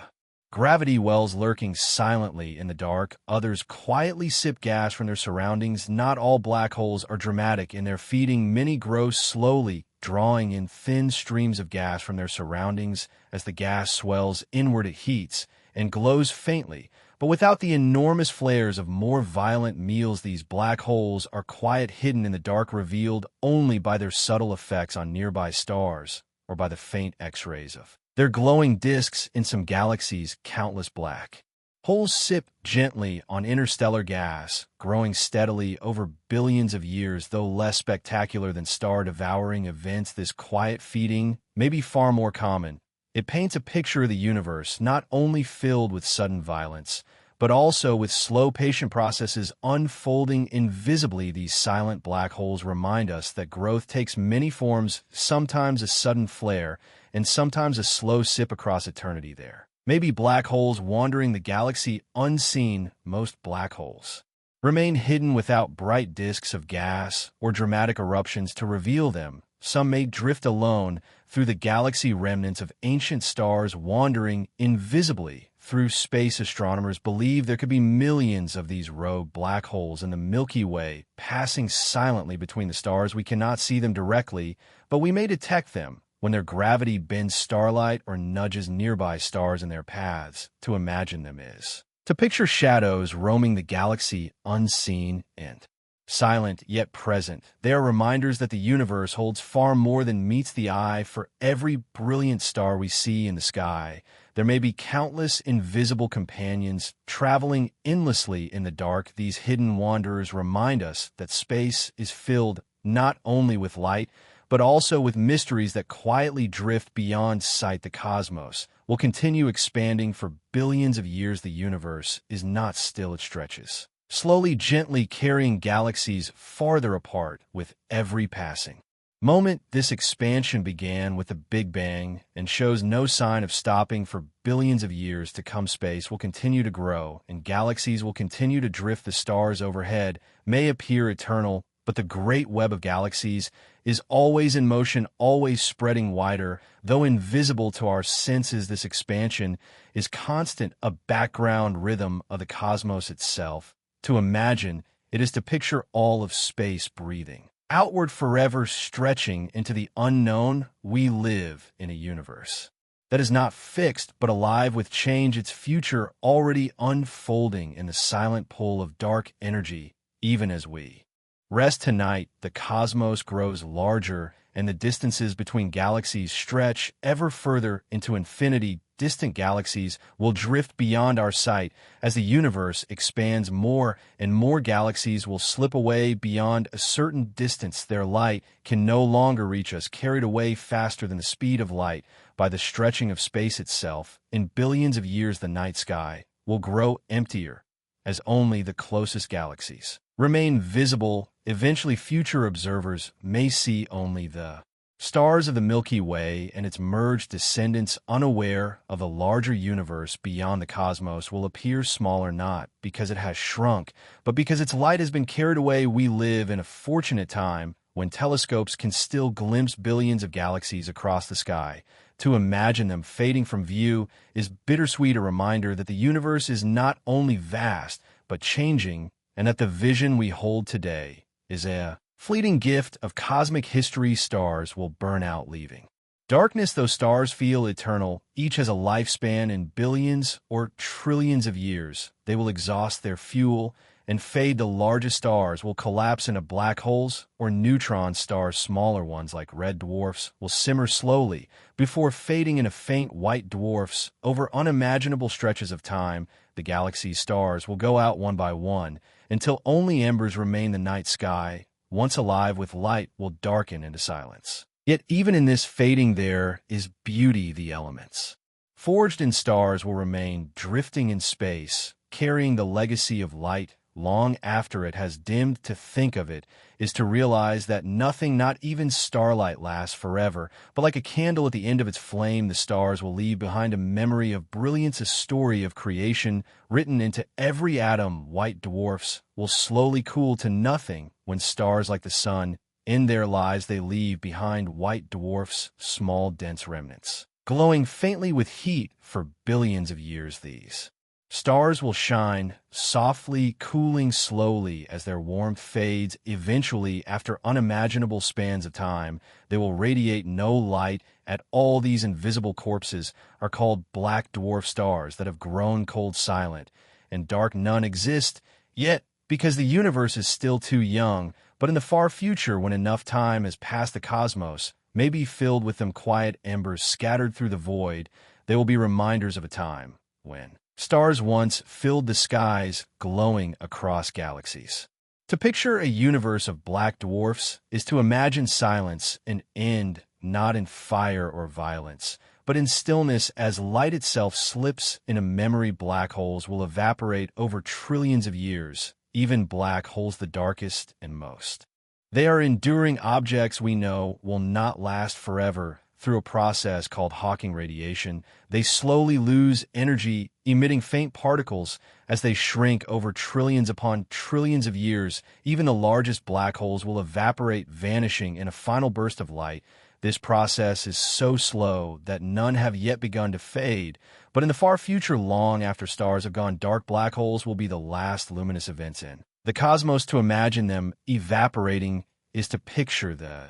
gravity wells lurking silently in the dark. Others quietly sip gas from their surroundings. Not all black holes are dramatic in their feeding. Many grow slowly, drawing in thin streams of gas from their surroundings. As the gas swells inward, it heats and glows faintly, but without the enormous flares of more violent meals. These black holes are quiet, hidden in the dark, revealed only by their subtle effects on nearby stars or by the faint X-rays of their glowing disks. In some galaxies, countless black holes sip gently on interstellar gas, growing steadily over billions of years. Though less spectacular than star-devouring events, this quiet feeding may be far more common. It paints a picture of the universe not only filled with sudden violence, but also with slow, patient processes unfolding invisibly. These silent black holes remind us that growth takes many forms, sometimes a sudden flare, and sometimes a slow sip across eternity. There may be black holes wandering the galaxy unseen. Most black holes remain hidden without bright disks of gas or dramatic eruptions to reveal them. Some may drift alone through the galaxy, remnants of ancient stars wandering invisibly through space. Astronomers believe there could be millions of these rogue black holes in the Milky Way, passing silently between the stars. We cannot see them directly, but we may detect them when their gravity bends starlight or nudges nearby stars in their paths. To imagine them is to picture shadows roaming the galaxy unseen and silent yet present. They are reminders that the universe holds far more than meets the eye. For every brilliant star we see in the sky, there may be countless invisible companions traveling endlessly in the dark. These hidden wanderers remind us that space is filled not only with light, but also with mysteries that quietly drift beyond sight. The cosmos will continue expanding for billions of years. The universe is not still. It stretches slowly, gently, carrying galaxies farther apart with every passing moment. This expansion began with the Big Bang and shows no sign of stopping for billions of years to come. Space will continue to grow, and galaxies will continue to drift. The stars overhead may appear eternal, but the great web of galaxies is always in motion, always spreading wider. Though invisible to our senses, this expansion is constant, a background rhythm of the cosmos itself. To imagine it is to picture all of space breathing outward, forever stretching into the unknown. We live in a universe that is not fixed, but alive with change, its future already unfolding in the silent pull of dark energy. Even as we rest tonight, the cosmos grows larger, and the distances between galaxies stretch ever further into infinity. Distant galaxies will drift beyond our sight. As the universe expands, more and more galaxies will slip away beyond a certain distance. Their light can no longer reach us, carried away faster than the speed of light by the stretching of space itself. In billions of years, the night sky will grow emptier as only the closest galaxies remain visible. eventually future observers may see only the stars of the Milky Way and its merged descendants, unaware of the larger universe beyond the cosmos, will appear smaller not because it has shrunk, but because its light has been carried away. We live in a fortunate time when telescopes can still glimpse billions of galaxies across the sky. To imagine them fading from view is bittersweet, a reminder that the universe is not only vast, but changing, and that the vision we hold today is a fleeting gift of cosmic history. Stars will burn out, leaving darkness. Those stars feel eternal. Each has a lifespan in billions or trillions of years. They will exhaust their fuel and fade. The largest stars will collapse into black holes or neutron stars. Smaller ones, like red dwarfs, will simmer slowly before fading into faint white dwarfs. Over unimaginable stretches of time, the galaxy's stars will go out one by one until only embers remain. The night sky, once alive with light, will darken into silence. Yet even in this fading there is beauty. The elements forged in stars will remain, drifting in space, carrying the legacy of light long after it has dimmed. To think of it is to realize that nothing, not even starlight, lasts forever, but like a candle at the end of its flame, the stars will leave behind a memory of brilliance, a story of creation written into every atom. White dwarfs will slowly cool to nothing when stars like the sun end their lives. They leave behind white dwarfs, small dense remnants, glowing faintly with heat for billions of years. These stars will shine softly, cooling slowly as their warmth fades. Eventually, after unimaginable spans of time, they will radiate no light at all. These invisible corpses are called black dwarf stars that have grown cold, silent, and dark. None exist yet because the universe is still too young, but in the far future, when enough time has passed, the cosmos may be filled with them, quiet embers scattered through the void. They will be reminders of a time when stars once filled the skies, glowing across galaxies. To picture a universe of black dwarfs is to imagine silence, an end not in fire or violence, but in stillness. As light itself slips into memory, black holes will evaporate over trillions of years. Even black holes, the darkest and most, they are enduring objects we know will not last forever. Through a process called Hawking radiation, they slowly lose energy, emitting faint particles as they shrink over trillions upon trillions of years. Even the largest black holes will evaporate, vanishing in a final burst of light. This process is so slow that none have yet begun to fade, but in the far future, long after stars have gone dark, black holes will be the last luminous events in the cosmos. To imagine them evaporating is to picture the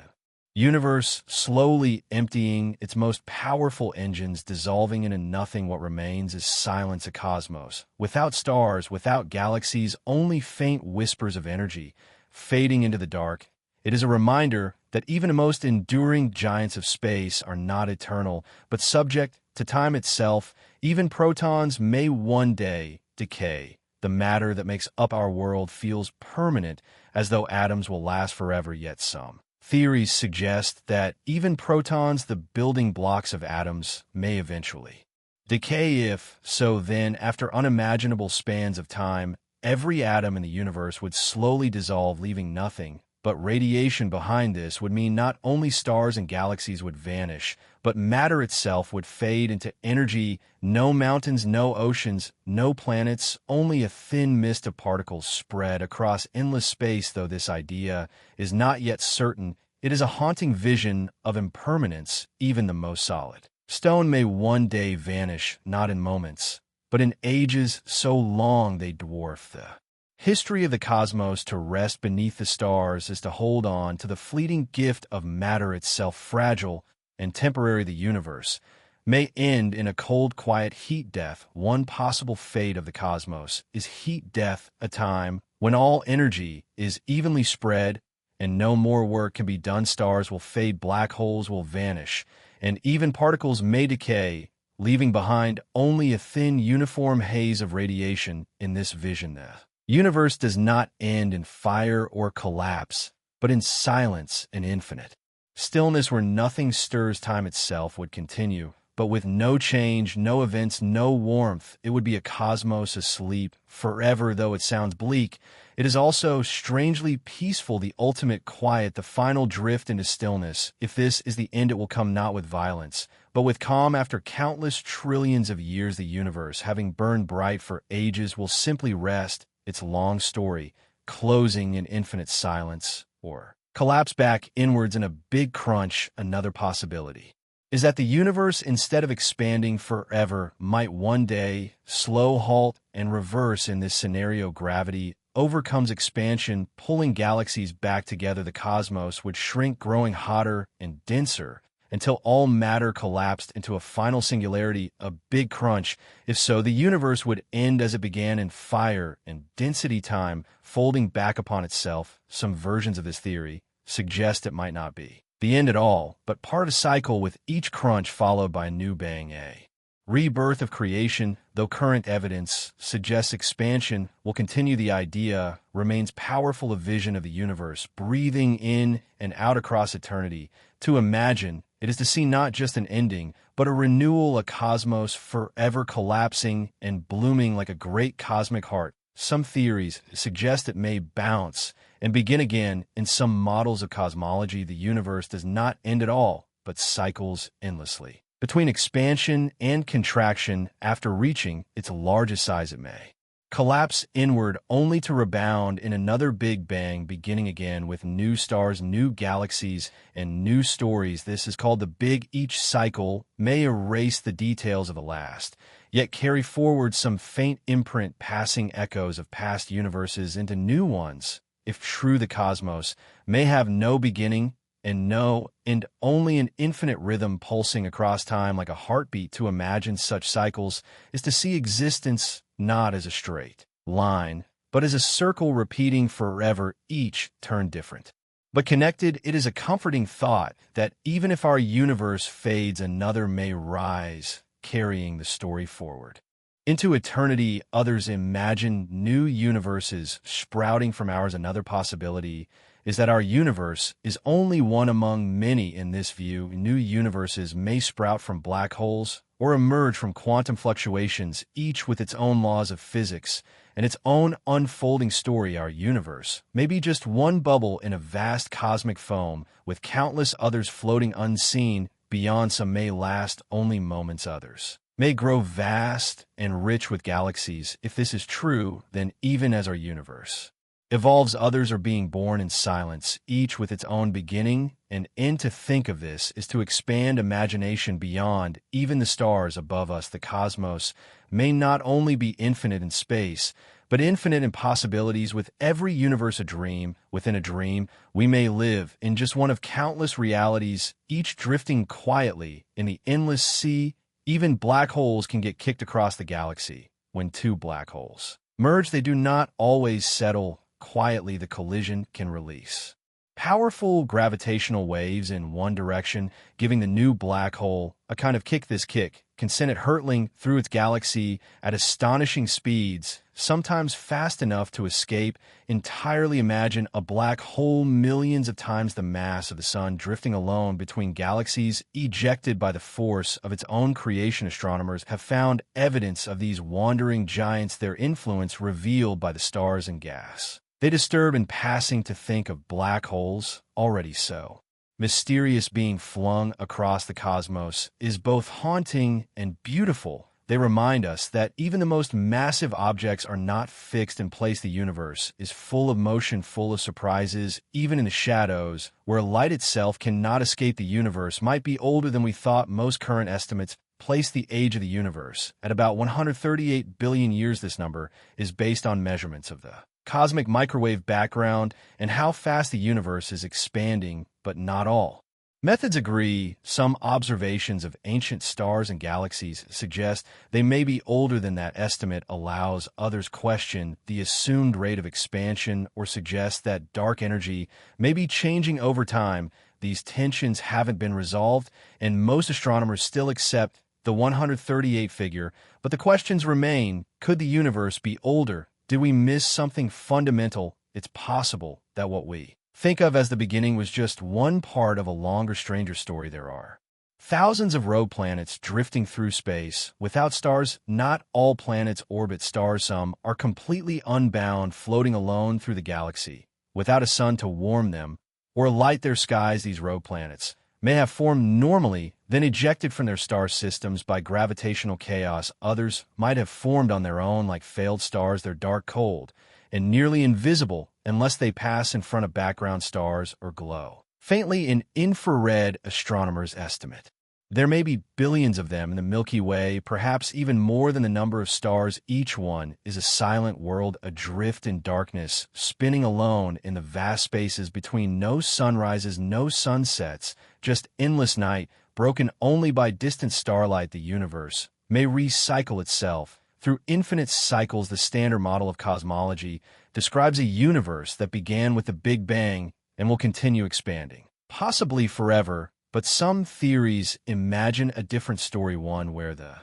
universe slowly emptying, its most powerful engines dissolving into nothing. What remains is silence, a cosmos without stars, without galaxies, only faint whispers of energy fading into the dark. It is a reminder that even the most enduring giants of space are not eternal, but subject to time itself. Even protons may one day decay. The matter that makes up our world feels permanent, as though atoms will last forever. Yet some theories suggest that even protons, the building blocks of atoms, may eventually decay. If so, then, after unimaginable spans of time, every atom in the universe would slowly dissolve, leaving nothing but radiation behind. This would mean not only stars and galaxies would vanish, but matter itself would fade into energy. No mountains, no oceans, no planets, only a thin mist of particles spread across endless space. Though this idea is not yet certain, it is a haunting vision of impermanence. Even the most solid stone may one day vanish, not in moments, but in ages so long they dwarf the history of the cosmos. To rest beneath the stars is to hold on to the fleeting gift of matter itself, fragile and temporary. The universe may end in a cold, quiet heat death. One possible fate of the cosmos is heat death, a time when all energy is evenly spread and no more work can be done. Stars will fade, black holes will vanish, and even particles may decay, leaving behind only a thin, uniform haze of radiation. In this vision, the universe does not end in fire or collapse, but in silence and infinite stillness where nothing stirs. Time itself would continue, but with no change, no events, no warmth. It would be a cosmos asleep forever, though it sounds bleak. It is also strangely peaceful, the ultimate quiet, the final drift into stillness. If this is the end, it will come not with violence, but with calm. After countless trillions of years, the universe, having burned bright for ages, will simply rest, its long story closing in infinite silence, or collapse back inwards in a big crunch. Another possibility is that the universe, instead of expanding forever, might one day slow, halt, and reverse. In this scenario, gravity overcomes expansion, pulling galaxies back together. The cosmos would shrink, growing hotter and denser, until all matter collapsed into a final singularity, a big crunch. If so, the universe would end as it began, in fire and density, time folding back upon itself. Some versions of this theory suggest it might not be the end at all, but part of a cycle, with each crunch followed by a new bang, a rebirth of creation. Though current evidence suggests expansion will continue, the idea remains powerful, a vision of the universe breathing in and out across eternity. To imagine it is to see not just an ending, but a renewal, a cosmos forever collapsing and blooming like a great cosmic heart. Some theories suggest it may bounce and begin again. In some models of cosmology, the universe does not end at all, but cycles endlessly between expansion and contraction. After reaching its largest size, it may collapse inward, only to rebound in another big bang, beginning again with new stars, new galaxies, and new stories. This is called the Big. Each cycle may erase the details of the last, yet carry forward some faint imprint, passing echoes of past universes into new ones. If true, the cosmos may have no beginning and no end, only an infinite rhythm pulsing across time like a heartbeat. To imagine such cycles is to see existence not as a straight line, but as a circle repeating forever, each turn different but connected. It is a comforting thought that even if our universe fades, another may rise, carrying the story forward into eternity. Others imagine new universes sprouting from ours. Another possibility is that our universe is only one among many. In this view, new universes may sprout from black holes or emerge from quantum fluctuations, each with its own laws of physics and its own unfolding story. Our universe may be just one bubble in a vast cosmic foam, with countless others floating unseen beyond. Some may last only moments, others may grow vast and rich with galaxies. If this is true, then even as our universe evolves, others are being born in silence, each with its own beginning and end. To think of this is to expand imagination beyond even the stars above us. The cosmos may not only be infinite in space, but infinite in possibilities, with every universe a dream within a dream. We may live in just one of countless realities, each drifting quietly in the endless sea. Even black holes can get kicked across the galaxy. When two black holes merge, they do not always settle quietly. The collision can release powerful gravitational waves in one direction, giving the new black hole a kind of kick. This kick can send it hurtling through its galaxy at astonishing speeds, sometimes fast enough to escape entirely. Imagine a black hole millions of times the mass of the sun, drifting alone between galaxies, ejected by the force of its own creation. Astronomers have found evidence of these wandering giants, their influence revealed by the stars and gas they disturb in passing. To think of black holes, already so mysterious, being flung across the cosmos is both haunting and beautiful. They remind us that even the most massive objects are not fixed in place. The universe is full of motion, full of surprises, even in the shadows, where light itself cannot escape. The universe might be older than we thought. Most current estimates place the age of the universe at about 138 billion years. This number is based on measurements of the cosmic microwave background and how fast the universe is expanding, but not all methods agree. Some observations of ancient stars and galaxies suggest they may be older than that estimate allows. Others question the assumed rate of expansion or suggest that dark energy may be changing over time. These tensions haven't been resolved, and most astronomers still accept the 138 figure, but the questions remain. Could the universe be older? Did we miss something fundamental? It's possible that what we think of as the beginning was just one part of a longer, stranger story. There are Thousands of rogue planets drifting through space. Without stars, not all planets orbit stars. Some are completely unbound, floating alone through the galaxy. Without a sun to warm them or light their skies, these rogue planets may have formed normally, then ejected from their star systems by gravitational chaos. Others might have formed on their own like failed stars. They're dark, cold, and nearly invisible unless they pass in front of background stars or glow faintly in infrared, astronomers estimate. There may be billions of them in the Milky Way, perhaps even more than the number of stars. Each one is a silent world adrift in darkness, spinning alone in the vast spaces between no sunrises, no sunsets, just endless night, broken only by distant starlight. The universe may recycle itself through infinite cycles. The standard model of cosmology describes a universe that began with the Big Bang and will continue expanding, possibly forever, but some theories imagine a different story, one where the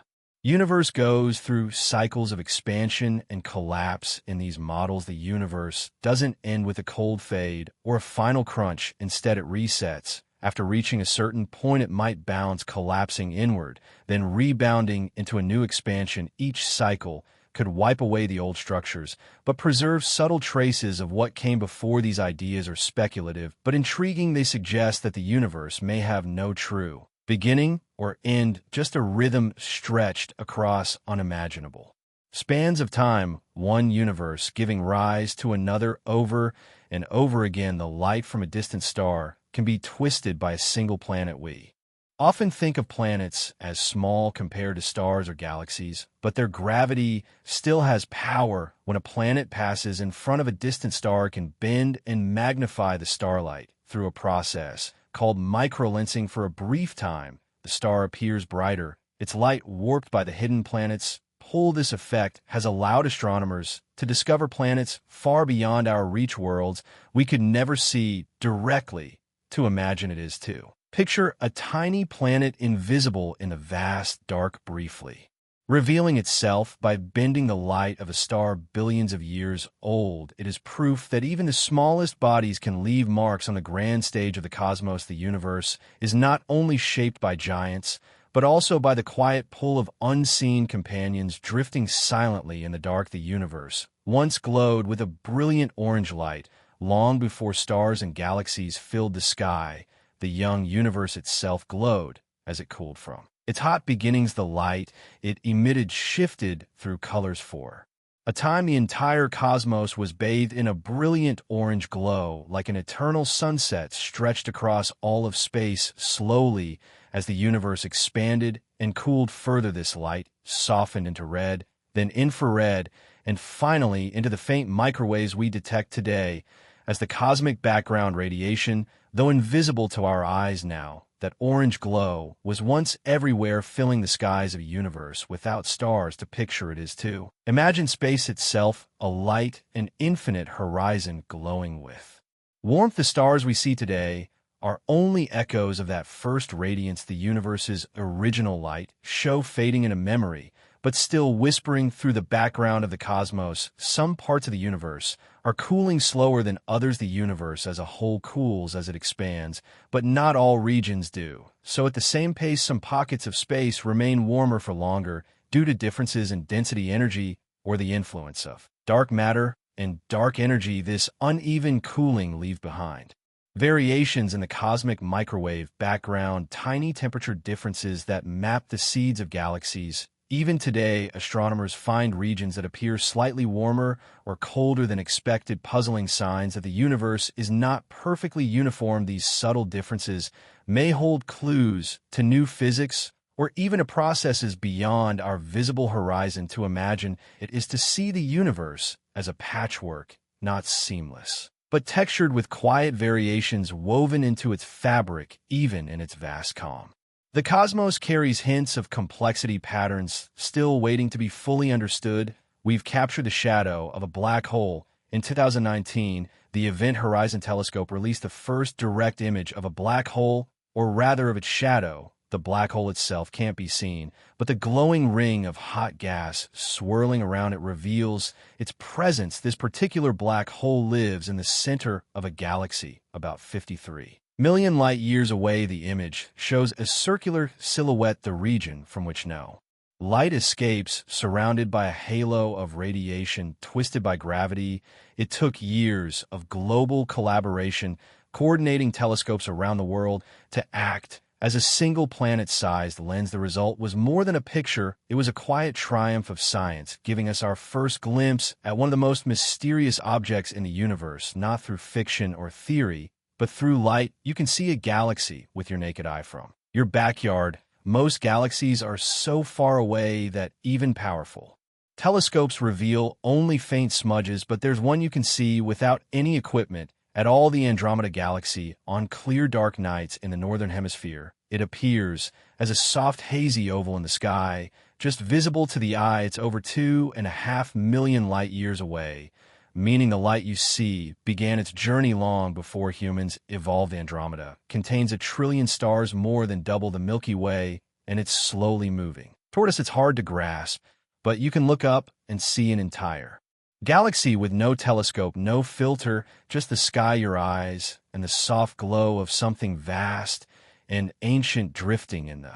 universe goes through cycles of expansion and collapse. In these models, the universe doesn't end with a cold fade or a final crunch. Instead, it resets. After reaching a certain point, it might bounce, collapsing inward, then rebounding into a new expansion. Each cycle could wipe away the old structures, but preserve subtle traces of what came before. These ideas are speculative, but intriguing. They suggest that the universe may have no true beginning or end, just a rhythm stretched across unimaginable spans of time, one universe giving rise to another over and over again. The light from a distant star can be twisted by a single planet. We often think of planets as small compared to stars or galaxies, but their gravity still has power. When a planet passes in front of a distant star, it can bend and magnify the starlight through a process called microlensing. For a brief time, the star appears brighter, its light warped by the hidden planet's pull. This effect has allowed astronomers to discover planets far beyond our reach, worlds we could never see directly. To imagine it is too. Picture a tiny planet invisible in the vast dark, briefly revealing itself by bending the light of a star billions of years old. It is proof that even the smallest bodies can leave marks on the grand stage of the cosmos. The universe is not only shaped by giants, but also by the quiet pull of unseen companions drifting silently in the dark. The universe once glowed with a brilliant orange light, long before stars and galaxies filled the sky. The young universe itself glowed as it cooled from its hot beginnings. The light it emitted shifted through colors for a time. The entire cosmos was bathed in a brilliant orange glow, like an eternal sunset stretched across all of space. Slowly, as the universe expanded and cooled further, this light softened into red, then infrared, and finally into the faint microwaves we detect today as the cosmic background radiation. Though invisible to our eyes now, that orange glow was once everywhere, filling the skies of a universe without stars to picture. It is too. Imagine space itself, a light, an infinite horizon glowing with warmth. The stars we see today are only echoes of that first radiance. The universe's original light show fading in a memory, but still whispering through the background of the cosmos. Some parts of the universe are cooling slower than others. The universe as a whole cools as it expands, but not all regions do. So at the same pace, some pockets of space remain warmer for longer due to differences in density, energy, or the influence of dark matter and dark energy. This uneven cooling leave behind variations in the cosmic microwave background, tiny temperature differences that map the seeds of galaxies. Even today, astronomers find regions that appear slightly warmer or colder than expected, puzzling signs that the universe is not perfectly uniform. These subtle differences may hold clues to new physics or even to processes beyond our visible horizon. To imagine it is to see the universe as a patchwork, not seamless, but textured with quiet variations woven into its fabric, even in its vast calm. The cosmos carries hints of complexity, patterns still waiting to be fully understood. We've captured the shadow of a black hole. In 2019, the Event Horizon Telescope released the first direct image of a black hole, or rather of its shadow. the black hole itself can't be seen, but the glowing ring of hot gas swirling around it reveals its presence. This particular black hole lives in the center of a galaxy about 53 million light years away. The image shows a circular silhouette, the region from which no light escapes, surrounded by a halo of radiation, twisted by gravity. It took years of global collaboration, coordinating telescopes around the world, to act as a single planet-sized lens. The result was more than a picture. It was a quiet triumph of science, giving us our first glimpse at one of the most mysterious objects in the universe, not through fiction or theory, but through light. You can see a galaxy with your naked eye from your backyard. Most galaxies are so far away that even powerful telescopes reveal only faint smudges, but there's one you can see without any equipment at all: the Andromeda Galaxy. On clear, dark nights in the northern hemisphere, it appears as a soft, hazy oval in the sky, just visible to the eye. It's over 2.5 million light years away, meaning the light you see began its journey long before humans evolved. Andromeda contains 1 trillion stars, more than double the Milky Way, and it's slowly moving toward us. It's hard to grasp, but you can look up and see an entire galaxy with no telescope, no filter, just the sky, your eyes, and the soft glow of something vast and ancient drifting in the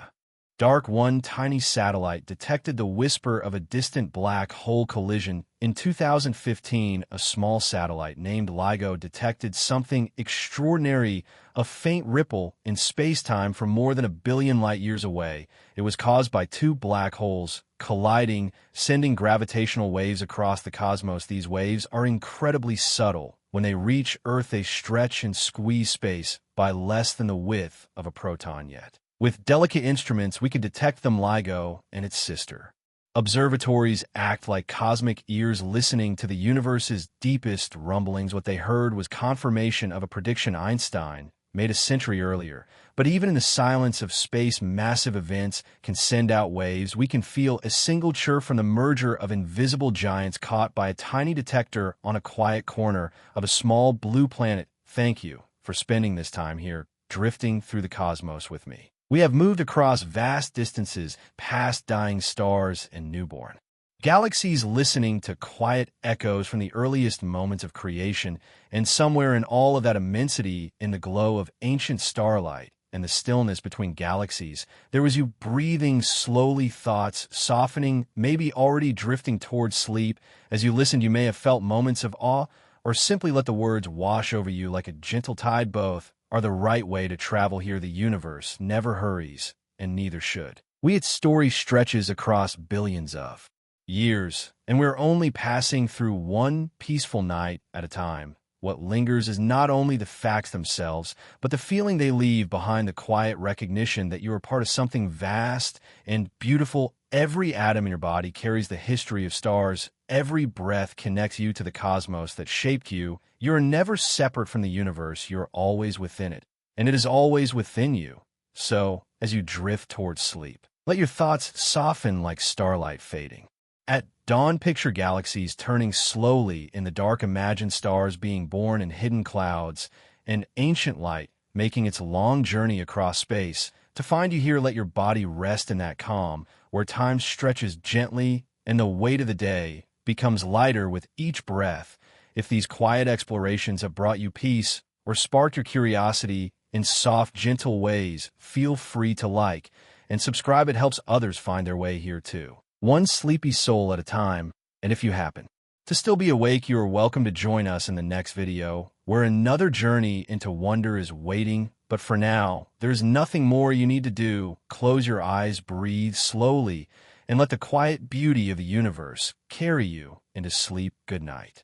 dark. One tiny satellite detected the whisper of a distant black hole collision. In 2015, a small satellite named LIGO detected something extraordinary, a faint ripple in space-time from more than 1 billion light years away. It was caused by 2 black holes colliding, sending gravitational waves across the cosmos. These waves are incredibly subtle. When they reach Earth, they stretch and squeeze space by less than the width of a proton. Yet with delicate instruments, we could detect them. LIGO and its sister observatories act like cosmic ears, listening to the universe's deepest rumblings. What they heard was confirmation of a prediction Einstein made a century earlier. But even in the silence of space, massive events can send out waves. We can feel a single chirp from the merger of invisible giants caught by a tiny detector on a quiet corner of a small blue planet. Thank you for spending this time here, drifting through the cosmos with me. We have moved across vast distances, past dying stars and newborn galaxies, listening to quiet echoes from the earliest moments of creation, and somewhere in all of that immensity, in the glow of ancient starlight and the stillness between galaxies, there was you breathing slowly, thoughts softening, maybe already drifting towards sleep. As you listened, you may have felt moments of awe, or simply let the words wash over you like a gentle tide. Both are the right way to travel here. The universe never hurries, and neither should we. Its story stretches across billions of years, and we're only passing through one peaceful night at a time. What lingers is not only the facts themselves, but the feeling they leave behind, the quiet recognition that you are part of something vast and beautiful. Every atom in your body carries the history of stars. Every breath connects you to the cosmos that shaped you. You're never separate from the universe. You're always within it, and it is always within you. So, as you drift towards sleep, let your thoughts soften like starlight fading at dawn. Picture galaxies turning slowly in the dark. Imagine stars being born in hidden clouds, and ancient light making its long journey across space to find you here. Let your body rest in that calm, where time stretches gently and the weight of the day becomes lighter with each breath. If these quiet explorations have brought you peace or sparked your curiosity in soft, gentle ways, feel free to like and subscribe. It helps others find their way here too, one sleepy soul at a time. And if you happen to still be awake, you are welcome to join us in the next video, where another journey into wonder is waiting. But for now, there's nothing more you need to do. Close your eyes, breathe slowly, and let the quiet beauty of the universe carry you into sleep. Good night.